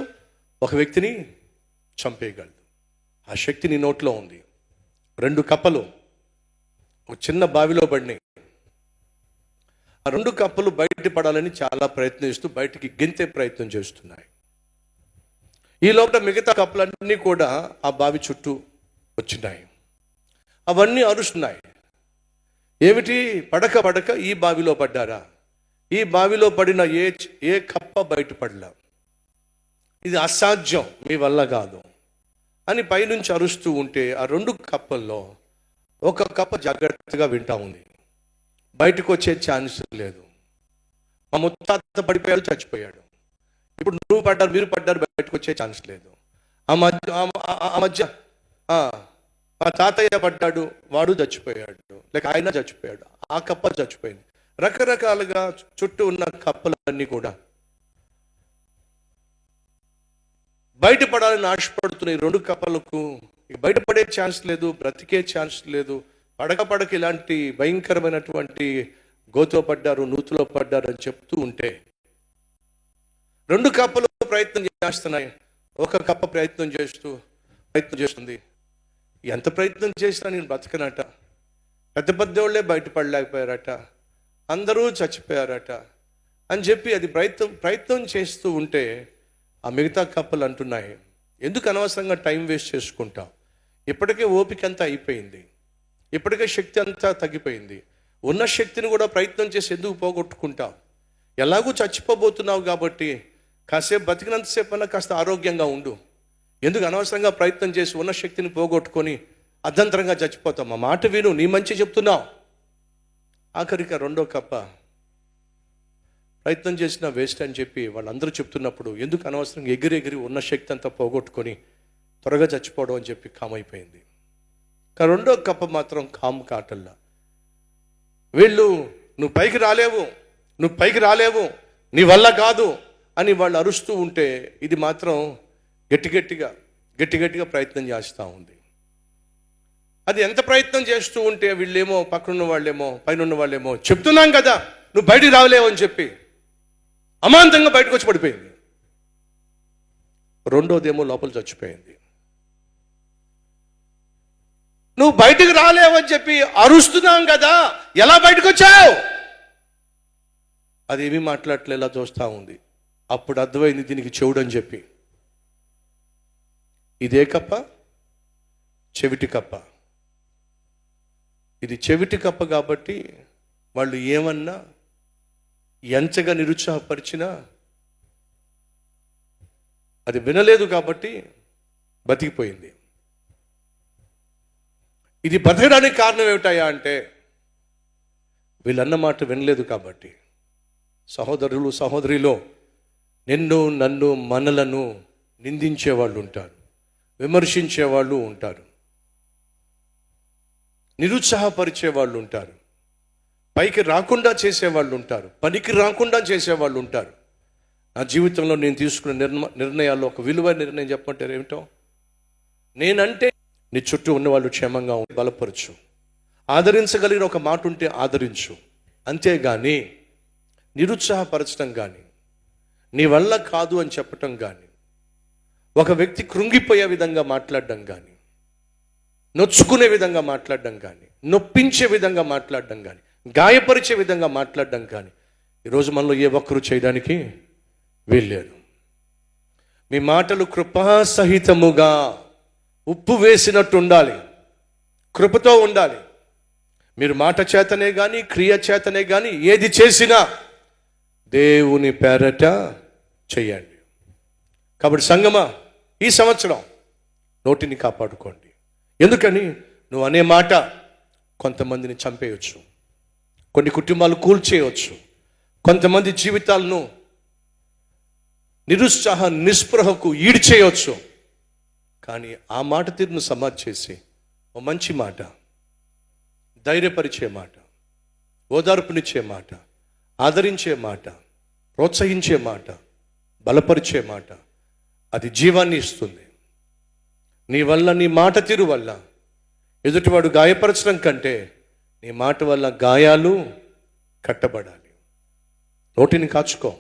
[SPEAKER 4] ఒక వ్యక్తిని చంపేయగలదు. ఆ శక్తి నీ నోట్లో ఉంది. 2 కప్పలు ఒక చిన్న బావిలో పడినాయి. ఆ 2 కప్పలు బయటపడాలని చాలా ప్రయత్నిస్తూ బయటికి గెంతే ప్రయత్నం చేస్తున్నాయి. ఈ లోపల మిగతా కప్పలన్నీ కూడా ఆ బావి చుట్టూ వచ్చినాయి. అవన్నీ అరుస్తున్నాయి. ఏమిటి? పడక ఈ బావిలో పడ్డారా? ఈ బావిలో పడిన ఏ కప్ప బయటపడలా. ఇది అసాధ్యం, మీ వల్ల కాదు అని పైనుంచి అరుస్తూ ఉంటే ఆ 2 కప్పల్లో ఒక కప్ప జాగ్రత్తగా వింటా ఉంది. బయటకు వచ్చే ఛాన్స్ లేదు. మా ముత్తాత పడిపోయాడు, చచ్చిపోయాడు. ఇప్పుడు మీరు పడ్డారు, బయటకు వచ్చే ఛాన్స్ లేదు. ఆ మధ్య మా తాతయ్య పడ్డాడు, వాడు చచ్చిపోయాడు, లేక ఆయన చచ్చిపోయాడు, ఆ కప్ప చచ్చిపోయింది. రకరకాలుగా చుట్టూ ఉన్న కప్పలన్నీ కూడా బయటపడాలని ఆశపడుతున్నాయి. 2 కప్పలకు బయటపడే ఛాన్స్ లేదు, బ్రతికే ఛాన్స్ లేదు. పడక ఇలాంటి భయంకరమైనటువంటి గోతులో పడ్డారు, నూతులో పడ్డారు అని చెప్తూ ఉంటే 2 కప్పలు ప్రయత్నం చేస్తున్నాయి. ఒక కప్ప ప్రయత్నం చేస్తుంది. ఎంత ప్రయత్నం చేసినా నేను బ్రతకనట, పెద్దోళ్ళే బయటపడలేకపోయారట, అందరూ చచ్చిపోయారట అని చెప్పి అది ప్రయత్నం చేస్తూ ఉంటే ఆ మిగతా కప్పలు అంటున్నాయి, ఎందుకు అనవసరంగా టైం వేస్ట్ చేసుకుంటాం? ఇప్పటికే ఓపిక అంతా అయిపోయింది, ఇప్పటికే శక్తి అంతా తగ్గిపోయింది. ఉన్న శక్తిని కూడా ప్రయత్నం చేసి ఎందుకు పోగొట్టుకుంటావు? ఎలాగూ చచ్చిపోబోతున్నావు కాబట్టి కాసేపు బతికినంతసేపు అన్నా కాస్త ఆరోగ్యంగా ఉండు. ఎందుకు అనవసరంగా ప్రయత్నం చేసి ఉన్న శక్తిని పోగొట్టుకొని అర్ధంతరంగా చచ్చిపోతాం? మా మాట విను, నీ మంచి చెప్తున్నావు. ఆఖరిక 2వ కప్ప ప్రయత్నం చేసిన వేస్ట్ అని చెప్పి వాళ్ళందరూ చెప్తున్నప్పుడు ఎందుకు అనవసరంగా ఎగిరి ఉన్న శక్తి అంతా పోగొట్టుకొని త్వరగా చచ్చిపోవడం అని చెప్పి కామైపోయింది. కానీ 2వ కప్ప మాత్రం కాము కాటల్లా. వీళ్ళు నువ్వు పైకి రాలేవు, నీ వల్ల కాదు అని వాళ్ళు అరుస్తూ ఉంటే ఇది మాత్రం గట్టిగా ప్రయత్నం చేస్తూ ఉంది. అది ఎంత ప్రయత్నం చేస్తూ ఉంటే వీళ్ళేమో పక్కనున్న వాళ్ళేమో చెప్తున్నాం కదా నువ్వు బయటికి రావలేవు అని చెప్పి అమాంతంగా బయటకు వచ్చి పడిపోయింది. 2వదేమో లోపల చచ్చిపోయింది. నువ్వు బయటకు రాలేవని చెప్పి అరుస్తున్నాం కదా, ఎలా బయటకు వచ్చావు? అది ఏమీ మాట్లాడట్లేలా చూస్తూ ఉంది. అప్పుడు అర్థమైంది దీనికి చెవుడని చెప్పి. ఇదే కప్ప చెవిటి కప్ప. ఇది చెవిటి కప్ప కాబట్టి వాళ్ళు ఏమన్నా ఎంతగా నిరుత్సాహపరిచినా అది వినలేదు కాబట్టి బతికిపోయింది. ఇది బతకడానికి కారణం ఏమిటాయా అంటే వీళ్ళన్న మాట వినలేదు కాబట్టి. సహోదరులు సహోదరిలో నిన్ను నన్ను మనలను నిందించే వాళ్ళు ఉంటారు, విమర్శించే వాళ్ళు ఉంటారు, నిరుత్సాహపరిచే వాళ్ళు ఉంటారు, పైకి రాకుండా చేసేవాళ్ళు ఉంటారు, పనికి రాకుండా చేసేవాళ్ళు ఉంటారు. నా జీవితంలో నేను తీసుకున్న నిర్ణయాల్లో ఒక విలువైన నిర్ణయం చెప్పమంటారు ఏమిటో, నేనంటే నీ చుట్టూ ఉన్న వాళ్ళు క్షేమంగా బలపరచు, ఆదరించగలిగిన ఒక మాట ఉంటే ఆదరించు, అంతేగాని నిరుత్సాహపరచడం కానీ నీ వల్ల కాదు అని చెప్పటం కానీ ఒక వ్యక్తి కృంగిపోయే విధంగా మాట్లాడడం కానీ నొచ్చుకునే విధంగా మాట్లాడడం కానీ నొప్పించే విధంగా మాట్లాడడం కానీ గాయపరిచే విధంగా మాట్లాడడం కానీ ఈరోజు మనలో ఏ ఒక్కరూ చేయడానికి వీల్లేదు. మీ మాటలు కృపాసహితముగా ఉప్పు వేసినట్టు ఉండాలి, కృపతో ఉండాలి. మీరు మాట చేతనే కానీ క్రియ చేతనే కానీ ఏది చేసినా దేవుని పేరట చెయ్యండి. కాబట్టి సంగమా, ఈ సంవత్సరం నోటిని కాపాడుకోండి. ఎందుకని నువ్వు అనే మాట కొంతమందిని చంపేయచ్చు, కొన్ని కుటుంబాలు కూల్చేయవచ్చు, కొంతమంది జీవితాలను నిరుత్సాహ నిస్పృహకు ఈడ్చేయవచ్చు. కానీ ఆ మాట తీరును సమాధి చేసి ఓ మంచి మాట, ధైర్యపరిచే మాట, ఓదార్పునిచ్చే మాట, ఆదరించే మాట, ప్రోత్సహించే మాట, బలపరిచే మాట, అది జీవాన్ని ఇస్తుంది. నీ వల్ల, నీ మాట తీరు వల్ల ఎదుటివాడు గాయపరచడం కంటే నీ మాట వల్ల గాయాలు కట్టబడాలి. నోటిని కాచుకో,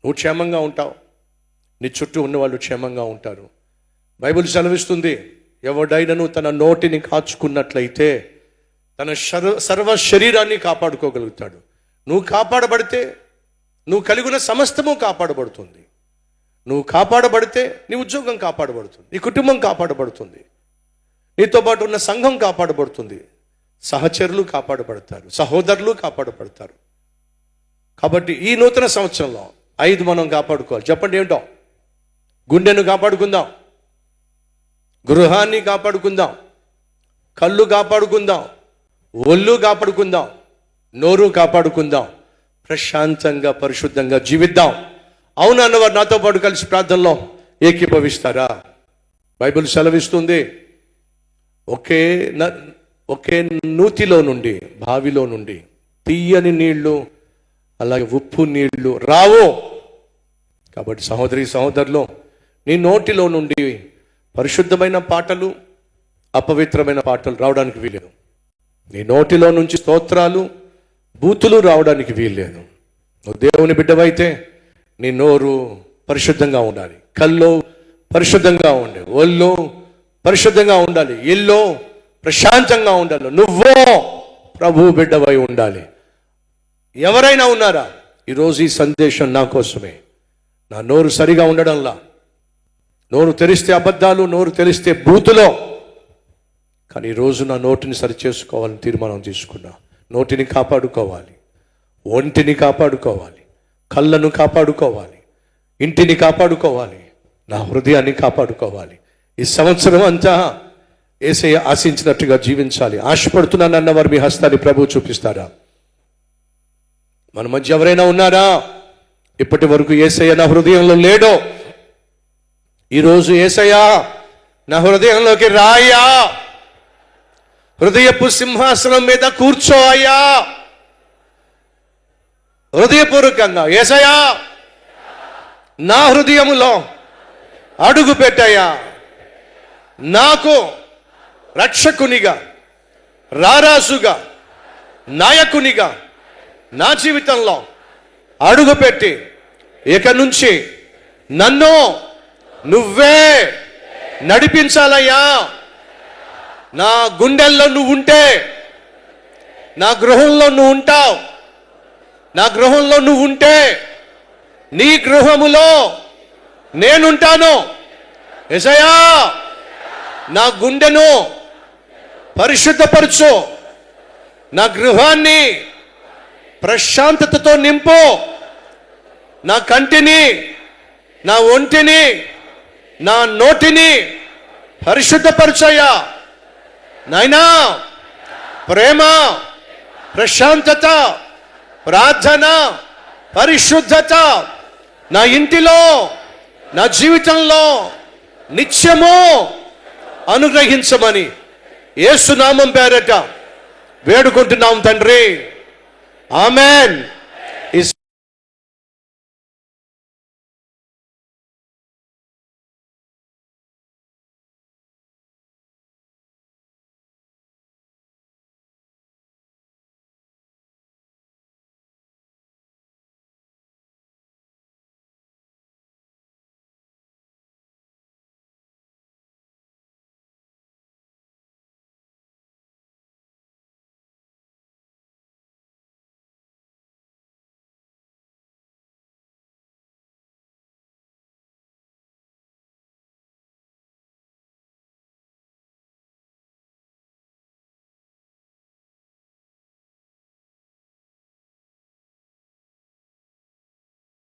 [SPEAKER 4] నువ్వు క్షేమంగా ఉంటావు, నీ చుట్టూ ఉన్నవాళ్ళు క్షేమంగా ఉంటారు. బైబిల్ సెలవిస్తుంది, ఎవడైనను తన నోటిని కాచుకున్నట్లయితే తన సర్వ శరీరాన్ని కాపాడుకోగలుగుతాడు. నువ్వు కాపాడబడితే నువ్వు కలిగి ఉన్న సమస్తము కాపాడబడుతుంది. నువ్వు కాపాడబడితే నీ ఉద్యోగం కాపాడబడుతుంది, నీ కుటుంబం కాపాడబడుతుంది, నీతో పాటు ఉన్న సంఘం కాపాడబడుతుంది, సహచరులు కాపాడబడతారు, సహోదరులు కాపాడబడతారు. కాబట్టి ఈ నూతన సంవత్సరంలో 5 మనం కాపాడుకోవాలి. చెప్పండి ఏంటో? గుండెను కాపాడుకుందాం, గృహాన్ని కాపాడుకుందాం, కళ్ళు కాపాడుకుందాం, ఒళ్ళు కాపాడుకుందాం, నోరు కాపాడుకుందాం, ప్రశాంతంగా పరిశుద్ధంగా జీవిద్దాం. అవును అన్నవారు నాతో పాటు కలిసి ప్రార్థనలో ఏకీభవిస్తారా? బైబిల్ సెలవిస్తుంది, ఒకే నూతిలో నుండి, బావిలో నుండి తీయని నీళ్లు, అలాగే ఉప్పు నీళ్లు రావు. కాబట్టి సహోదరి సహోదరులు, నీ నోటిలో నుండి పరిశుద్ధమైన పాటలు, అపవిత్రమైన పాటలు రావడానికి వీలేదు. నీ నోటిలో నుంచి స్తోత్రాలు, బూతులు రావడానికి వీల్లేదు. నువ్వు దేవుని బిడ్డవైతే నీ నోరు పరిశుద్ధంగా ఉండాలి, కళ్ళు పరిశుద్ధంగా ఉండాలి, ఒళ్ళు పరిశుద్ధంగా ఉండాలి, ఇల్లు ప్రశాంతంగా ఉండాలి. నువ్వో ప్రభు బిడ్డవై ఉండాలి. ఎవరైనా ఉన్నారా? ఈరోజు ఈ సందేశం నా కోసమే. నా నోరు సరిగా ఉండడంలా, నోరు తెరిస్తే అబద్ధాలు, నోరు తెరిస్తే బూతులో. కానీ ఈరోజు నా నోటిని సరి చేసుకోవాలని తీర్మానం తీసుకున్నా. నోటిని కాపాడుకోవాలి, ఒంటిని కాపాడుకోవాలి, కళ్ళను కాపాడుకోవాలి, ఇంటిని కాపాడుకోవాలి, నా హృదయాన్ని కాపాడుకోవాలి. ఈ సంవత్సరం అంతా యేసయ్య ఆశించినట్టుగా జీవించాలి. ఆశపడుతున్నాను అన్నవారు మీ హస్తాన్ని ప్రభువు చూపిస్తారా? మన మధ్య ఎవరైనా ఉన్నారా ఇప్పటి వరకు యేసయ్య నా హృదయంలో లేడో? ఈరోజు యేసయ్య నా హృదయంలోకి రాయ్యా, హృదయపు సింహాసనం మీద కూర్చో అయ్యా. హృదయపూర్వకంగా యేసయ్యా నా హృదయములో అడుగు పెట్టయ్యా, నాకు రక్షకునిగా, రారాజుగా, నాయకునిగా నా జీవితంలో అడుగుపెట్టి ఇక నుంచి నన్ను నువ్వే నడిపించాలయ్యా. నా గుండెల్లో నువ్వు ఉంటే నా గృహంలో నువ్వు ఉంటావు, నా గృహంలో నువ్వు ఉంటే నీ గృహములో నేనుంటాను. యేసయ్యా నా గుండెను పరిశుద్ధపరచు, నా గృహాన్ని ప్రశాంతతతో నింపు, నా కంటిని, నా ఒంటిని, నా నోటిని పరిశుద్ధపరచయ్యా. నాయనా ప్రేమ, ప్రశాంతత, ప్రార్థన, పరిశుద్ధత నా ఇంటిలో, నా జీవితంలో నిత్యము అనుగ్రహించమని యేసు నామం పేరట వేడుకుంటున్నాం తండ్రి. ఆమెన్.